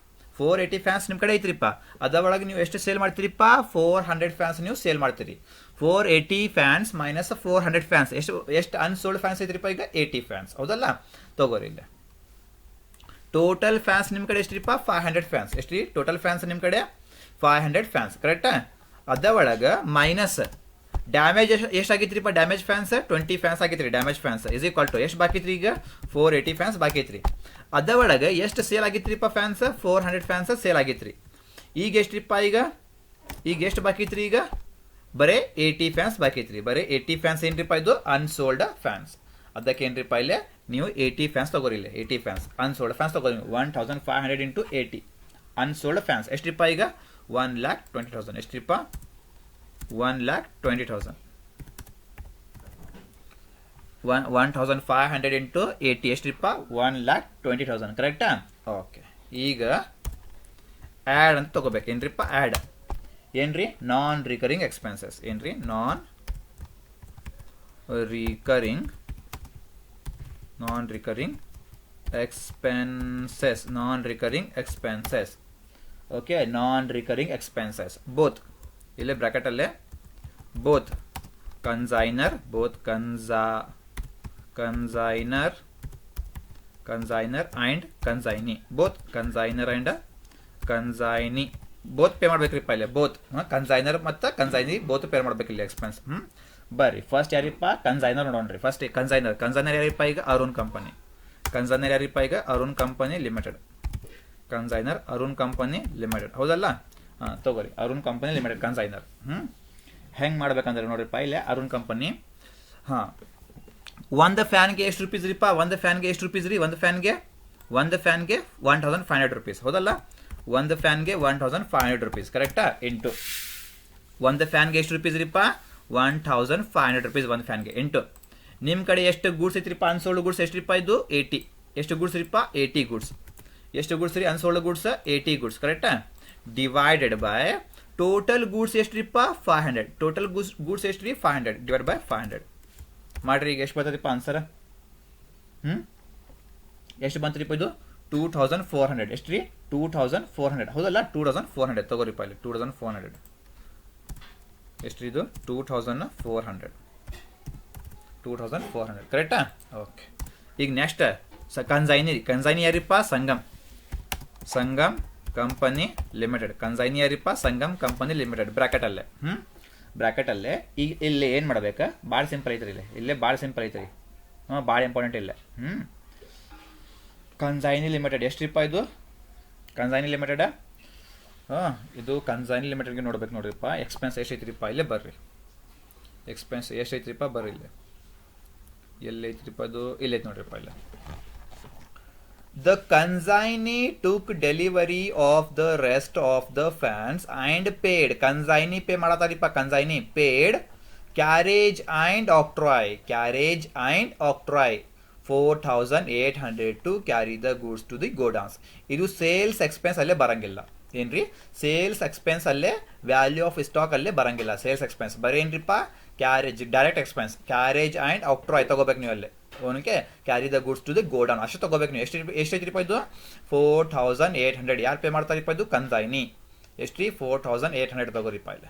480 ಫ್ಯಾನ್ಸ್ ನಿಮ್ಮ ಕಡೆ ಐತ್ರಿಪ್ಪ. ಅದರೊಳಗೆ ನೀವು ಎಷ್ಟು ಸೇಲ್ ಮಾಡ್ತೀರಿಪ್ಪ? 400 ಫ್ಯಾನ್ಸ್ ನೀವು ಸೇಲ್ ಮಾಡ್ತೀರಿ. 480 ಫ್ಯಾನ್ಸ್ ಮೈನಸ್ 400 ಫ್ಯಾನ್ಸ್ ಎಷ್ಟು ಅನ್ಸೋಲ್ಡ್ ಫ್ಯಾನ್ಸ್ ಐತ್ರಿಪ್ಪ? ಈಗ 80 ಫ್ಯಾನ್ಸ್, ಹೌದಲ್ಲ? ತಗೋರಿ ಇಲ್ಲ. ಟೋಟಲ್ ಫ್ಯಾನ್ಸ್ ನಿಮ್ಮ ಕಡೆ ಎಷ್ಟ್ರಿಪ್ಪ? 500 ಫ್ಯಾನ್ಸ್. ಎಷ್ಟ್ರಿ? ಟೋಟಲ್ ಫ್ಯಾನ್ಸ್ ನಿಮ್ಮ ಕಡೆ 500 ಫ್ಯಾನ್ಸ್. ಕರೆಕ್ಟಾ? ಅದರೊಳಗೆ ಮೈನಸ್ ಡ್ಯಾಮೇಜ್ ಎಷ್ಟಾಗಿತ್ರಿಪ್ಪ? ಡ್ಯಾಮೇಜ್ ಫ್ಯಾನ್ಸ್ 20 ಫ್ಯಾನ್ಸ್ ಆಗಿತ್ರಿ. Damage fans is equal to ಎಷ್ಟು ಬಾಕಿ ಐತ್ರಿ? ಈಗ 480 ಫ್ಯಾನ್ಸ್ ಬಾಕಿ ಐತ್ರಿ. ಅದರೊಳಗೆ ಎಷ್ಟು ಸೇಲ್ ಆಗಿತ್ರಿಪ್ಪ? ಫ್ಯಾನ್ಸ್ 400 ಫ್ಯಾನ್ಸ್ ಸೇಲ್ ಆಗಿತ್ರಿ. ಈಗ ಎಷ್ಟ್ರಿಪ್ಪ? ಈಗ ಎಷ್ಟು ಬಾಕಿ ಐತ್ರಿ? ಈಗ ಬರೀ 80 ಫ್ಯಾನ್ಸ್ ಬಾಕಿ ಐತ್ರಿ. ಬರೀ 80 ಫ್ಯಾನ್ಸ್ ಏನ್ರಿಪ್ಪ? ಇದು ಅನ್ಸೋಲ್ಡ್ ಫ್ಯಾನ್ಸ್. ಅದಕ್ಕೆ ಏನ್ರಿಪ್ಪ? ಇಲ್ಲೇ ನೀವು 80 ಫ್ಯಾನ್ಸ್ ತಗೋರಿ. ಇಲ್ಲ 80 ಫ್ಯಾನ್ಸ್ ಅನ್ಸೋಲ್ಡ್ ಫ್ಯಾನ್ಸ್ ತಗೋರಿ. 1500 ಇಂಟು 80 ಅನ್ಸೋಲ್ಡ್ ಫ್ಯಾನ್ಸ್ ಎಷ್ಟ್ರಿಪ್ಪ? ಈಗ 1,20,000. ಎಷ್ಟ್ರಿಪ್ಪ? 1,20,000. 1500 ಇಂಟು 80 ಎಷ್ಟ್ರಿಪ್ಪ? 1,20,000. ಕರೆಕ್ಟಾ? ಓಕೆ, ಈಗ ಆ್ಯಡ್ ಅಂತ ತಗೋಬೇಕು. ಏನ್ರಿಪ್ಪ? ಆ್ಯಡ್ ಏನ್ರಿ? Non recurring expenses. ಏನ್ರಿ? Non recurring expenses. Okay, non recurring expenses both. ಇಲ್ಲೇ ಬ್ರಾಕೆಟಲ್ಲೇ both consignor and consignee. Both consignor and consignee both pay ಮಾಡ್ಬೇಕ್ರಿಪ್ಪ. ಇಲ್ಲೇ ಬೋತ್ ಕನ್ಸೈನರ್ ಮತ್ತು ಕನ್ಸೈನಿ ಬೋತ್ ಪೇ ಮಾಡ್ಬೇಕಿಲ್ಲ ಎಕ್ಸ್ಪೆನ್ಸ್. ಬರ್ರಿ ಫಸ್ಟ್ ಯಾರಿಪ್ಪ? ಕನ್ಸೈನರ್ ನೋಡೋಣ್ರಿ. ಫಸ್ಟ್ ಕನ್ಸೈನರ್ ಯಾರಿಪ್ಪ? ಈಗ ಅರುಣ್ ಕಂಪನಿ. ಈಗ ಅರುಣ್ ಕಂಪನಿ ಲಿಮಿಟೆಡ್. ಹೌದಲ್ಲ? ಹಾಂ, ತಗೋರಿ. Arun company limited consignor. ಹೆಂಗೆ ಮಾಡ್ಬೇಕಂದ್ರೆ ನೋಡ್ರಿಪ್ಪ, ಇಲ್ಲೇ ಅರುಣ್ ಕಂಪನಿ. ಹಾಂ, ಒಂದು ಫ್ಯಾನ್ಗೆ ಎಷ್ಟು ರುಪೀಸ್ ರೀಪ್ಪ? ಒಂದು ಫ್ಯಾನ್ಗೆ ಎಷ್ಟು ರುಪೀಸ್ ರೀ? ಒಂದು ಫ್ಯಾನ್ಗೆ 1,500 ರುಪೀಸ್. ಹೌದಲ್ಲ? ಒಂದು ಫ್ಯಾನ್ಗೆ 1,500 ರುಪೀಸ್. ಕರೆಕ್ಟಾ? ಇಂಟು ಒಂದು ಫ್ಯಾನ್ಗೆ ಎಷ್ಟು ರುಪೀಸ್ ರೀಪ್ಪ? 1,500 ರುಪೀಸ್ ಒಂದು ಫ್ಯಾನ್ಗೆ. ಇಂಟು ನಿಮ್ಮ ಕಡೆ ಎಷ್ಟು ಗೂಡ್ಸ್ ಐತ್ರಿಪ್ಪ? ಅನ್ಸೋಲ್ಡ್ ಗೂಡ್ಸ್ ಎಷ್ಟ್ರಿಪ್ಪ? ಇದು 80. ಎಷ್ಟು ಗೂಡ್ಸ್ ರೀಪ್ಪ? 80 ಗೂಡ್ಸ್. ಎಷ್ಟು ಗೂಡ್ಸ್ ರೀ? Unsold goods 80 goods. ಕರೆಕ್ಟಾ? ಡಿವೈಡೆಡ್ ಬೈ ಟೋಟಲ್ ಗೂಡ್ಸ್ ಎಷ್ಟ್ರಿಪ್ಪ? 500. ಟೋಟಲ್ ಗೂಡ್ಸ್ ಎಷ್ಟು ರೀ? 500 ಡಿವೈಡ್ ಬೈ 500 ಮಾಡ್ರಿ. ಈಗ ಎಷ್ಟು ಬರ್ತೈತಿಪ್ಪ ಆನ್ಸರ್? ಎಷ್ಟು ಬಂತ್ರಿಪ್ಪ? ಇದು 2,400. ಎಷ್ಟು ರೀ? 2,400. ಹೌದಲ್ಲ? 2,400 ತಗೋರಿಪ್ಪ. ಇಲ್ಲಿ 2,400 ಎಷ್ಟು ರೀ? ಇದು 2,400. ಕರೆಕ್ಟಾ? ಓಕೆ, ಈಗ ನೆಕ್ಸ್ಟ್ ಕನ್ಸೈನಿ ಯಾರಿಪ್ಪ? Sangam company limited. ಕನ್ಸೈನಿ ಯಾರಿಪ್ಪ? Sangam company limited. ಬ್ರಾಕೆಟಲ್ಲೇ ಈಗ ಇಲ್ಲಿ ಏನು ಮಾಡ್ಬೇಕು? ಭಾಳ ಸಿಂಪಲ್ ಐತ್ರಿ. ಇಲ್ಲೇ ಭಾಳ ಸಿಂಪಲ್ ಐತ್ರಿ. ಭಾಳ ಇಂಪಾರ್ಟೆಂಟ್ ಇಲ್ಲ. ಕನ್ಸೈನಿ ಲಿಮಿಟೆಡ್ ಎಷ್ಟ್ರಿಪ್ಪ ಇದು ಕನ್ಸೈನಿ ಲಿಮಿಟೆಡ್ ಇದು ಕನ್ಸೈನಿ ಲಿಮಿಟೆಡ್ಗೆ ನೋಡ್ಬೇಕು ನೋಡ್ರಿಪ್ಪ ಎಕ್ಸ್ಪೆನ್ಸ್ ಎಷ್ಟೈತ್ರಿಪ್ಪ ಇಲ್ಲೇ ಬರ್ರಿ ಎಕ್ಸ್ಪೆನ್ಸ್ ಎಷ್ಟೈತ್ರಿಪ್ಪ ಬರ್ರಿ ಇಲ್ಲೇ ಎಲ್ಲೈತ್ರಿಪ್ಪ ಅದು ಇಲ್ಲೈತೆ ನೋಡ್ರಿಪ್ಪ ಇಲ್ಲ The consignee took delivery of the rest of the fans and paid. Consignee pay ಮಾಡತಾರಿಪ್ಪ consignee paid carriage and octroi 4,800 to carry the goods to the godowns. ಇದು ಸೇಲ್ಸ್ ಎಕ್ಸ್ಪೆನ್ಸ್ ಅಲ್ಲೇ ಬರಂಗಿಲ್ಲ ಏನ್ರಿ ಸೇಲ್ಸ್ ಎಕ್ಸ್ಪೆನ್ಸ್ ಅಲ್ಲೇ ವ್ಯಾಲ್ಯೂ ಆಫ್ ಸ್ಟಾಕ್ ಅಲ್ಲೇ ಬರಂಗಿಲ್ಲ ಸೇಲ್ಸ್ ಎಕ್ಸ್ಪೆನ್ಸ್ ಬರೀ ಏನ್ರಿಪ್ಪ carriage direct expense carriage and octroi ತಗೋಬೇಕು ನೀವು ಅಲ್ಲೇ ಓನಕ್ಕೆ carry the goods to the godown ಅಷ್ಟು ತಗೋಬೇಕು ನೀವು ಎಷ್ಟೈತ್ರಿಪ್ಪ ಇದು 4,800 ಯಾರು ಪೇ ಮಾಡ್ತಾರಿಪ್ಪ ಇದು ಕನ್ಸೈನಿ ಎಷ್ಟ್ರಿ 4,800 ತಗೋರಿಪ್ಪ ಇಲ್ಲ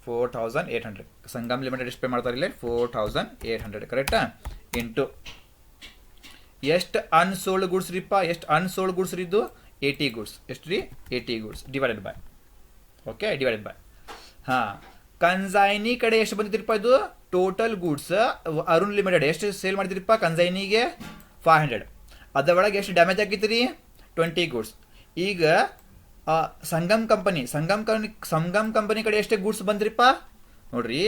4,800 ಸಂಗಮ್ ಲಿಮಿಟೆಡ್ ಎಷ್ಟು ಪೇ ಮಾಡ್ತಾರೆ ಇಲ್ಲಿ 4,800 ಕರೆಕ್ಟಾ ಇಂಟು ಎಷ್ಟು ಅನ್ಸೋಲ್ಡ್ ಗುಡ್ಸ್ ರೀಪ್ಪ ಎಷ್ಟು ಅನ್ಸೋಲ್ಡ್ ಗುಡ್ಸ್ ರೀ ಇದು 80 ಗುಡ್ಸ್ ಎಷ್ಟು ರೀ 80 goods divided bye okay divided by ಹಾಂ ಕನ್ಸೈನಿ ಕಡೆ ಎಷ್ಟು ಬಂದಿದ್ರಿಪ್ಪ ಇದು ಟೋಟಲ್ ಗುಡ್ಸ್ ಅರುಣ್ ಲಿಮಿಟೆಡ್ ಎಷ್ಟು ಸೇಲ್ ಮಾಡಿದ್ರಿಪ್ಪ ಕನ್ಸೈನಿಗೆ 500 ಅದರೊಳಗೆ ಎಷ್ಟು ಡ್ಯಾಮೇಜ್ ಆಗಿತ್ತು ರೀ 20 ಗುಡ್ಸ್ ಈಗ ಸಂಗಮ್ ಕಂಪನಿ ಕಡೆ ಎಷ್ಟು ಗುಡ್ಸ್ ಬಂದ್ರಿಪ್ಪ ನೋಡ್ರಿ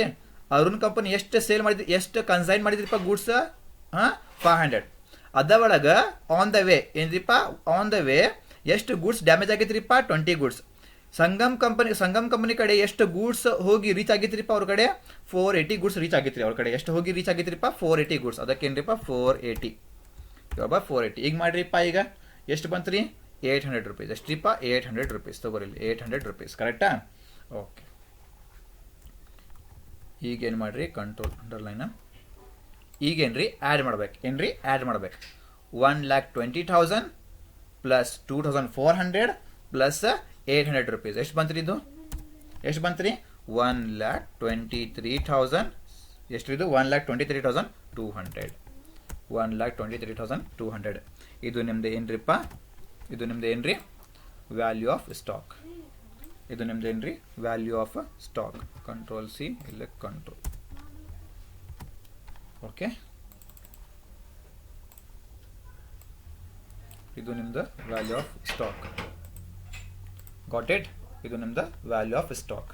ಅರುಣ್ ಕಂಪನಿ ಎಷ್ಟು ಸೇಲ್ ಮಾಡಿದ್ರಿ ಎಷ್ಟು ಕನ್ಸೈನ್ ಮಾಡಿದ್ರಿಪ್ಪ ಗುಡ್ಸ್ 500 ಅದರೊಳಗೆ ಆನ್ ದ ವೇ ಏನ್ರಿಪ್ಪ ಆನ್ ದ ವೇ ಎಷ್ಟು ಗುಡ್ಸ್ ಡ್ಯಾಮೇಜ್ ಆಗೈತ್ರಿಪ್ಪ 20 ಗುಡ್ಸ್ ಸಂಗಮ್ ಕಂಪನಿ ಕಡೆ ಎಷ್ಟು ಗೂಡ್ಸ್ ಹೋಗಿ ರೀಚ್ ಆಗಿತ್ರಿಪ್ಪ ಅವ್ರ ಕಡೆ 480 ಗೂಡ್ಸ್ ರೀಚ್ ಆಗಿತ್ರಿ ಅವ್ರ ಕಡೆ ಎಷ್ಟು ಹೋಗಿ ರೀಚ್ ಆಗಿತ್ರಿಪ್ಪ 480 ಗೂಡ್ಸ್ ಅದಕ್ಕೇನ್ರಿಪ್ಪ 480 ಇವಾಗ 480 ಈಗ ಮಾಡ್ರಿಪ್ಪ ಈಗ ಎಷ್ಟು ಬಂತ್ರಿ 800 ರೂಪೀಸ್ ಎಷ್ಟ್ರಿಪ್ಪ 800 ರೂಪೀಸ್ ತಗೋರಿಲ್ಲ 800 ರೂಪೀಸ್ ಕರೆಕ್ಟಾ ಓಕೆ ಈಗೇನು ಮಾಡ್ರಿ ಕಂಟ್ರೋಲ್ ಅಂಡರ್ಲೈನ್ ಈಗೇನ್ರಿ ಆ್ಯಡ್ ಮಾಡ್ಬೇಕು ಏನ್ರಿ ಆ್ಯಡ್ ಮಾಡ್ಬೇಕು 1,20,000 ಪ್ಲಸ್ 2,400 ಪ್ಲಸ್ 800 ರೂಪೀಸ್ ಎಷ್ಟು ಬಂತ್ರಿ ಇದು ಎಷ್ಟು ಬಂತ್ರಿ 1,23,000 ಎಷ್ಟ್ರಿದು 1,23,200 1,23,200 ಇದು ನಿಮ್ದು ಏನ್ರಿಪ್ಪ ಇದು ನಿಮ್ದು ಏನ್ರಿ ವ್ಯಾಲ್ಯೂ ಆಫ್ ಸ್ಟಾಕ್ ಇದು ನಿಮ್ದು ಏನ್ರಿ value of stock control C ಇಲ್ಲ ಕಂಟ್ರೋಲ್ ಓಕೆ ಇದು ನಿಮ್ದು value of stock got it ಇದು ನಿಮ್ದು ವ್ಯಾಲ್ಯೂ ಆಫ್ ಸ್ಟಾಕ್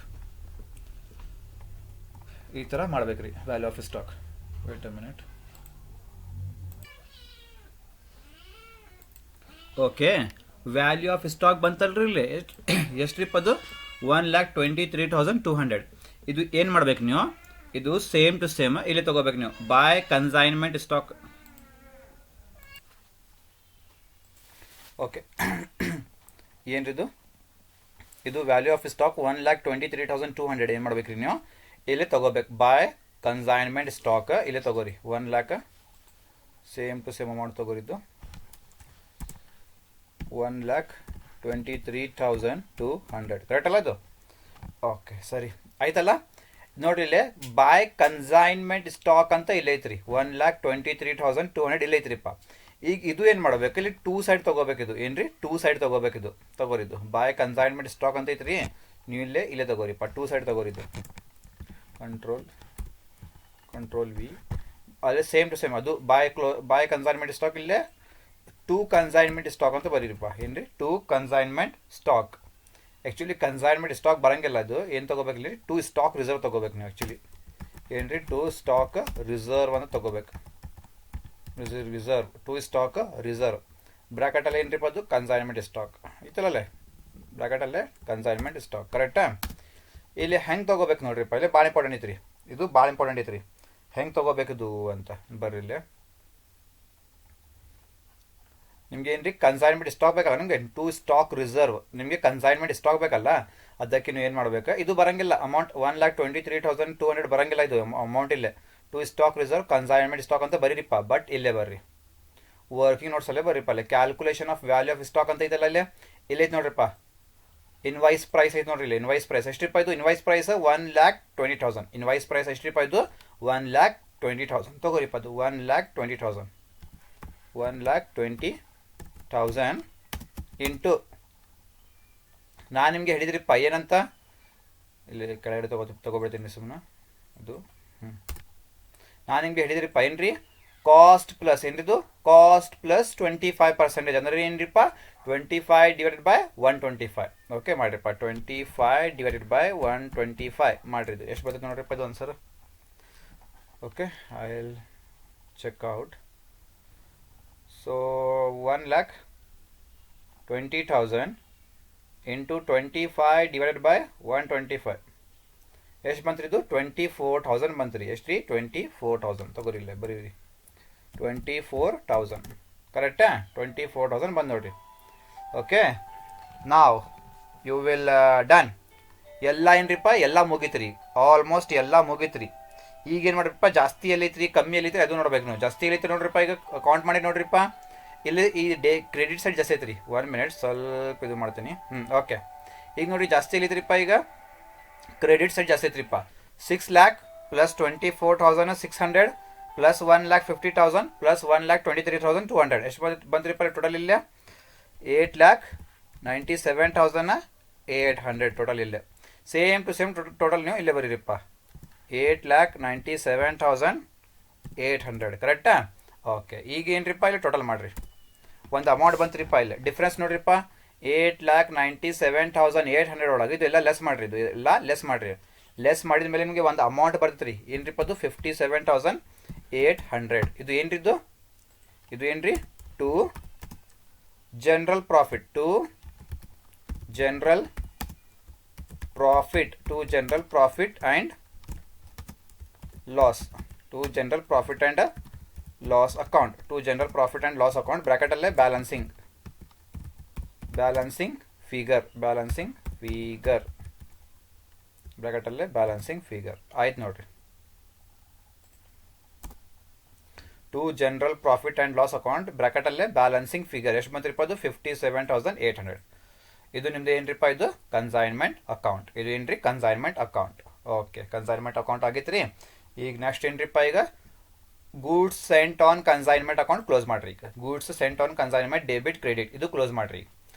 ಈ ಥರ ಮಾಡ್ಬೇಕ್ರಿ value of stock wait a minute okay value of stock ಬಂತಲ್ರಿ ಇಲ್ಲಿ ಎಷ್ಟ್ರಿಪ್ಪ ಅದು 1,23,200 ಇದು ಏನು ಮಾಡ್ಬೇಕು ನೀವು ಇದು ಸೇಮ್ ಟು ಸೇಮ್ ಇಲ್ಲಿ ತಗೋಬೇಕು ನೀವು ಬೈ ಕನ್ಸೈನ್ಮೆಂಟ್ ಸ್ಟಾಕ್ ಓಕೆ ಏನ್ರಿದು ಇದು ವ್ಯಾಲ್ಯೂ ಆಫ್ ಸ್ಟಾಕ್ 1,23,200 ಏನು ಮಾಡ್ಬೇಕ್ರಿ ನೀವು ಇಲ್ಲಿ ತಗೋಬೇಕು ಬೈ ಕನ್ಸೈನ್ಮೆಂಟ್ ಸ್ಟಾಕ್ ಇಲ್ಲಿ ತಗೋರಿ 1,00,000 ಸೇಮ್ ಟು ಸೇಮ್ ಅಮೌಂಟ್ ತಗೋರಿದ್ದು 1,23,200 ಕರೆಕ್ಟ್ ಅಲ್ಲ ಇದು ಓಕೆ ಸರಿ ಆಯ್ತಲ್ಲ ನೋಡ್ರಿ ಇಲ್ಲೇ ಬೈ ಕನ್ಸೈನ್ಮೆಂಟ್ ಸ್ಟಾಕ್ ಅಂತ ಇಲ್ಲ ಐತ್ರಿ 1,23,200 ಇಲ್ಲ ಐತ್ರಿಪ್ಪ ಈಗ ಇದು ಏನು ಮಾಡ್ಬೇಕು ಇಲ್ಲಿ 2 ಸೈಡ್ ತಗೋಬೇಕು ಇದು ಏನ್ರಿ 2 ಸೈಡ್ ತಗೋಬೇಕಿದು ತಗೋರಿದ್ದು ಬೈ ಕನ್ಸೈನ್ಮೆಂಟ್ ಸ್ಟಾಕ್ ಅಂತ ಐತ್ರಿ ನೀವು ಇಲ್ಲೇ ತಗೋರಿಪ್ಪ 2 ಸೈಡ್ ತಗೋರಿದ್ದು ಕಂಟ್ರೋಲ್ ವಿ ಅದೇ ಸೇಮ್ ಟು ಸೇಮ್ ಅದು ಬೈ ಕನ್ಸೈನ್ಮೆಂಟ್ ಸ್ಟಾಕ್ ಇಲ್ಲೇ 2 ಕನ್ಸೈನ್ಮೆಂಟ್ ಸ್ಟಾಕ್ ಅಂತ ಬರೀರಿಪ್ಪ ಏನ್ರಿ 2 consignment stock actually consignment stock ಬರಂಗಿಲ್ಲ ಅದು ಏನು ತಗೋಬೇಕು ಇಲ್ಲಿ 2 ಸ್ಟಾಕ್ ರಿಸರ್ವ್ ತಗೋಬೇಕು ನೀವು ಆ್ಯಕ್ಚುಲಿ ಏನ್ರಿ 2 ಸ್ಟಾಕ್ ರಿಸರ್ವ್ ಅಂತ ತಗೋಬೇಕು ರಿಸರ್ವ್ 2 ಸ್ಟಾಕ್ ರಿಸರ್ವ್ ಬ್ರಾಕೆಟಲ್ಲಿ ಏನ್ರಿಪ್ಪ ಅದು ಕನ್ಸೈನ್ಮೆಂಟ್ ಸ್ಟಾಕ್ ಐತಲ್ಲೇ ಬ್ರಾಕೆಟಲ್ಲೇ ಕನ್ಸೈನ್ಮೆಂಟ್ ಸ್ಟಾಕ್ ಕರೆಕ್ಟಾ ಇಲ್ಲಿ ಹೆಂಗೆ ತಗೋಬೇಕು ನೋಡ್ರಿಪ್ಪ ಇಲ್ಲಿ ಭಾಳ ಇಂಪಾರ್ಟೆಂಟ್ ಐತ್ರಿ ಇದು ಭಾಳ ಇಂಪಾರ್ಟೆಂಟ್ ಐತ್ರಿ ಹೆಂಗೆ ತಗೋಬೇಕಿದು ಅಂತ ಬರ್ರಿ ಇಲ್ಲಿ ನಿಮ್ಗೆ ಏನ್ರಿ ಕನ್ಸೈನ್ಮೆಂಟ್ ಸ್ಟಾಕ್ ಬೇಕಲ್ಲ ನಿಮಗೆ 2 ಸ್ಟಾಕ್ ರಿಸರ್ವ್ ನಿಮಗೆ ಕನ್ಸೈನ್ಮೆಂಟ್ ಸ್ಟಾಕ್ ಬೇಕಲ್ಲ ಅದಕ್ಕೆ ನೀವು ಏನು ಮಾಡಬೇಕು ಇದು ಬರಂಗಿಲ್ಲ ಅಮೌಂಟ್ 1,23,200 ಬರಂಗಿಲ್ಲ ಇದು ಅಮೌಂಟ್ ಇಲ್ಲೇ 2 ಸ್ಟಾಕ್ ರಿಸರ್ವ್ ಕನ್ಸೈನ್ಮೆಂಟ್ ಸ್ಟಾಕ್ ಅಂತ ಬರೀರಿಪ್ಪ ಬಟ್ ಇಲ್ಲೇ ಬರ್ರಿ ವರ್ಕಿಂಗ್ ನೋಟ್ಸಲ್ಲೇ ಬರ್ರಿಪ್ಪ ಅಲ್ಲೇ calculation of value of stock ಅಂತ ಐತಲ್ಲ ಇಲ್ಲೇ ಐತೆ ನೋಡ್ರಿಪ್ಪ ಇನ್ವಾಯ್ಸ್ ಪ್ರೈಸ್ ಐತೆ ನೋಡ್ರಿ ಇಲ್ಲಿ ಇನ್ವಾಯ್ಸ್ ಪ್ರೈಸ್ ಎಷ್ಟ್ರಿಪ್ಪ ಇದು ಇನ್ವಾಯ್ಸ್ ಪ್ರೈಸ್ 1,20,000 ಇನ್ವಾಯ್ಸ್ ಪ್ರೈಸ್ ಎಷ್ಟ್ರಿಪ್ಪ ಇದು 1,20,000 ತಗೋರಿಪ್ಪ ಅದು 1,20,000 ಇಂಟು ನಾನು ನಿಮಗೆ ಹೇಳಿದ್ರಿಪ್ಪ ಏನಂತ ಇಲ್ಲಿ ಕೆಳಗಡೆ ತಗೋಬಿಡ್ತೀನಿ ಸುಮ್ಮನೆ ಅದು ನಾನು ನಿಮಗೆ ಹೇಳಿದ್ರಿಪ್ಪ ಏನ್ರಿ ಕಾಸ್ಟ್ ಪ್ಲಸ್ ಏನಿದು ಕಾಸ್ಟ್ ಪ್ಲಸ್ 25% ಅಂದರೆ ಏನ್ರಿಪ್ಪ 25 ಡಿವೈಡೆಡ್ ಬೈ 125. ಓಕೆ ಮಾಡಿರಿಪ್ಪ 25 ಡಿವೈಡೆಡ್ ಬೈ 125 ಮಾಡಿರಿ. ಇದು ಎಷ್ಟು ಬರ್ತದೆ ನೋಡ್ರಿಪ್ಪ ಇದು answer. Okay I will check out. So 1,20,000 into 25 divided by 125 ಎಷ್ಟು ಬಂತ್ರಿ ಇದು 24,000 ಬಂತ್ರಿ. ಎಷ್ಟು ರೀ 24,000 ತಗೋರಿ ಇಲ್ಲ ಬರೀರಿ 24,000 ಕರೆಕ್ಟಾ 24,000 ಬಂದು ನೋಡ್ರಿ. ಓಕೆ ನಾವು ಯು ವಿಲ್ ಡನ್. ಎಲ್ಲ ಏನ್ರಿಪ್ಪ ಎಲ್ಲ ಮುಗೀತ್ರಿ, ಆಲ್ಮೋಸ್ಟ್ ಎಲ್ಲ ಮುಗೀತ್ರಿ. ಈಗೇನು ಮಾಡ್ರಿಪ್ಪ ಜಾಸ್ತಿ ಎಲ್ಲೈತ್ರಿ ಕಮ್ಮಿ ಎಲ್ಲೈತ್ರಿ ಅದು ನೋಡ್ಬೇಕು ನೀವು. ಜಾಸ್ತಿ ಎಲ್ಲೈತ್ರಿ ನೋಡ್ರಿಪ್ಪ ಈಗ ಕೌಂಟ್ ಮಾಡಿ ನೋಡ್ರಿಪ್ಪ. ಇಲ್ಲಿ ಈ ಕ್ರೆಡಿಟ್ ಸೈಡ್ ಜಾಸ್ತಿ ಐತ್ರಿ. 1 ಮಿನಿಟ್ ಸ್ವಲ್ಪ ಇದು ಮಾಡ್ತೀನಿ. ಓಕೆ ಈಗ ನೋಡ್ರಿ ಜಾಸ್ತಿ ಎಲ್ಲೈತ್ರಿಪ್ಪ ಈಗ ಕ್ರೆಡಿಟ್ ಸೈಡ್ ಜಾಸ್ತಿ ಐತ್ರಿಪ್ಪ. 6 lakh ಪ್ಲಸ್ 24,600 ಪ್ಲಸ್ 1,50,000 ಪ್ಲಸ್ 1,23,200 ಎಷ್ಟು ಬಂದ್ರಿಪ್ಪ ಟೋಟಲ್ ಇಲ್ಲೇ 8,97,800 ಟೋಟಲ್ ಇಲ್ಲೇ. ಸೇಮ್ ಟು ಸೇಮ್ ಟೋಟಲ್ ನೀವು ಇಲ್ಲೇ ಬರೀರಿಪ್ಪ 8,97,800 ಕರೆಕ್ಟಾ. ಓಕೆ ಈಗ ಏನ್ರಿಪ್ಪ ಇಲ್ಲಿ ಟೋಟಲ್ ಮಾಡಿರಿ. ಒಂದು ಅಮೌಂಟ್ ಬಂತ್ರಿಪ್ಪ ಇಲ್ಲಿ ಡಿಫ್ರೆನ್ಸ್ ನೋಡ್ರಿಪ್ಪ 8,97,800 ಒಳಗೆ ಇದು ಎಲ್ಲ ಲೆಸ್ ಮಾಡಿರಿ. ಇದು ಎಲ್ಲ ಲೆಸ್ ಮಾಡಿರಿ. ಲೆಸ್ ಮಾಡಿದ ಮೇಲೆ ನಿಮಗೆ ಒಂದು ಅಮೌಂಟ್ ಬರ್ತರಿ ಏನ್ರಿಪ್ಪ ಅದು 57,800. ಇದು ಏನ್ರಿದ್ದು ಇದು ಏನ್ರಿ to general profit to general profit and loss to general profit and loss account to general profit and loss account ಬ್ರ್ಯಾಕೆಟಲ್ಲೇ ಬ್ಯಾಲೆನ್ಸಿಂಗ್ ಫಿಗರ್ ಬ್ರ್ಯಾಕೆಟಲ್ಲೇ ಬ್ಯಾಲೆನ್ಸಿಂಗ್ ಫಿಗರ್ ಆಯ್ತು ನೋಡ್ರಿ. To general profit and loss account ಬ್ರ್ಯಾಕೆಟಲ್ಲೇ ಬ್ಯಾಲೆನ್ಸಿಂಗ್ ಫಿಗರ್ ಎಷ್ಟು ಬಂತ್ರಿಪ್ಪ ಅದು 57,800. ಇದು ನಿಮ್ದು ಏನ್ರಿಪ್ಪ ಇದು ಕನ್ಸೈನ್ಮೆಂಟ್ ಅಕೌಂಟ್. ಇದು ಏನ್ರಿ consignment account. Okay consignment account ಆಗಿತ್ತು ರೀ. ಈಗ ನೆಕ್ಸ್ಟ್ ಏನ್ರಿಪ್ಪ ಈಗ goods sent on consignment account close ಮಾಡ್ರಿ. ಈಗ goods sent on consignment debit credit ಇದು ಕ್ಲೋಸ್ ಮಾಡ್ರಿ.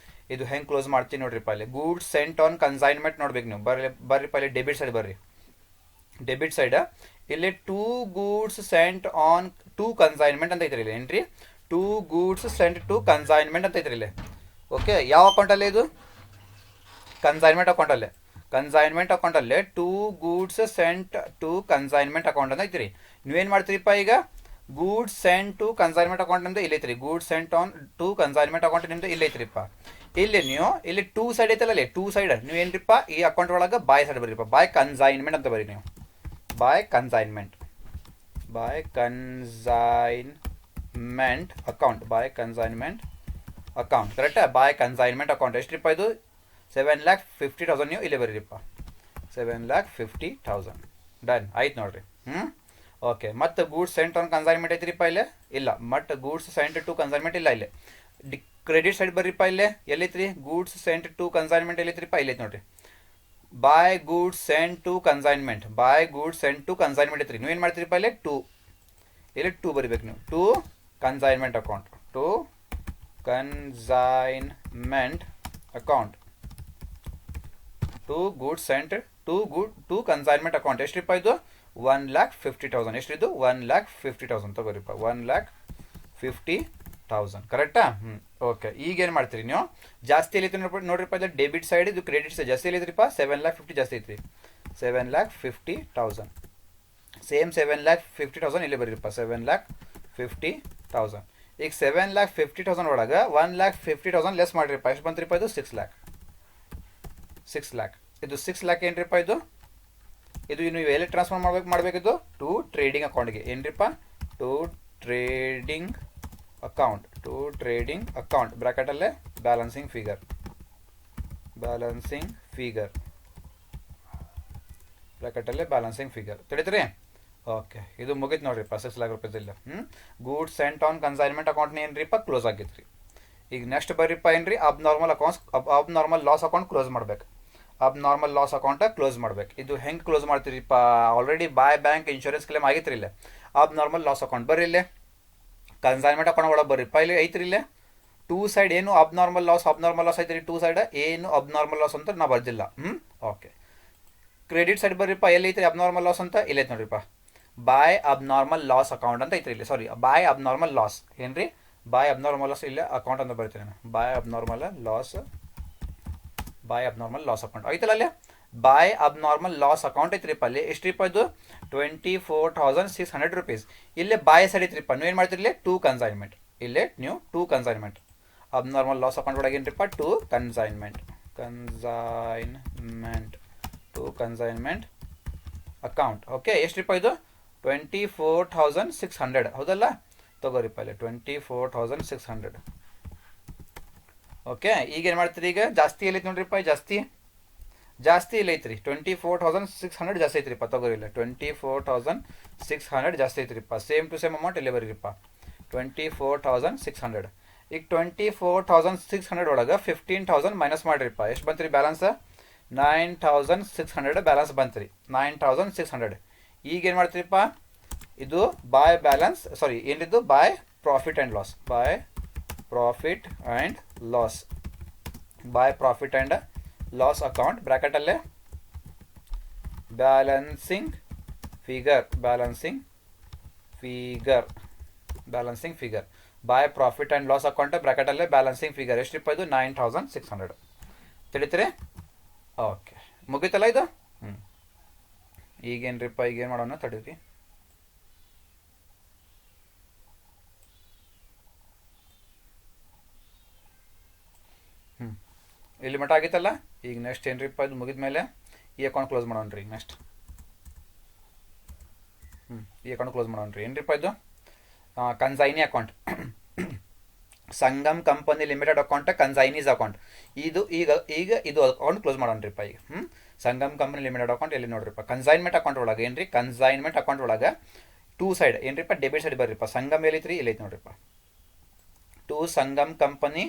ಇದು ಹೆಂಗೆ ಕ್ಲೋಸ್ ಮಾಡ್ತೀನಿ ನೋಡ್ರಿಪ್ಪ ಅಲ್ಲಿ ಗೂಡ್ಸ್ ಸೆಂಟ್ ಆನ್ ಕನ್ಸೈನ್ಮೆಂಟ್ ನೋಡ್ಬೇಕು ನೀವು. ಬರ್ರಿಪ್ಪ ಇಲ್ಲಿ ಡೆಬಿಟ್ ಸೈಡ್ ಬರ್ರಿ. ಡೆಬಿಟ್ ಸೈಡ್ ಇಲ್ಲಿ 2 goods sent on to consignment ಅಂತ ಐತ್ರಿ ಇಲ್ಲಿ ಏನ್ರಿ 2 ಗೂಡ್ಸ್ ಸೆಂಟ್ ಟು ಕನ್ಸೈನ್ಮೆಂಟ್ ಅಂತ ಐತ್ರಿ ಇಲ್ಲಿ. ಓಕೆ ಯಾವ ಅಕೌಂಟಲ್ಲೇ ಇದು ಕನ್ಸೈನ್ಮೆಂಟ್ ಅಕೌಂಟಲ್ಲೇ 2 goods sent to consignment account ಅಂತ ಐತ್ರಿ. ನೀವೇನು ಮಾಡ್ತೀರಿಪ್ಪ ಈಗ goods sent to consignment account ನಿಮ್ದು ಇಲ್ಲಿ ಐತ್ರಿ. Goods sent on to consignment account ನಿಮ್ದು ಇಲ್ಲಿ ಐತ್ರಿಪ್ಪ. ಇಲ್ಲಿ ನೀವು ಇಲ್ಲಿ 2 ಸೈಡ್ ಐತಲ್ಲ 2 ಸೈಡ್ ನೀವು ಏನ್ರಿಪ್ಪ ಈ ಅಕೌಂಟ್ ಒಳಗೆ ಬಾಯ್ ಸೈಡ್ ಬರೀಪ್ಪ ಬಾಯ್ ಕನ್ಸೈನ್ಮೆಂಟ್ ಅಂತ ಬರೀ ನೀವು. ಬಾಯ್ ಕನ್ಸೈನ್ಮೆಂಟ್ ಅಕೌಂಟ್ ಕರೆಕ್ಟಾ. ಬಾಯ್ ಕನ್ಸೈನ್ಮೆಂಟ್ ಅಕೌಂಟ್ ಎಷ್ಟ್ರಿಪ್ಪ ಇದು 7,50,000 ನೀವು ಇಲ್ಲಿ ಬರೀರಿಪ್ಪ 7,50,000 ಡನ್ ಆಯ್ತು ನೋಡ್ರಿ. ಓಕೆ ಮತ್ತು ಗೂಡ್ಸ್ ಸೆಂಟ್ ಆನ್ ಕನ್ಸೈನ್ಮೆಂಟ್ ಐತ್ರಿಪ್ಪ ಇಲ್ಲೇ ಇಲ್ಲ. ಮತ್ತು ಗೂಡ್ಸ್ ಸೆಂಟ್ ಟು ಕನ್ಸೈನ್ಮೆಂಟ್ ಇಲ್ಲ ಇಲ್ಲಿ. ಕ್ರೆಡಿಟ್ ಸೈಡ್ ಬರ್ರಿಪ್ಪ ಇಲ್ಲೇ ಎಲ್ಲೈತ್ರಿ ಗೂಡ್ಸ್ ಸೆಂಟ್ ಟು ಕನ್ಸೈನ್ಮೆಂಟ್ ಎಲ್ಲೈತ್ರಿಪ್ಪ ಇಲ್ಲೈತೆ ನೋಡ್ರಿ. By goods sent to consignment ಐತ್ರಿ. ನೀವೇನು ಮಾಡ್ತೀರಿಪ್ಪ ಇಲ್ಲಿ 2 ಇಲ್ಲಿ 2 ಬರಿಬೇಕು ನೀವು. To consignment account to goods sent to consignment account ಎಷ್ಟ್ರಿಪ್ಪ ಇದು 1,50,000 ಎಷ್ಟಿದು 1,50,000 ತಗೋರಿಪ್ಪ 1,50,000 ಕರೆಕ್ಟಾ. ಓಕೆ ಈಗೇನು ಮಾಡ್ತೀರಿ ನೀವು ಜಾಸ್ತಿ ಎಲ್ಲೈತಿ ನೋಡ್ರಿಪ್ಪ ಇದು ಡೆಬಿಟ್ ಸೈಡ್ ಇದು ಕ್ರೆಡಿಟ್ ಸೈಡ್ ಜಾಸ್ತಿ ಎಲ್ಲೈತ್ರಿಪ್ಪ 7,50,000 ಜಾಸ್ತಿ ಐತ್ರಿ 7,50,000 ಸೇಮ್ 7,50,000 ಇಲ್ಲಿ ಬರೀರಿಪ್ಪ 7,50,000. ಈಗ 7,50,000 ಒಳಗೆ 1,50,000 ಲೆಸ್ ಮಾಡಿರಿಪ್ಪ ಎಷ್ಟು ಬಂತ್ರಿಪ್ಪ ಇದು 6 lakh. ಇದು 6 lakh ಏನ್ರಿಪ್ಪ ಇದು ನೀವು ಎಲ್ಲಿ ಟ್ರಾನ್ಸ್ಫರ್ ಮಾಡಬೇಕಿದ್ದು ಟು ಟ್ರೇಡಿಂಗ್ ಅಕೌಂಟ್ಗೆ ಏನ್ರಿಪ್ಪ ಟು ಟ್ರೇಡಿಂಗ್ ಅಕೌಂಟ್ ಬ್ರಾಕೆಟಲ್ಲೇ ಬ್ಯಾಲೆನ್ಸಿಂಗ್ ಫಿಗರ್ ಬ್ರಾಕೆಟಲ್ಲೇ ಬ್ಯಾಲೆನ್ಸಿಂಗ್ ಫಿಗರ್ ತಿಳಿದ್ರಿ. ಓಕೆ ಇದು ಮುಗಿತು ನೋಡ್ರಿಪ್ಪ 6 lakh ರೂಪಾಯಿದಿಲ್ಲ. ಗೂಡ್ಸ್ ಸೆಂಟ್ ಆನ್ ಕನ್ಸೈನ್ಮೆಂಟ್ ಅಕೌಂಟ್ನ ಏನ್ರಿಪ್ಪ ಕ್ಲೋಸ್ ಆಗಿತ್ತು. ಈಗ ನೆಕ್ಸ್ಟ್ ಬರ್ರಿಪ್ಪ ಏನ್ರಿ ಅಬ್ನಾರ್ಮಲ್ ಲಾಸ್ ಅಕೌಂಟ್ ಕ್ಲೋಸ್ ಮಾಡ್ಬೇಕು. ಕ್ಲೋಸ್ ಮಾಡ್ಬೇಕು. ಇದು ಹೆಂಗೆ ಕ್ಲೋಸ್ ಮಾಡ್ತೀರಿಪ್ಪ already by bank insurance claim ಆಗಿತ್ರಿ ಇಲ್ಲೇ. ಅಬ್ನಾರ್ಮಲ್ ಲಾಸ್ ಅಕೌಂಟ್ ಬರ್ರಿ ಇಲ್ಲೇ ಕನ್ಸೈನ್ಮೆಂಟ್ ಅಕೌಂಟ್ ಒಳಗೆ ಬರ್ರಿಪ್ಪ ಇಲ್ಲಿ ಐತ್ರಿ ಇಲ್ಲೇ 2 ಸೈಡ್ ಏನು ಅಬ್ನಾರ್ಮಲ್ ಲಾಸ್ ಐತ್ರಿ 2 ಸೈಡ್ ಏನು ಅಬ್ನಾರ್ಮಲ್ ಲಾಸ್ ಅಂತ ನಾ ಬರ್ದಿಲ್ಲ. ಓಕೆ ಕ್ರೆಡಿಟ್ ಸೈಡ್ ಬರ್ರಿಪ್ಪ ಎಲ್ಲಿ ಐತ್ರಿ ಅಬ್ನಾರ್ಮಲ್ ಲಾಸ್ ಅಂತ ಇಲ್ಲೈತೆ ನೋಡ್ರಿಪ್ಪ ಬಾಯ್ ಅಬ್ನಾರ್ಮಲ್ ಲಾಸ್ ಅಕೌಂಟ್ ಅಂತ ಐತ್ರಿ ಇಲ್ಲಿ. ಸಾರಿ, ಬಾಯ್ ಅಬ್ನಾರ್ಮಲ್ ಲಾಸ್ ಏನ್ರಿ, ಬಾಯ್ ಅಬ್ನಾರ್ಮಲ್ ಲಾಸ್ ಇಲ್ಲಿ ಅಕೌಂಟ್ ಅಂತ ಬರ್ತೀನಿ ನಾನು. ಬಾಯ್ ಅಬ್ನಾರ್ಮಲ್ ಲಾಸ್ ಅಕೌಂಟ್ ಐತಲ್ಲ ಅಲ್ಲಿ. ಬಾಯ್ ಅಬ್ನಾರ್ಮಲ್ ಲಾಸ್ ಅಕೌಂಟ್ ಐತ್ರಿಪ್ಪ ಅಲ್ಲಿ. ಎಷ್ಟ್ರಿಪ್ಪ ಇದು 24,600 ರೂಪೀಸ್. ಇಲ್ಲೇ ಬಾಯ್ ಸೈಡ್ ಐತ್ರಿಪ್ಪ. ನೀವು ಏನು ಮಾಡ್ತೀರಿ ಇಲ್ಲಿ ಟು ಕನ್ಸೈನ್ಮೆಂಟ್. ಇಲ್ಲೇ ನೀವು to consignment abnormal loss account ಒಳಗೆ ಏನ್ರಿಪ್ಪ to consignment to consignment account. Okay, ಎಷ್ಟ್ರಿಪ್ಪ ಇದು 24,600 ಹೌದಲ್ಲ. ತಗೋರಿಪ್ಪ ಇಲ್ಲಿ 24,600. ಓಕೆ, ಈಗ ಏನು ಮಾಡ್ತೀರಿ, ಈಗ ಜಾಸ್ತಿ ಎಲ್ಲೈತೆ ನೋಡ್ರಿಪ್ಪ, ಜಾಸ್ತಿ ಇಲ್ಲ ಐತ್ರಿ. 24,600 ಜಾಸ್ತಿ ಐತ್ರಿಪ್ಪ. ತಗೋರಿ ಇಲ್ಲ 24,600 ಜಾಸ್ತಿ ಐತ್ರಿಪ್ಪ. ಸೇಮ್ ಟು ಸೇಮ್ ಅಮೌಂಟ್ ಇಲ್ಲೇ ಬರೀರಿಪ್ಪ 24,600. ಈಗ 24,600 ಒಳಗೆ 15,000 ಮೈನಸ್ ಮಾಡಿರಿಪ್ಪ. ಎಷ್ಟು ಬಂತ್ರಿ ಬ್ಯಾಲೆನ್ಸ್? 9,600 ಬ್ಯಾಲೆನ್ಸ್ ಬಂತ್ರಿ. 9,600. ಈಗ ಏನು ಮಾಡ್ತೀರಿಪ್ಪ, ಇದು ಬಾಯ್ ಬ್ಯಾಲೆನ್ಸ್, ಸಾರಿ ಏನಿದು by profit and loss. By profit and loss account ಬ್ರ್ಯಾಕೆಟಲ್ಲೇ balancing figure by profit and loss account ಬ್ರ್ಯಾಕೆಟಲ್ಲೇ ಬ್ಯಾಲೆನ್ಸಿಂಗ್ ಫಿಗರ್. ಎಷ್ಟಿಪ್ಪ ಇದು 9,600. ತಿಳಿತೀರಿ? ಓಕೆ, ಮುಗೀತಲ್ಲ ಇದು. ಈಗೇನ್ರಿಪ್ಪ, ಈಗೇನು ಮಾಡೋಣ ತಡೀರಿ. ಇಲ್ಲಿ ಮಟ್ಟ ಆಗಿತ್ತಲ್ಲ. ಈಗ ನೆಕ್ಸ್ಟ್ ಏನ್ರಿಪ್ಪ, ಇದು ಮುಗಿದ ಮೇಲೆ ಈ ಅಕೌಂಟ್ ಕ್ಲೋಸ್ ಮಾಡೋಣ್ರಿ. ನೆಕ್ಸ್ಟ್ ಈ ಅಕೌಂಟ್ ಕ್ಲೋಸ್ ಮಾಡೋಣ್ರಿ. ಏನ್ರಿಪ್ಪ ಇದು consignee account. Sangam company limited account consignees account. ಇದು ಇದು ಅಕೌಂಟ್ ಕ್ಲೋಸ್ ಮಾಡೋಣ್ರಿಪ್ಪ. ಈಗ ಸಂಗಮ್ ಕಂಪನಿ ಲಿಮಿಟೆಡ್ ಅಕೌಂಟ್ ಎಲ್ಲಿ ನೋಡ್ರಿಪ್ಪ, ಕನ್ಸೈನ್ಮೆಂಟ್ ಅಕೌಂಟ್ ಒಳಗೆ ಏನ್ರಿ, ಕನ್ಸೈನ್ಮೆಂಟ್ ಅಕೌಂಟ್ ಒಳಗೆ ಟೂ ಸೈಡ್ ಏನ್ರಿಪ್ಪ ಡೆಬಿಟ್ ಸೈಡ್ ಬರ್ರಿಪ್ಪ. ಸಂಗಮ್ ಎಲ್ಲೈತ್ರಿ, ಇಲ್ಲೈತಿ ನೋಡ್ರಿಪ್ಪ to Sangam company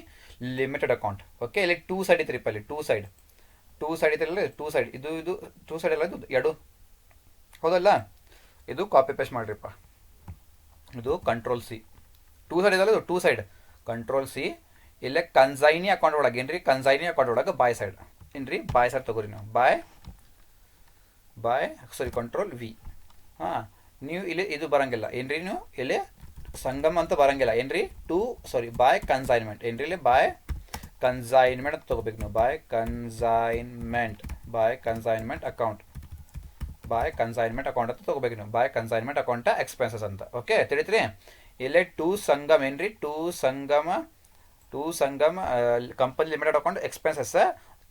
limited account. Okay, ಇಲ್ಲಿ ಟೂ ಸೈಡ್ ಐತ್ರಿಪ್ಪ. ಇಲ್ಲಿ ಟೂ ಸೈಡ್ ಐತ್ರಲ್ಲ, ಟೂ ಸೈಡ್ ಇದು ಟೂ ಸೈಡ್ ಎಲ್ಲ ಇದು ಎರಡು ಹೌದಲ್ಲ. ಇದು ಕಾಪಿ ಪೇಸ್ಟ್ ಮಾಡಿರಿಪ್ಪ. ಇದು ಕಂಟ್ರೋಲ್ ಸಿ. ಟೂ ಸೈಡ್ ಇದಲ್ಲ, ಇದು ಟೂ ಸೈಡ್ ಕಂಟ್ರೋಲ್ ಸಿ. ಇಲ್ಲೇ ಕನ್ಸೈನಿ ಅಕೌಂಟ್ ಒಳಗೆ ಏನ್ರಿ, ಕನ್ಸೈನಿ ಅಕೌಂಟ್ ಒಳಗೆ ಬಾಯ್ ಸೈಡ್ ಏನ್ರಿ, ಬಾಯ್ ಸೈಡ್ ತಗೋರಿ ನಾವು. ಸಾರಿ ಕಂಟ್ರೋಲ್ ವಿ. ಹಾಂ, ನೀವು ಇಲ್ಲಿ ಇದು ಬರಂಗಿಲ್ಲ ಏನ್ರಿ, ನೀವು ಇಲ್ಲಿ ಸಂಗಮ್ ಅಂತ ಬರಂಗಿಲ್ಲ ಏನ್ರಿ. ಬಾಯ್ ಕನ್ಸೈನ್ಮೆಂಟ್ ಏನ್ರಿ, ಇಲ್ಲಿ ಬಾಯ್ ಕನ್ಸೈನ್ಮೆಂಟ್ ಅಂತ ತಗೋಬೇಕು ನೀವು. ಬಾಯ್ ಕನ್ಸೈನ್ಮೆಂಟ್ ಅಕೌಂಟ್ ಅಂತ ತಗೋಬೇಕು ನೀವು. ಬಾಯ್ ಕನ್ಸೈನ್ಮೆಂಟ್ ಅಕೌಂಟ್ ಎಕ್ಸ್ಪೆನ್ಸಸ್ ಅಂತ. ಓಕೆ, ತಿಳಿತ್ರಿ? ಇಲ್ಲೇ ಟು ಸಂಗಮ್ ಏನ್ರಿ, to Sangam company limited account expenses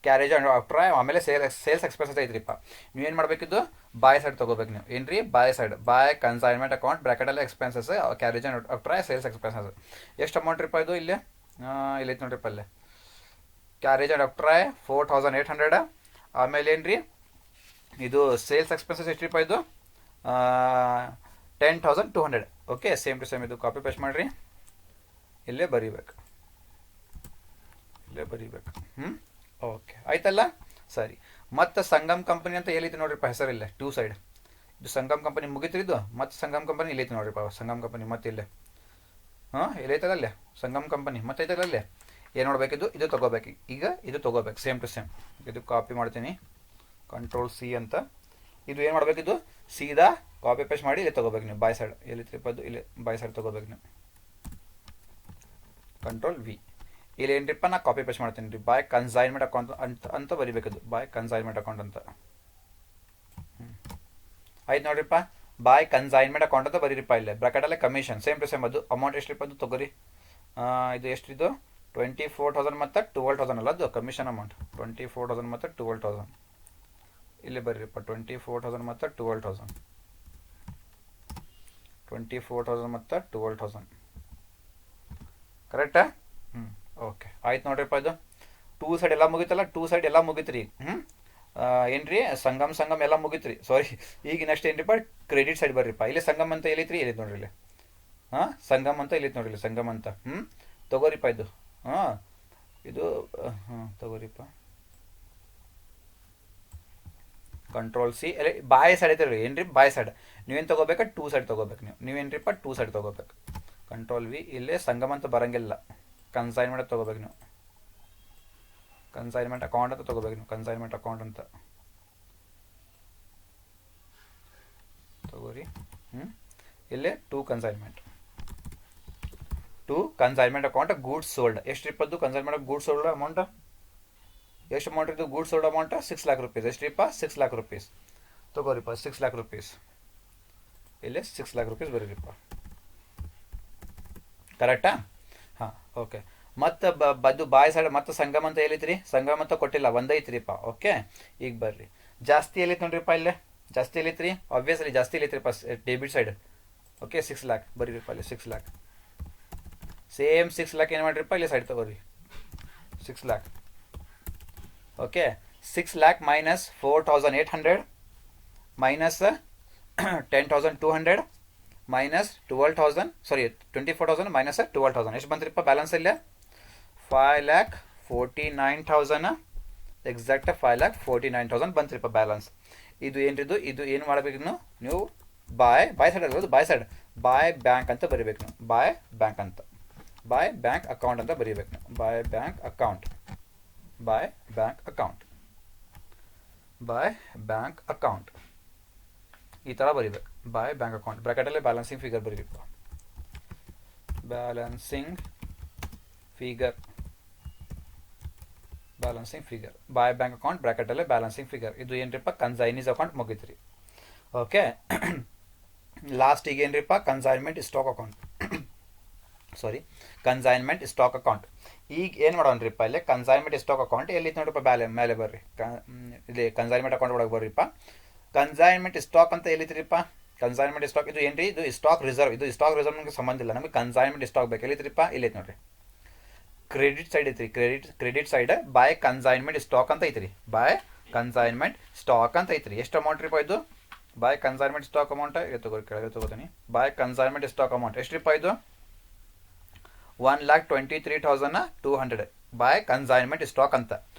carriage and after, ಆಮೇಲೆ ಸೇಲ್ಸ್ ಎಕ್ಸ್ಪೆನ್ಸಸ್ ಐತ್ರಿಪ್ಪ. ನೀವೇನು ಮಾಡಬೇಕಿದ್ದು ಬಾಯ್ ಸೈಡ್ ತೊಗೋಬೇಕು ನೀವು ಏನ್ರಿ, by side by consignment account ಬ್ರ್ಯಾಕೆಟಲ್ಲಿ expenses carriage and after sales expenses. ಎಷ್ಟು ಅಮೌಂಟ್ ರೀಪ್ಪ ಇದು? ಇಲ್ಲಿ ಇಲ್ಲೈತೆ ನೋಡ್ರಿಪ್ಪ, ಅಲ್ಲೇ ಕ್ಯಾರೇಜ್ ಅಂಡ್ ಆಫ್ಟರ್ 4,800. ಆಮೇಲೆ ಏನ್ರಿ ಇದು ಸೇಲ್ಸ್ ಎಕ್ಸ್ಪೆನ್ಸಸ್ ಎಷ್ಟ್ರಿಪ್ಪ ಇದು 10,200. ಓಕೆ, ಸೇಮ್ ಟು ಸೇಮ್ ಇದು ಕಾಪಿ ಪೇಸ್ಟ್ ಮಾಡಿರಿ, ಇಲ್ಲೇ ಬರೀಬೇಕು. ಓಕೆ, ಆಯ್ತಲ್ಲ. ಸರಿ, ಮತ್ತು ಸಂಗಮ್ ಕಂಪನಿ ಅಂತ ಎಲ್ಲೈತಿ ನೋಡ್ರಿಪ್ಪ ಹೆಸರಿಲ್ಲೇ ಟೂ ಸೈಡ್. ಇದು ಸಂಗಮ್ ಕಂಪನಿ ಮುಗಿತ್ರಿ ಇದು. ಮತ್ತು ಸಂಗಮ್ ಕಂಪನಿ ಇಲ್ಲೈತಿ ನೋಡ್ರಿಪ್ಪ. ಸಂಗಮ್ ಕಂಪನಿ ಮತ್ತೆ ಇಲ್ಲೇ ಎಲ್ಲೈತಲ್ಲ ಅಲ್ಲೇ ಸಂಗಮ್ ಕಂಪನಿ ಮತ್ತೆ ಐತಲ್ಲ ಅಲ್ಲೇ. ಏನು ನೋಡ್ಬೇಕಿದ್ದು, ಇದು ತೊಗೋಬೇಕು. ಈಗ ಇದು ತೊಗೋಬೇಕು ಸೇಮ್ ಟು ಸೇಮ್. ಇದು ಕಾಪಿ ಮಾಡ್ತೀನಿ, ಕಂಟ್ರೋಲ್ ಸಿ ಅಂತ. ಇದು ಏನು ಮಾಡಬೇಕಿದ್ದು, ಸೀದಾ ಕಾಪಿ ಪೇಸ್ಟ್ ಮಾಡಿ ಇಲ್ಲಿ ತೊಗೋಬೇಕು ನೀವು. ಬಾಯ್ ಸೈಡ್ ಎಲ್ಲಿತ್ರಿಪ್ಪ ಅದು, ಇಲ್ಲಿ ಬಾಯ್ ಸೈಡ್ ತೊಗೋಬೇಕು ನೀವು. Control V. ಇಲ್ಲಿ ಏನ್ರಿಪ್ಪ ನಾ ಕಾಪಿ ಪೇಸ್ಟ್ ಮಾಡ್ತೀನಿ ರೀ. ಬಾಯ್ ಕನ್ಸೈನ್ಮೆಂಟ್ ಅಕೌಂಟ್ ಅಂತ ಬರಿಬೇಕದು. ಬಾಯ್ ಕನ್ಸೈನ್ಮೆಂಟ್ ಅಕೌಂಟ್ ಅಂತ. ಆಯ್ತು ನೋಡ್ರಿಪ್ಪ, ಬಾಯ್ ಕನ್ಸೈನ್ಮೆಂಟ್ ಅಕೌಂಟ್ ಅಂತ ಬರೀರಿಪ್ಪ. ಇಲ್ಲೇ ಬ್ರಾಕೆಟಲ್ಲೇ ಕಮಿಷನ್ ಸೇಮ್ ಟು ಸೇಮ್. ಅದು ಅಮೌಂಟ್ ಎಷ್ಟ್ರಿಪ್ಪ ಅದು ತೊಗೋರಿ. ಇದು ಎಷ್ಟಿದು 24,000 ಮತ್ತು 12,000 ಅಲ್ಲ, ಅದು ಕಮಿಷನ್ ಅಮೌಂಟ್ 24,000 ಮತ್ತು 12,000. ಇಲ್ಲಿ ಬರ್ರಿಪ್ಪ 24,000 ಮತ್ತು 12,000. 24,000 ಮತ್ತು 12,000 ಕರೆಕ್ಟಾ? ಓಕೆ, ಆಯ್ತು ನೋಡ್ರಿಪ್ಪ. ಇದು ಟೂ ಸೈಡ್ ಎಲ್ಲ ಮುಗೀತಲ್ಲ, ಟೂ ಸೈಡ್ ಎಲ್ಲ ಮುಗೀತ್ರಿ. ಏನ್ರಿ ಸಂಗಮ್ ಎಲ್ಲ ಮುಗೀತ್ರಿ. ಸಾರಿ, ಈಗ ನೆಕ್ಸ್ಟ್ ಏನ್ರಿಪ್ಪ ಕ್ರೆಡಿಟ್ ಸೈಡ್ ಬರ್ರಿಪ್ಪ. ಇಲ್ಲಿ ಸಂಗಮ್ ಅಂತ ಎಲ್ಲೈತ್ರಿ, ಎಲ್ಲಿತ್ತು ನೋಡ್ರಿ ಇಲ್ಲಿ. ಸಂಗಮ್ ಅಂತ ಎಲ್ಲಿತ್ತು ನೋಡ್ರಿ, ಸಂಗಮ್ ಅಂತ. ತಗೋರಿಪ್ಪ ಇದು. ಇದು ತಗೋರಿಪ್ಪ ಕಂಟ್ರೋಲ್ ಸಿ. ಎಲ್ಲ ಬಾಯ್ ಸೈಡ್ ಐತೆ ಏನ್ರಿ, ಬಾಯ್ ಸೈಡ್. ನೀವೇನು ತೊಗೋಬೇಕಾ, ಟೂ ಸೈಡ್ ತೊಗೋಬೇಕು ನೀವು. ನೀವೇನ್ರಿಪ್ಪ ಟೂ ಸೈಡ್ ತೊಗೋಬೇಕು. Control V. ಇಲ್ಲೇ ಸಂಗಮ್ ಅಂತ ಬರಂಗಿಲ್ಲ, ಕನ್ಸೈನ್ಮೆಂಟ್ ತೊಗೋಬೇಕು ನೀವು. ಕನ್ಸೈನ್ಮೆಂಟ್ ಅಕೌಂಟ್ ಅಂತ ತೊಗೋಬೇಕು ನೀವು. ಕನ್ಸೈನ್ಮೆಂಟ್ ಅಕೌಂಟ್ ಅಂತ ತಗೋರಿ. ಇಲ್ಲಿ to consignment account goods sold ಎಷ್ಟು ಇಪ್ಪತ್ತು ಕನ್ಸೈನ್ಮೆಂಟ್ ಗೂಡ್ಸ್ ಸೋಲ್ಡ್ ಅಮೌಂಟ್ ಎಷ್ಟು ಅಮೌಂಟ್ ಇದು goods sold amount 6 lakh rupees ಎಷ್ಟ್ರಿಪ್ಪ 6 lakh rupees ತಗೋರಿಪ್ಪ 6 lakh rupees ಇಲ್ಲಿ 6 lakh rupees ಬರೀರಿಪ್ಪ ಕರೆಕ್ಟಾ ಹಾಂ ಓಕೆ ಮತ್ತು ಬದು ಬಾಯ್ ಸೈಡ್ ಮತ್ತು ಸಂಗಮ ಅಂತ ಹೇಳಿದ್ರಿ ಸಂಗಮ ಅಂತ ಕೊಟ್ಟಿಲ್ಲ ಒಂದೈತ್ರಿಪ್ಪ ಓಕೆ ಈಗ ಬರ್ರಿ ಜಾಸ್ತಿ ಎಲ್ಲಿತ್ತು ನೋಡ್ರಿಪ್ಪ ಇಲ್ಲೇ ಜಾಸ್ತಿ ಎಲ್ಲಿತ್ರಿ ಆಬ್ವಿಯಸ್ಲಿ ಜಾಸ್ತಿ ಎಲ್ಲಿತ್ರಿಪ್ಪ ಡೆಬಿಟ್ ಸೈಡ್ ಓಕೆ 6 lakh ಬರೀರಿಪ್ಪ ಇಲ್ಲಿ 6 lakh ಸೇಮ್ 6 lakh ಏನು ಮಾಡಿರಿಪ್ಪ ಇಲ್ಲಿ ಸೈಡ್ ತಗೋರಿ 6 lakh okay 6 lakh minus 4,800 minus 10,200 minus 12,000 ಸಾರಿ 24,000 ಮೈನಸ್ 12,000 ಎಷ್ಟು ಬಂದ್ರಿಪ್ಪ ಬ್ಯಾಲೆನ್ಸ್ ಇಲ್ಲೇ 5,49,000 ಎಕ್ಸಾಕ್ಟ್ 5,49,000 ಬಂತ್ರಿಪ್ಪ ಬ್ಯಾಲೆನ್ಸ್ ಇದು ಏನ್ರಿದು ಇದು ಏನು ಮಾಡಬೇಕು ನೀವು ಬಾಯ್ ಸೈಡ್ ಅಲ್ಲ ಬಾಯ್ ಸೈಡ್ ಬಾಯ್ ಬ್ಯಾಂಕ್ ಅಂತ ಬರೀಬೇಕು ನೀವು ಬಾಯ್ ಬ್ಯಾಂಕ್ ಅಂತ ಬಾಯ್ ಬ್ಯಾಂಕ್ ಅಕೌಂಟ್ ಅಂತ ಬರೀಬೇಕು ನೀವು by bank account by bank account by bank account ಈ ಥರ ಬರೀಬೇಕು ಬಾಯ್ ಬ್ಯಾಂಕ್ ಅಕೌಂಟ್ ಬ್ರಾಕೆಟಲ್ಲಿ ಬ್ಯಾಲೆನ್ಸಿಂಗ್ ಫಿಗರ್ ಬರೀಬೇಕು balancing figure by bank account ಬ್ರಾಕೆಟಲ್ಲಿ ಬ್ಯಾಲೆನ್ಸಿಂಗ್ ಫಿಗರ್ ಇದು ಏನ್ರಿಪ್ಪ ಕನ್ಸೈನೀಸ್ ಅಕೌಂಟ್ ಮುಗಿತ್ರಿ ಓಕೆ ಲಾಸ್ಟ್ ಈಗ ಏನ್ರಿಪ್ಪ consignment stock account consignment stock account ಈಗ ಏನು ಮಾಡೋಣ್ರಿಪ್ಪ ಇಲ್ಲಿ ಕನ್ಸೈನ್ಮೆಂಟ್ ಸ್ಟಾಕ್ ಅಕೌಂಟ್ ಎಲ್ಲಿತ್ತು ನೋಡ್ರಿಪ್ಪ ಮೇಲೆ ಬರ್ರಿ ಇಲ್ಲಿ ಕನ್ಸೈನ್ಮೆಂಟ್ ಅಕೌಂಟ್ ಒಳಗೆ ಬರ್ರಿಪ್ಪ ಕನ್ಸೈನ್ಮೆಂಟ್ ಸ್ಟಾಕ್ ಅಂತ ಎಲ್ಲಿತ್ರಿಪ್ಪ ಕನ್ಸೈನ್ಮೆಂಟ್ ಸ್ಟಾಕ್ ಇದು ಏನ್ರಿ ಇದು ಸ್ಟಾಕ್ ರಿಸರ್ವ್ ಇದು ಸ್ಟಾಕ್ ರಿಸರ್ವ್ ನಮಗೆ ಸಂಬಂಧ ಇಲ್ಲ ನಮಗೆ ಕನ್ಸೈನ್ಮೆಂಟ್ ಸ್ಟಾಕ್ ಬೇಕು ಎಲ್ಲಿತ್ರಿಪ್ಪ ಇಲ್ಲೈತೆ ನೋಡ್ರಿ ಕ್ರೆಡಿಟ್ ಸೈಡ್ ಐತ್ರಿ credit side by consignment stock ಅಂತ ಐತ್ರಿ ಬಾಯ್ ಕನ್ಸೈನ್ಮೆಂಟ್ ಸ್ಟಾಕ್ ಅಂತ ಐತ್ರಿ ಎಷ್ಟು ಅಮೌಂಟ್ ರೀಪ ಇದು ಬಾಯ್ ಕನ್ಸೈನ್ಮೆಂಟ್ ಸ್ಟಾಕ್ ಅಮೌಂಟ್ ತಗೋರಿ ಕೆಳಗೆ ತಗೋತೀನಿ ಬಾಯ್ ಕನ್ಸೈನ್ಮೆಂಟ್ ಸ್ಟಾಕ್ ಅಮೌಂಟ್ ಎಷ್ಟ್ರಿಪ್ಪ ಇದು 1,23,200 ಬಾಯ್ ಕನ್ಸೈನ್ಮೆಂಟ್ ಸ್ಟಾಕ್ ಅಂತ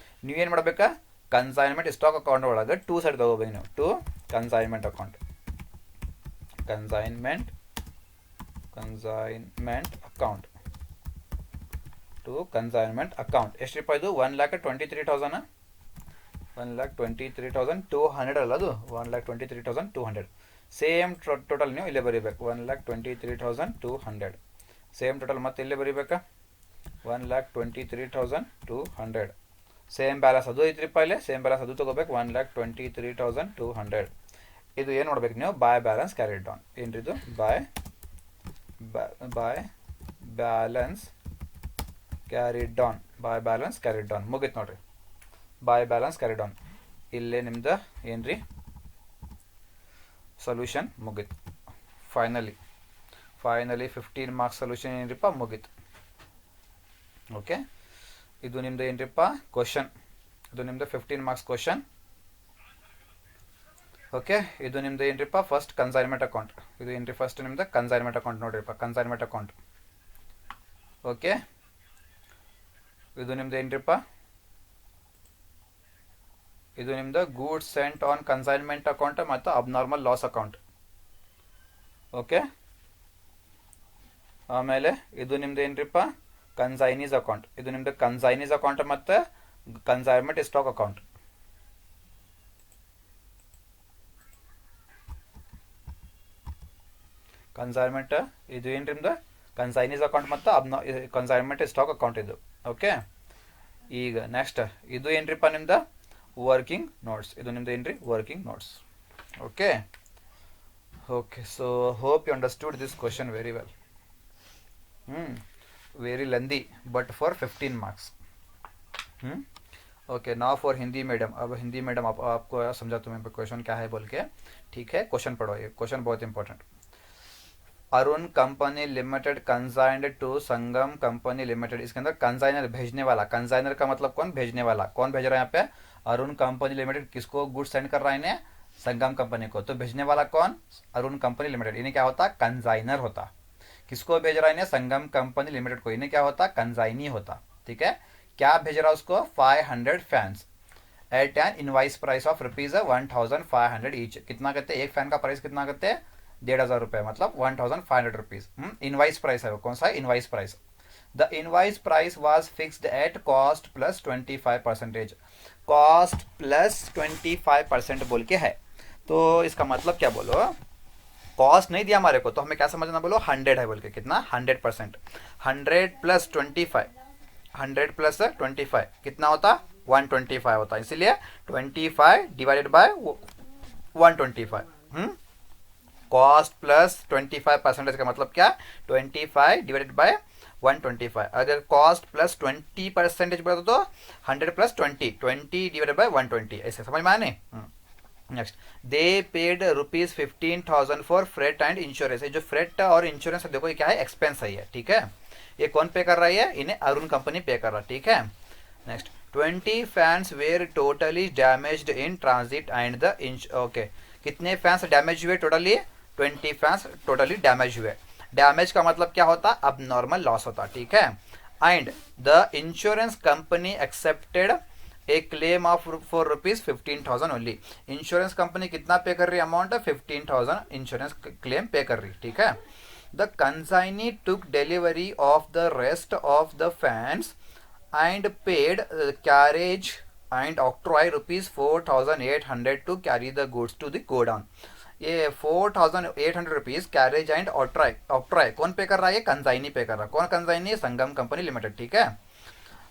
ನೀವೇನು ಮಾಡ್ಬೇಕಾ ಕನ್ಸೈನ್ಮೆಂಟ್ ಸ್ಟಾಕ್ ಅಕೌಂಟ್ ಒಳಗೆ ಟೂ ಸೈಡ್ ತಗೋಬೇಕು ನೀವು to consignment account consignment account to consignment account ಎಷ್ಟ್ರಿಪ್ಪ ಇದು 1,23,000 1,23,200 ಅಲ್ಲ ಅದು 1,23,200 ಸೇಮ್ ಟೋಟಲ್ ನೀವು ಇಲ್ಲೇ ಬರೀಬೇಕು 1,23,200 ಸೇಮ್ ಟೋಟಲ್ ಮತ್ತೆ ಇಲ್ಲೇ ಬರೀಬೇಕಾ 1,23,200 ಸೇಮ್ ಬ್ಯಾಲೆನ್ಸ್ ಅದು ಐತ್ರಿಪ್ಪ ಇಲ್ಲೇ ಸೇಮ್ ಬ್ಯಾಲೆನ್ಸ್ ಅದು ತಗೋಬೇಕು 1,23,200 ಇದು ಏನು ಮಾಡ್ಬೇಕು ನೀವು ಬಾಯ್ ಬ್ಯಾಲೆನ್ಸ್ ಕ್ಯಾರಿಡ್ ಡೌನ್ ಏನ್ರಿ ಇದು ಬಾಯ್ ಬ್ಯಾಲೆನ್ಸ್ ಕ್ಯಾರಿಡ್ ಡೌನ್ ಮುಗಿತು ನೋಡ್ರಿ ಬಾಯ್ ಬ್ಯಾಲೆನ್ಸ್ ಕ್ಯಾರಿಡ್ ಡೌನ್ ಇಲ್ಲೇ ನಿಮ್ದು ಏನ್ರಿ ಸೊಲ್ಯೂಷನ್ ಮುಗೀತು ಫೈನಲಿ 15 ಮಾರ್ಕ್ಸ್ ಸೊಲ್ಯೂಷನ್ ಏನ್ರಿಪ್ಪ ಮುಗೀತು ಓಕೆ ಇದು ನಿಮ್ದು ಏನ್ರಿಪ್ಪ ಕ್ವಶನ್ ಇದು ನಿಮ್ದು 15 ಮಾರ್ಕ್ಸ್ ಕ್ವಶನ್ ಓಕೆ ಇದು ನಿಮ್ದು ಏನ್ರಿಪ್ಪ ಫಸ್ಟ್ ಕನ್ಸೈನ್ಮೆಂಟ್ ಅಕೌಂಟ್ ಇದು ಏನ್ರಿ ಫಸ್ಟ್ ನಿಮ್ದು ಕನ್ಸೈನ್ಮೆಂಟ್ ಅಕೌಂಟ್ ನೋಡ್ರಿಪ್ಪ ಕನ್ಸೈನ್ಮೆಂಟ್ ಅಕೌಂಟ್ ಓಕೆ ಇದು ನಿಮ್ದು ಏನ್ರಿಪ್ಪ ಇದು ನಿಮ್ದು goods sent on consignment account ಮತ್ತು ಅಬ್ನಾರ್ಮಲ್ ಲಾಸ್ ಅಕೌಂಟ್ ಓಕೆ ಆಮೇಲೆ ಇದು ನಿಮ್ದು ಏನ್ರಿಪ್ಪ ಕನ್ಸೈನೀಸ್ ಅಕೌಂಟ್ ಇದು ನಿಮ್ದು ಕನ್ಸೈನೀಸ್ ಅಕೌಂಟ್ ಮತ್ತು ಕನ್ಸೈನ್ಮೆಂಟ್ ಸ್ಟಾಕ್ ಅಕೌಂಟ್ ಕನ್ಸೈನ್ಮೆಂಟ್ ಇದು ಏನ್ರಿ ನಿಮ್ದು ಕನ್ಸೈನೀಸ್ ಅಕೌಂಟ್ ಮತ್ತು ಕನ್ಸೈನ್ಮೆಂಟ್ ಸ್ಟಾಕ್ ಅಕೌಂಟ್ ಇದು ಓಕೆ ಈಗ ನೆಕ್ಸ್ಟ್ ಇದು ಏನ್ರಿಪ್ಪ ನಿಮ್ದು ವರ್ಕಿಂಗ್ ನೋಟ್ಸ್ ಇದು ನಿಮ್ದು ಏನ್ರಿ working notes okay so hope you understood this question very well very lengthy but for 15 marks okay now for Hindi medium अब हिंदी मीडियम आपको समझा तुम्हें क्वेश्चन क्या है बोल के ठीक है क्वेश्चन पढ़ो ये क्वेश्चन बहुत important Arun company limited consigned to Sangam company limited इसके अंदर कंसाइनर भेजने वाला कंसाइनर का मतलब कौन भेजने वाला कौन भेज रहा है यहाँ पे अरुण कंपनी लिमिटेड किसको गुड्स सेंड कर रहा है इन्हें संगम कंपनी को तो भेजने वाला कौन अरुण कंपनी लिमिटेड इन्हें क्या होता कंसाइनर होता किसको भेज रहा है इन्हें संगम कंपनी लिमिटेड को इन्हें क्या होता कंसाइनी होता ठीक है क्या भेज रहा है उसको 500 fans at an invoice price of ₹1,500 each कितना कहते हैं एक फैन का प्राइस कितना कहते हैं 1,500 रुपए मतलब 1,500 रुपीज इनवाइस प्राइस है वो कौन सा invoice price the invoice price was fixed at cost plus 25% cost plus 25% बोल के है तो इसका मतलब क्या बोलो कॉस्ट नहीं दिया हमारे को, तो हमें क्या समझना, बोलो 100 है बोल के, कितना 100%। 100 प्लस 25, 100 प्लस 25 कितना होता, 125 होता, इसीलिए 25 डिवाइडेड बाय 125। कॉस्ट प्लस 25% का मतलब क्या, 25 डिवाइडेड बाय 125। अगर कॉस्ट प्लस 20% बोला तो 100 प्लस 20 डिवाइडेड बाय 120, ऐसे समझ में आने। Next, they paid ₹15,000 for freight and insurance. जो फ्रेट और इंश्योरेंस देखो ये क्या है, एक्सपेंस है ये, ठीक है। ये कौन पे कर रहा है, इन्हें अरुण कंपनी पे कर रहा है, ठीक है। Next, 20 fans were totally damaged in transit and the okay, कितने फैंस डैमेज हुए टोटली, 20 फैंस टोटली डैमेज हुए। डैमेज का मतलब क्या होता, अब नॉर्मल लॉस होता, ठीक है। And the insurance company accepted A claim of for ₹15,000 only. Insurance company कितना पे कर रही है, अमाउंट 15,000 इंश्योरेंस क्लेम पे कर रही, ठीक है। The consignee took delivery of the rest of the fans and paid carriage and octroi ₹4,800 to carry the goods to the godown. ये 4,800 रुपीज कैरेज एंड ऑक्ट्रॉय कौन पे कर रहा है, ये कंसाइनी पे कर रहा है। कौन कंसाइनी, संगम कंपनी लिमिटेड, ठीक है।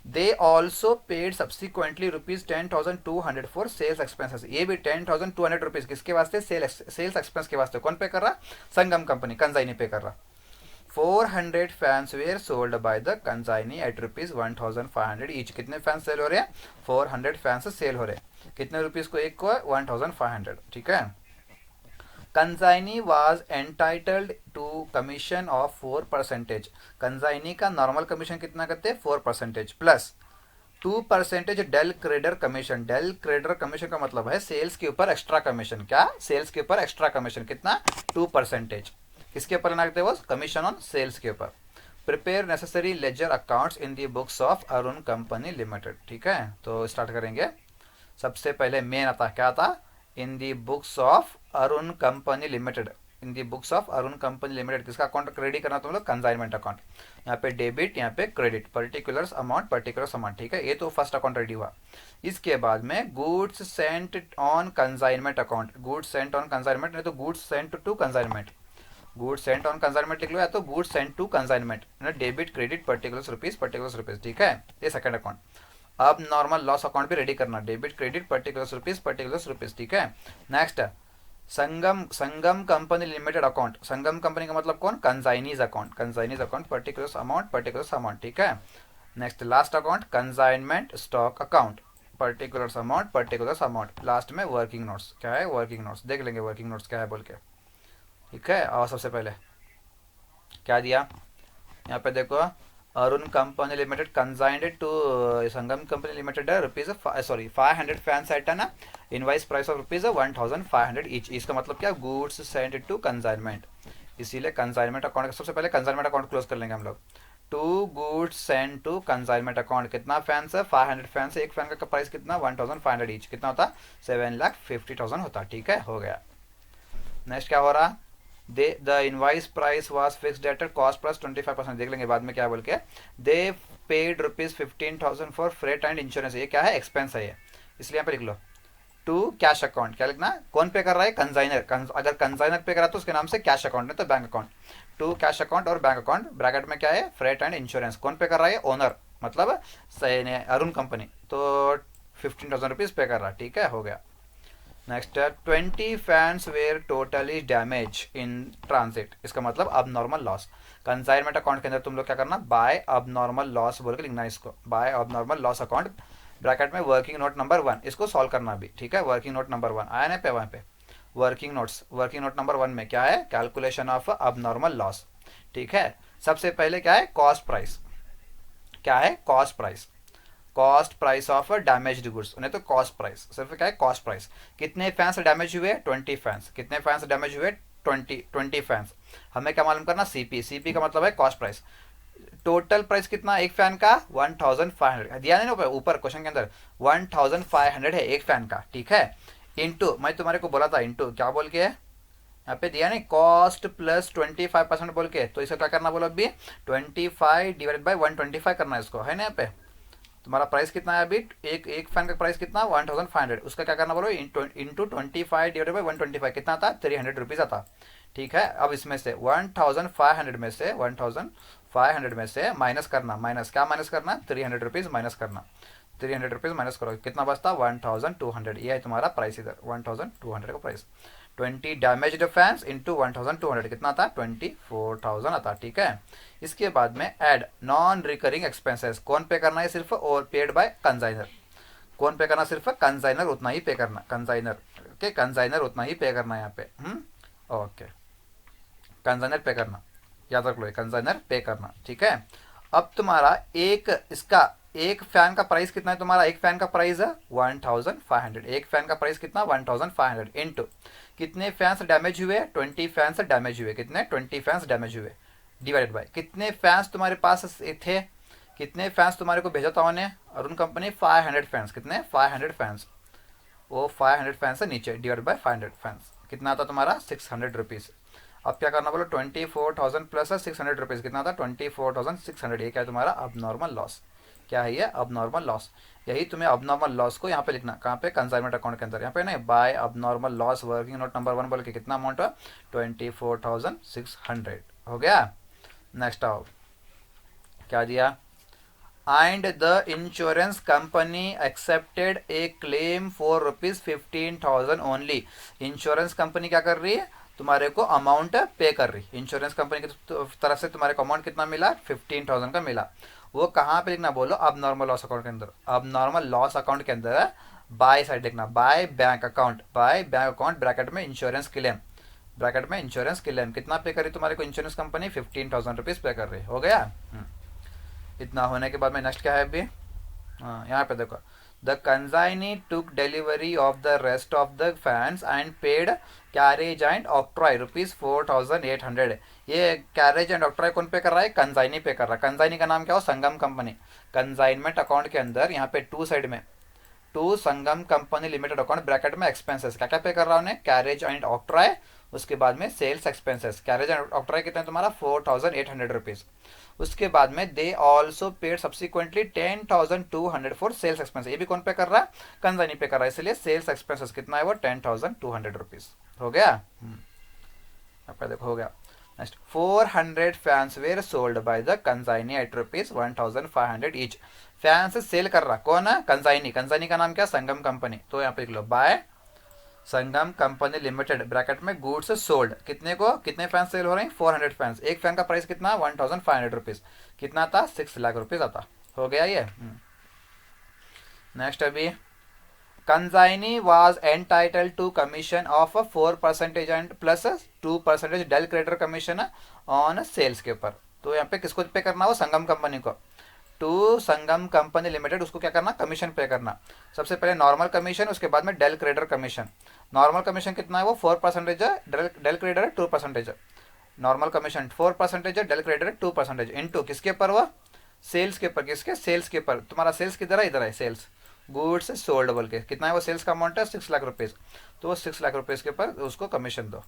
They also paid subsequently ₹10,200 for sales expenses. ये भी 10,200 रुपीज किसके वास्ते, सेल्स एक्सपेंस के वास्ते। कौन पे कर रहा, संगम कंपनी, कंसाइनी पे कर रहा। 400 fans were sold by the consignee at ₹1,500 each. कितने फैंस सेल हो रहे हैं, 400 फैंस सेल हो रहे हैं, कितने रुपीज को, एक को 1,500, ठीक है। Consignee was entitled to commission of 4%। Consignee का नॉर्मल कमीशन कितना करते हैं, 4% plus 2% del credere commission. Del credere commission का मतलब है सेल्स के ऊपर एक्स्ट्रा कमीशन। क्या, सेल्स के ऊपर एक्स्ट्रा कमीशन कितना, 2%। किसके ऊपर लगते हैं वो, कमीशन ऑन सेल्स के ऊपर। Prepare necessary ledger accounts in the books of Arun company limited, ठीक है। तो स्टार्ट करेंगे। सबसे पहले मेन आता, क्या आता, in the books of Arun company limited. In the books of Arun company limited किसका अकाउंट रेडी करना, तुम लोग कंसाइनमेंट अकाउंट। यहाँ पे डेबिट, यहाँ पे क्रेडिट, पर्टिकुलर्स अमाउंट, ठीक है। ये तो फर्स्ट अकाउंट रेडी हुआ। इसके बाद में goods sent on consignment account. Goods sent on consignment, नहीं तो goods sent to consignment. Goods sent on consignment लिख लो, या तो goods sent to consignment, debit credit particulars rupees, ठीक है। ये सेकंड अकाउंट। अब नॉर्मल लॉस अकाउंट भी रेडी करना, डेबिट क्रेडिट पर्टिकुलर्स रुपीज, ठीक है। Next, Sangam company limited account. Sangam company का मतलब कौन, कंसाइनीज अकाउंट, पर्टिकुलर्स अमाउंट, ठीक है। Next last account, consignment stock account, particulars amount. Last में वर्किंग नोट्स। क्या है, वर्किंग नोट्स, देख लेंगे वर्किंग नोट्स क्या है बोल के, ठीक है। और सबसे पहले क्या दिया, यहाँ पे देखो, Arun company limited consigned to Sangam company limited ₹500 fans set है ना, इनवाइस प्राइस ऑफ ₹1,500 ईच। इसका मतलब क्या, गुड्स सेंड टू कंसाइनमेंट, इसीलिए कंसाइनमेंट अकाउंट। सबसे पहले कंसाइनमेंट अकाउंट क्लोज कर लेंगे हम लोग। To goods send to consignment account, कितना फैंस है, 500 फैंस है। एक फैन का प्राइस कितना, 1,500 ईच, कितना होता, 7,50,000 होता, ठीक है, हो गया। नेक्स्ट क्या हो रहा, the invoice price was fixed at cost plus 25%, देख लेंगे बाद में क्या बोल के। दे paid ₹15,000 for freight and insurance, ये क्या है, एक्सपेंस है ये, इसलिए यहाँ पे लिख लो। टू कैश अकाउंट, क्या लिखना, कौन पे कर रहा है, कंसाइनर। अगर कंसाइनर पे करा तो उसके नाम से कैश अकाउंट, नहीं तो bank account. To cash account और बैंक अकाउंट, ब्रैकेट में क्या है, फ्रेट एंड इंश्योरेंस। कौन पे कर रहा है, ओनर, मतलब अरुण कंपनी, तो 15,000 रुपीज पे कर रहा है, ठीक है, हो गया। Next, 20 fans were totally damage in transit, इसका मतलब अब नॉर्मल लॉस। कंसाइनमेंट अकाउंट के अंदर तुम लोग क्या करना, बाय अब नॉर्मल लॉस बोल के लिखना इसको, बाय अब नॉर्मल लॉस अकाउंट, ब्रैकेट में वर्किंग नोट नंबर 1, इसको सॉल्व करना भी, ठीक है। वर्किंग नोट नंबर 1 आया ना पे, वहाँ पे वर्किंग नोट नंबर 1 में क्या है, कैलकुलेशन ऑफ अब नॉर्मल लॉस, ठीक है। सबसे पहले क्या है, कॉस्ट प्राइस, क्या है, cost price of damaged goods, उन्हें तो कॉस्ट प्राइस, सिर्फ क्या है, कॉस्ट प्राइस। कितने फैंस डैमेज हुए, 20 फैंस। कितने फैंस डैमेज हुए, 20 फैंस। हमें क्या मालूम करना, सीपी का मतलब है कॉस्ट प्राइस। टोटल प्राइस कितना, एक फैन का 1,500 दिया नहीं ना ऊपर क्वेश्चन के अंदर, 1,500 है एक फैन का, ठीक है। इंटू, मैं तुम्हारे को बोला था इंटू, क्या बोल के यहाँ पे दिया नहीं, कॉस्ट प्लस 25% बोल के, तो इसे क्या करना बोलो अभी, 25 डिवाइडेड बाई 125 करना है इसको, है ना। यहाँ पे तुम्हारा प्राइस कितना है अभी, एक फैन का प्राइस कितना, 1,500, उसका क्या करना बोलो, इंटू 25 डिवाइडेड बाई 125 कितना आता, 300 रुपीज आता, ठीक है। अब इसमें से 1500 में से 1500 में से माइनस करना, माइनस क्या माइनस करना, 300 रुपीज़ माइनस करना, 300 रुपीज़ माइनस करो, कितना बचता, 1200। ये है तुम्हारा प्राइस इधर, 1200 का प्राइस। 20 डैमेज्ड फैंस इंटू 1200 कितना आता, 24,000 आता। ठीक है। इसके बाद में ऐड नॉन रिकरिंग एक्सपेंसेस, कौन पे करना है सिर्फ, और पेड बाय कंसाइनर, कौन पे करना, सिर्फ कंसाइनर उतना ही पे करना, कंसाइनर ओके, कंसाइनर उतना ही पे करना है यहाँ पे। ओके, कंसाइनर पे करना, याद रख लो, कंसाइनर पे करना। ठीक है। अब तुम्हारा एक इसका एक फैन का प्राइस कितना है, तुम्हारा एक फैन का प्राइस है 1500, एक फैन का प्राइस कितना 1500 इंटू कितने फैंस डैमेज हुए, 20 फैंस डैमेज हुए, कितने 20 फैंस डैमेज हुए, डिवाइडेड बाय कितने फैंस तुम्हारे पास थे, कितने फैंस तुम्हारे को भेजा था उन्होंने, अरुण कंपनी 500 फैंस, कितने 500 फैंस, वो 500 फैंस है नीचे, डिवाइड बाय 500 फैंस, कितना आता तुम्हारा 600 रुपीज़। अब क्या करना बोलो, 24,000 प्लस 600 रुपीज़, कितना था 24,600। ये क्या है तुम्हारा अब नॉर्मल लॉस, क्या है ये अब नॉर्मल लॉस। यही तुम्हें अब नॉर्मल लॉस को यहाँ पे लिखना, कहाँ पे, कंसाइनमेंट अकाउंट के अंदर, यहाँ पे ना बाय अब normal loss working note number 1 बोल के कितना अमाउंट है 24,600 हो गया। नेक्स्ट आओ, क्या दिया, and the insurance company accepted A claim for ₹15,000 only. Insurance company क्या कर रही है, तुम्हारे को अमाउंट पे कर रही, इंश्योरेंस कंपनी की तरफ से तुम्हारे को अमाउंट कितना मिला 15,000 का मिला। वो कहाँ पे लिखना बोलो, अब नॉर्मल लॉस अकाउंट के अंदर, अब नॉर्मल लॉस अकाउंट के अंदर बाय साइड लिखना, by bank account, by bank account bracket में इंश्योरेंस क्लेम, ब्रैकेट में इंश्योरेंस क्लेम, कितना पे करी तुम्हारे को इंश्योरेंस कंपनी 15,000 रुपीज़ पे कर रही, हो गया। इतना होने के बाद में नेक्स्ट क्या है अभी, हाँ यहाँ पे देखो, the consignee took delivery of the rest of the fans and paid carriage and octroi ₹4,800। ये कैरेज एंड ऑक्ट्रॉय कौन पे कर रहा है, कंसाइनी पे कर रहा है। कंसाइनी का नाम क्या हो, संगम कंपनी। कंसाइनमेंट अकाउंट के अंदर यहाँ पे टू साइड में, to Sangam company limited account bracket में एक्सपेंसेस, क्या क्या पे कर रहा है, कैरेज एंड ऑक्ट्रॉय, उसके बाद में sales expenses, carriage and octroi कितना है तुम्हारा 4,800 रुपीज़। उसके बाद में they also paid subsequently 10,200 for sales expenses, ये भी कौन पे कर रहा है, कंसाइनी पे कर रहा है, इसलिए सेल्स एक्सपेंसेस कितना है वो 10,200 रुपीज़ हो गया। आपका देखो हो गया। Next 400 fans were sold by the consignee at ₹1,500 each. Fans sale कर रहा कौन है, कंसाइनी, कंसाइनी का नाम क्या, संगम कंपनी, तो यहाँ पे लिख लो बाय संगम कंपनी लिमिटेड ब्रैकेट में गुड्स सोल्ड, कितने को, कितने फैंस सेल हो रहे हैं 400 फैंस, एक फैन का प्राइस कितना 1,500 रुपीज़, कितना आता 6 लाख रुपीज़ आता, हो गया ये। नेक्स्ट अभी, consignee was entitled to commission of 4% and plus 2% del creditor commission on sales के ऊपर, तो यहाँ पे किसको पे करना हो, संगम कंपनी को, टू संगम कंपनी लिमिटेड, उसको क्या करना, कमीशन पे करना। सबसे पहले नॉर्मल कमीशन, उसके बाद में del creditor commission. Normal commission कितना है वो 4% है, डेल क्रेडिटर है 2% है। नॉर्मल कमीशन 4% है, डेल क्रेडिटर 2% इनटू किसके ऊपर, वो सेल्स के ऊपर, किसके सेल्स के ऊपर, तुम्हारा सेल्स किधर है, इधर है सेल्स, गुड्स सोल्ड बोल के कितना है वो सेल्स का अमाउंट है 6 लाख रुपीज़, तो वो 6 लाख रुपीज़ के ऊपर उसको कमीशन दो।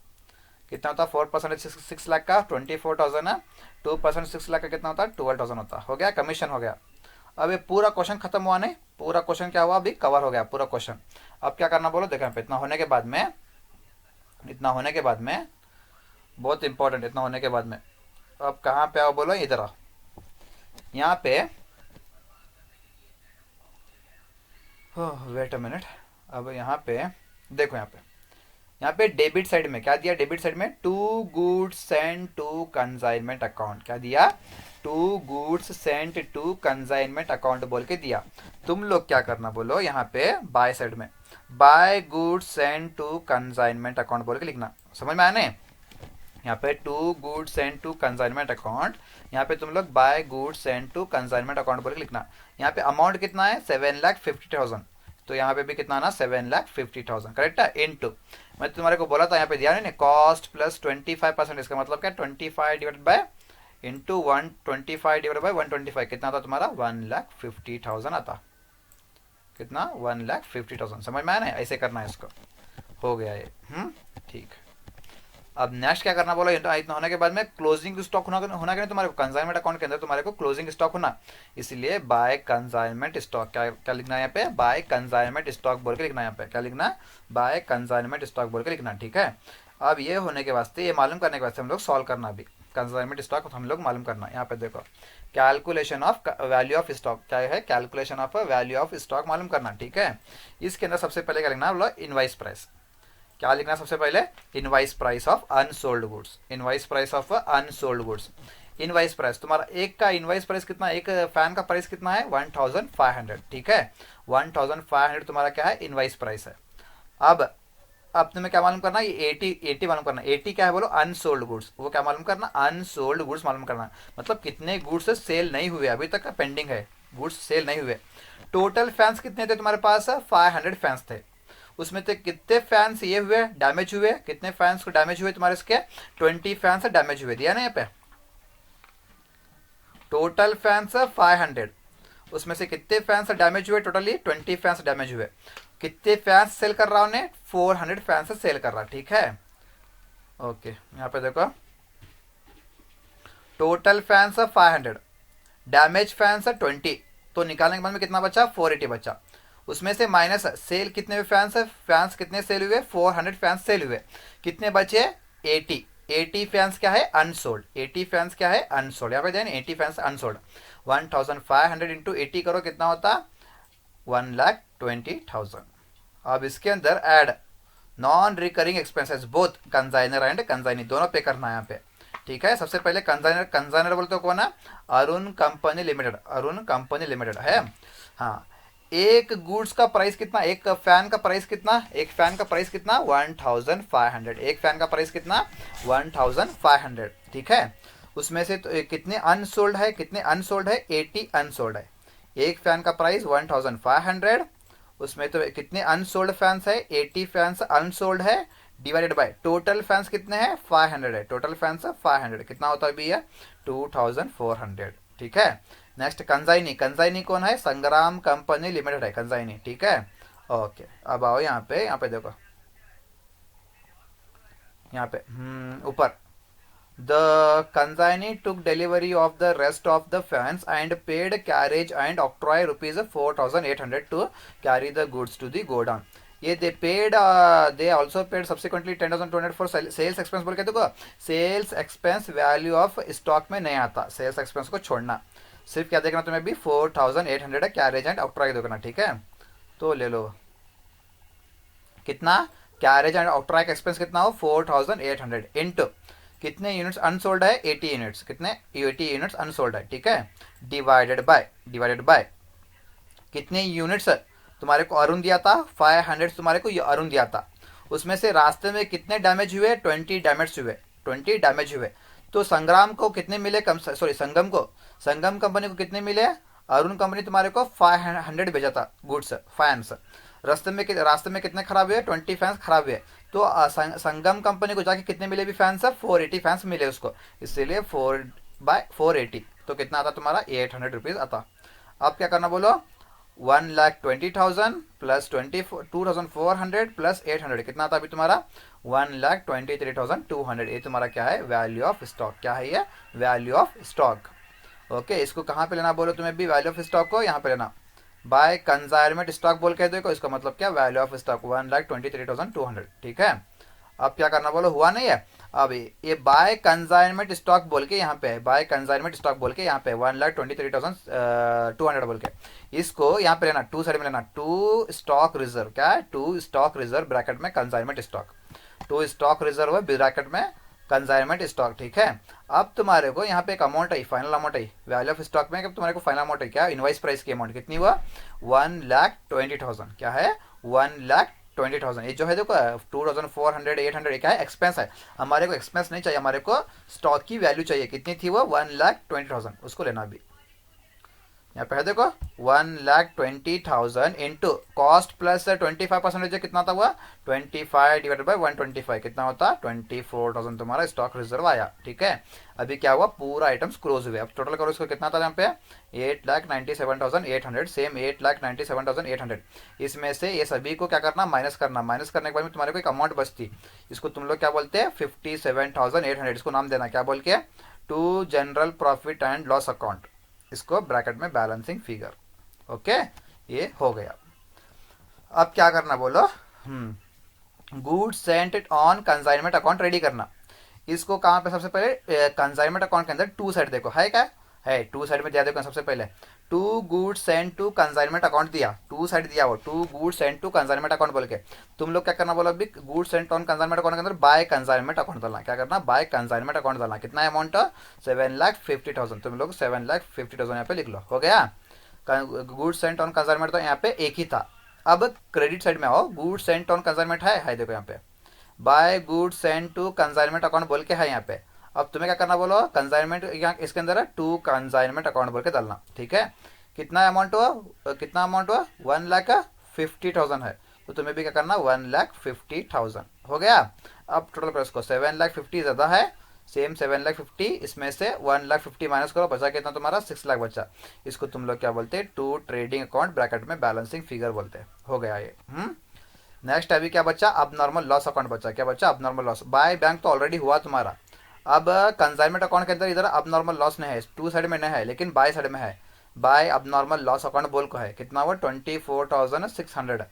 कितना होता है 4% 6 लाख का 24,000 है, 2% 6 लाख का कितना होता है 12,000 होता, हो गया कमीशन हो गया। अब ये पूरा क्वेश्चन खत्म हुआ नहीं, पूरा क्वेश्चन क्या हुआ अभी कवर हो गया पूरा क्वेश्चन। अब क्या करना बोलो, देखो यहाँ पे इतना होने के बाद में, इतना होने के बाद में बहुत इंपॉर्टेंट, इतना होने के बाद में अब कहाँ पे आओ बोलो, इधर आओ, यहाँ पे वेट अ मिनट, अब यहाँ पे देखो, यहाँ पे डेबिट साइड में क्या दिया, डेबिट साइड में to goods sent to consignment account, क्या दिया, to goods sent to consignment account बोल के दिया। तुम लोग क्या करना बोलो, यहाँ पे बाय साइड में by goods sent to consignment account बोल के लिखना, समझ में आया नहीं, यहाँ पे to goods sent to consignment account, यहाँ पे तुम लोग by goods sent to consignment account बोल के लिखना। यहाँ पे अमाउंट कितना है 7,50,000, तो यहाँ पे भी कितना ना 7,50,000 करेक्ट है, इनटू मैं तुम्हारे को बोला था यहाँ पे दिया नहीं, कॉस्ट प्लस 25%, इसका मतलब क्या 25 divided by into 125 divided by 125, कितना आता तुम्हारा 1,50,000 आता, कितना 1,50,000, समझ में आया ना, ऐसे करना है इसको, हो गया ये। ठीक, अब नेक्स्ट क्या करना बोला, इतना होने के बाद में क्लोजिंग स्टॉक होना के नहीं तुम्हारे को, कंसाइनमेंट अकाउंट के अंदर तुम्हारे को क्लोजिंग स्टॉक होना, इसलिए बाय कंसाइनमेंट स्टॉक, क्या लिखना है यहाँ पे, बाय कंसाइनमेंट स्टॉक बोल के लिखना है, यहाँ पे क्या लिखना, बाय कंसाइनमेंट स्टॉक बोल के लिखना, ठीक है। अब ये होने के वास्ते, ये मालूम करने के वास्ते हम लोग सॉल्व करना भी कंसाइनमेंट स्टॉक हम लोग मालूम करना। यहाँ पे देखो calculation of value of stock क्या है, calculation of value of stock मालूम करना, ठीक है। इसके अंदर सबसे पहले क्या लिखना है, इनवाइस प्राइस। क्या लिखना है सबसे पहले, invoice price of unsold goods, invoice price of unsold goods. Invoice price तुम्हारा एक का इनवाइस प्राइस कितना, एक फैन का प्राइस कितना है 1500, ठीक है। 1500 तुम्हारा क्या है, इनवाइस प्राइस है। अब तुम्हें क्या मालूम करना, ये 80 मालूम करना। 80 क्या है बोलो, अनसोल्ड गुड्स। वो क्या मालूम करना, अनसोल्ड गुड्स मालूम करना, मतलब कितने गुड्स सेल नहीं हुए, अभी तक पेंडिंग है, गुड्स सेल नहीं हुए। टोटल फैंस कितने थे तुम्हारे पास, 500 फैंस थे। उसमें से कितने फैंस ये हुए, डैमेज हुए, कितने फैंस को डैमेज हुए तुम्हारे, इसके 20 फैंस डैमेज हुए, दिया ना यहाँ पे। टोटल फैंस 500, उसमें से कितने फैंस डैमेज हुए, टोटली 20 फैंस डैमेज हुए। कितने फैंस सेल कर रहा उन्हें, 400 फैंस सेल कर रहा, ठीक है। ओके यहाँ पे देखो टोटल फैंस 500, डैमेज फैंस 20, तो निकालने के बाद में कितना बचा, 480 बचा। उसमें से माइनस सेल कितने हुए फैंस, फैंस कितने सेल हुए, 400 फैंस सेल हुए, कितने बचे 80। 80 फैंस क्या है, अनसोल्ड। 80 फैंस क्या है, अनसोल्ड। यहाँ पे देन 80 फैंस अनसोल्ड। 1500 इंटू 80 करो, कितना होता, 1,20,000। अब इसके अंदर add non recurring expenses both consignor and consignee, दोनों पे करना है यहाँ पे, ठीक है। सबसे पहले कंसाइनर, कंसाइनर बोलते हो कौन है, Arun company limited, Arun company limited है। हाँ, एक गुड्स का प्राइस कितना, एक फैन का प्राइस कितना, एक फैन का प्राइस कितना 1500, एक फैन का प्राइस कितना 1500, ठीक है। उसमें से तो कितने अनसोल्ड है, कितने अनसोल्ड है, 80 अनसोल्ड है। एक फैन का प्राइस 1500, उसमें तो कितने अनसोल्ड फैंस है, 80 फैंस अनसोल्ड है, डिवाइडेड बाय टोटल फैंस कितने हैं 500 है, टोटल फैंस 500 कितना होता है भैया 2400, ठीक है। नेक्स्ट कंसाइनी, कंसाइनी कौन है, संग्राम कंपनी लिमिटेड है कंसाइनी, ठीक है। ओके अब आओ यहाँ पे देखो, यहाँ पे ऊपर the consignee took delivery of the rest of the fans and paid carriage and octroi rupees 4800 to carry the goods to the godown. ये they paid, they also paid subsequently 10,200 for sales expense. बोल के देखो sales expense value of stock में नहीं आता, सेल्स एक्सपेंस को छोड़ना, सिर्फ क्या देखना तुम्हें भी 4800 है, कैरेज एंड ऑक्ट्रॉय देखना, ठीक है। तो ले लो कितना, कैरेज एंड ऑक्ट्रॉय का एक्सपेंस कितना हो 4800 इंटू कितने यूनिट्स अनसोल्ड है 80 यूनिट्स, कितने 80 यूनिट्स अनसोल्ड है, ठीक है। डिवाइडेड बाय कितने यूनिट्स तुम्हारे को अरुण दिया था 500 तुम्हारे को ये अरुण दिया था। उसमें से रास्ते में कितने डैमेज हुए 20 डैमेज हुए, 20 डैमेज हुए। तो संग्राम को कितने मिले, कम सॉरी संगम को, संगम कंपनी को कितने मिले, अरुण कंपनी तुम्हारे को 500 भेजा था गुड्स फैंस। रास्ते में कितने खराब हुए 20 फैंस खराब हुए। तो संगम कंपनी को जाके कितने मिले भी फैंस, 480 फैंस मिले उसको, इसीलिए 4/480 तो कितना आता तुम्हारा 800 रुपीज आता। अब क्या करना बोलो, 1,20,000 प्लस 22,400 प्लस 800 कितना आता अभी तुम्हारा 1,23,200। ये तुम्हारा क्या है, वैल्यू ऑफ स्टॉक। क्या है ये, वैल्यू ऑफ स्टॉक। ओके इसको कहाँ पे लेना बोलो तुम्हें भी, वैल्यू ऑफ स्टॉक को यहाँ पे लेना, बाय कंसाइनमेंट स्टॉक बोल के देखो, इसका मतलब क्या, वैल्यू ऑफ स्टॉक 1,23,200, ठीक है। अब क्या करना बोलो, हुआ नहीं है। अब ये बाय कंसाइनमेंट स्टॉक बोल के यहाँ पे, बाय कंसाइनमेंट स्टॉक बोल के यहाँ पे 1,23,200 बोल के, इसको यहाँ पे लेना, टू साइड में लेना, टू स्टॉक रिजर्व, क्या है, टू स्टॉक रिजर्व ब्रैकेट में consignment stock, to stock reserve bracket में कंसाइनमेंट स्टॉक, ठीक है। अब तुम्हारे को यहाँ पे एक अमाउंट है, फाइनल अमाउंट है वैल्यू ऑफ स्टॉक में, तुम्हारे को फाइनल अमाउंट है क्या, इनवाइस प्राइस की अमाउंट कितनी हुआ 1,20,000, क्या है 1,20,000। ये जो है देखो 2,400 800 क्या है, एक्सपेंस है। हमारे को एक्सपेंस नहीं चाहिए, हमारे को स्टॉक की वैल्यू चाहिए, कितनी थी वो 1,20,000, उसको लेना भी। यहाँ पे है देखो 1,20,000 इंटू कॉस्ट प्लस 25% कितना था हुआ 25 डिवाइडेड बाई 125 कितना होता 24,000 तुम्हारा स्टॉक रिजर्व आया, ठीक है। अभी क्या हुआ, पूरा आइटम्स क्लोज हुए। अब टोटल करो इसको, कितना था यहाँ पे 8,97,800, सेम 8,97,800। इसमें से ये सभी को क्या करना, माइनस करना, माइनस करने के बाद में तुम्हारे को एक अमाउंट बचती, इसको तुम लोग क्या बोलते हैं 57,800, इसको नाम देना क्या बोल के, to general profit and loss account, इसको ब्रैकेट में बैलेंसिंग फिगर। ओके ये हो गया। अब क्या करना बोलो, goods sent on consignment account ready करना। इसको कहाँ पे सबसे पहले कंसाइनमेंट अकाउंट के अंदर टू साइड देखो है क्या है, टू साइड में दिया देखो सबसे पहले to goods send to consignment account दिया, टू साइड दिया वो to goods send to consignment account बोल के तुम लोग क्या करना बोलो अभी goods send on consignment account के अंदर बाय कंसाइनमेंट अकाउंट डालना, क्या करना बाय कंसाइनमेंट अकाउंट डालना। कितना अमाउंट 7,50,000, तुम लोग 7,50,000 यहाँ पे लिख लो, हो गया। गुड्स सेंट ऑन कंसाइनमेंट तो यहाँ पे एक ही था। अब क्रेडिट साइड में आओ, गुड्स सेंट ऑन कंसाइनमेंट है देखो यहाँ पे by goods sent to consignment account बोल के है यहाँ पे। अब तुम्हें क्या करना बोलो कंसाइनमेंट यहाँ इसके अंदर है टू कंसाइनमेंट अकाउंट बोल के डालना, ठीक है। कितना अमाउंट हुआ 1,50,000 है, तो तुम्हें भी क्या करना 1,50,000 हो गया। अब टोटल करो इसको 7,50,000 ज़्यादा है, सेम 7,50,000 इसमें से 1,50,000 माइनस करो, बचा कितना तुम्हारा 6,00,000 बचा। इसको तुम लोग क्या बोलते हैं टू ट्रेडिंग अकाउंट ब्रैकेट में बैलेंसिंग फिगर बोलते हैं, हो गया ये। नेक्स्ट अभी क्या बचा अब नॉर्मल लॉस अकाउंट बचा, क्या बचा अब नॉर्मल लॉस। बाय बैंक तो ऑलरेडी हुआ तुम्हारा, अब कंसाइनमेंट अकाउंट के अंदर इधर अब नॉर्मल लॉस नहीं है, टू साइड में नहीं है लेकिन बाय साइड में है। बाय अब नॉर्मल लॉस अकाउंट बोल को है कितना वो 24,600,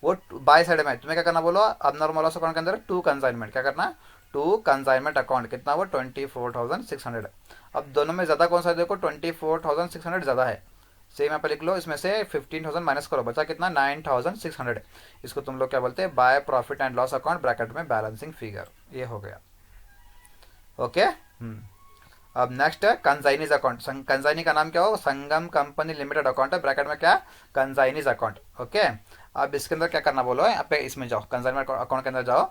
वो बाय साइड में। तुम्हें क्या करना बोलो अब नॉर्मल लॉस अकाउंट के अंदर टू कंसाइनमेंट, क्या करना टू कंसाइनमेंट अकाउंट कितना वो 24,600। अब दोनों में ज़्यादा कौन सा देखो 24,600 ज़्यादा है, सेम यहाँ पे लिख लो। इसमें से 15,000 माइनस करो, बचा कितना 9,600। इसको तुम लोग क्या बोलते हैं by profit and loss account bracket में बैलेंसिंग फिगर, ये हो गया ओके। अब नेक्स्ट है कंसाइनीज अकाउंट। कंसाइनी का नाम क्या हो संगम कंपनी लिमिटेड अकाउंट है, ब्रैकेट में क्या कंसाइनीज अकाउंट, ओके। अब इसके अंदर क्या करना बोलो यहाँ पे इसमें जाओ कंसाइनमेंट अकाउंट के अंदर जाओ,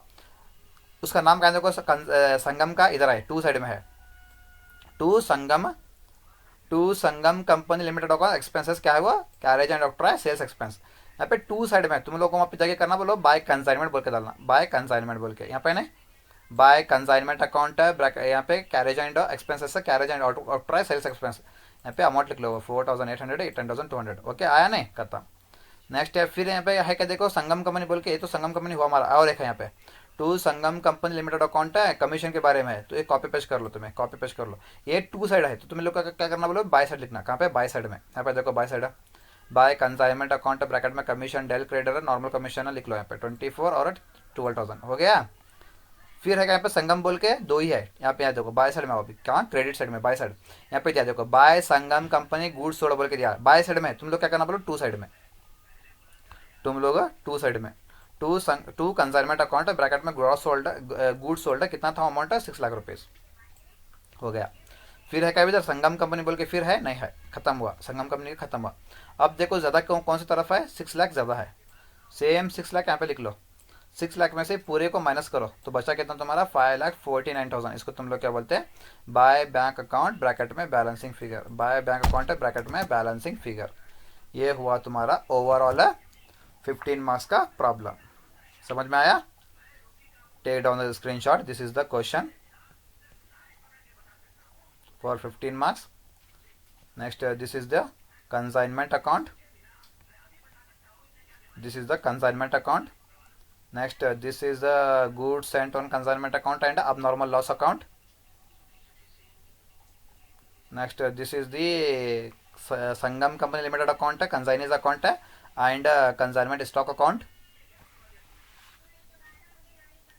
उसका नाम क्या देखो संगम का इधर है टू साइड में है, to Sangam company limited account expenses क्या है वो कैरेज एंड डॉक्टर है सेल्स एक्सपेंस। यहाँ पे टू साइड में तुम लोग को वहाँ पे जाके करना बोलो बाय कंसाइनमेंट बोल के डालना, बाय कंसाइनमेंट बोल के यहाँ पे नहीं बाय कंसाइनमेंट अकाउंट है यहाँ पे कैरेज एंड एक्सपेंसेस है, कैरेज एंड डॉक्टर है सेल्स एक्सपेंस। यहाँ पे अमाउंट लिख लो 4,800 10,200, ओके आया नहीं खत्म। नेक्स्ट है फिर यहाँ पे है क्या देखो संगम कंपनी बोल के, ये तो संगम कंपनी हुआ हमारा, और एक है यहाँ पे to Sangam company limited account है कमीशन के बारे में है, तो ये कॉपी पेस्ट कर लो, तुम्हें कॉपी पेस्ट कर लो। ये टू साइड है तो तुम्हें लोग क्या करना बोलो बाय साइड लिखना, कहाँ पे बाय साइड में, यहाँ पे देखो बाय साइड है बाय कंसाइनमेंट अकाउंट ब्रैकेट में कमीशन डेल क्रेडिटर है नॉर्मल कमीशन है, लिख लो यहाँ पे 24 और 12,000 हो गया। फिर है यहाँ पे संगम बोल के दो ही है, यहाँ पे देखो बाय साइड में अभी कहाँ क्रेडिट साइड में बाय साइड, यहाँ पे क्या देखो बाय संगम कंपनी गुड्स सोल्ड बोल के दिया बाय साइड में, तुम लोग क्या करना बोलो टू साइड में, तुम लोग टू साइड में टू कंसाइनमेंट अकाउंट है ब्रैकेट में ग्रॉस सोल्ड गुड्स सोल्ड है, कितना था अमाउंट है 6 लाख रुपीज़ हो गया। फिर है क्या इधर संगम कंपनी बोल के फिर है नहीं है खत्म हुआ, संगम कंपनी का खत्म हुआ। अब देखो ज़्यादा कौन सी तरफ है 6 लाख ज़्यादा है, सेम 6 लाख यहाँ पे लिख लो, 6 लाख में से पूरे को माइनस करो तो बचा कितना तुम्हारा 5,49,000। इसको तुम लोग क्या बोलते हैं बाय बैंक अकाउंट ब्रैकेट में balancing figure, by bank account है ब्रैकेट में बैलेंसिंग फिगर। ये हुआ तुम्हारा ओवरऑल 15 मार्क्स का प्रॉब्लम, समझ में आया। Take down the screenshot, this is the question for 15 marks. Next this is the consignment account, this is the consignment account. Next this is the goods sent on consignment account and abnormal loss account. Next this is the Sangam Company Limited account है, consignees account है and consignment stock account.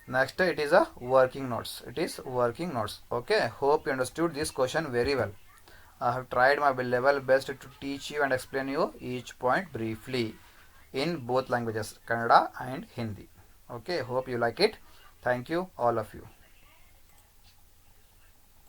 Next it is a working notes, it is working notes. Okay, hope you understood this question very well. I have tried my level best to teach you and explain you each point briefly in both languages, Kannada and Hindi. Okay, hope you like it. Thank you all of you.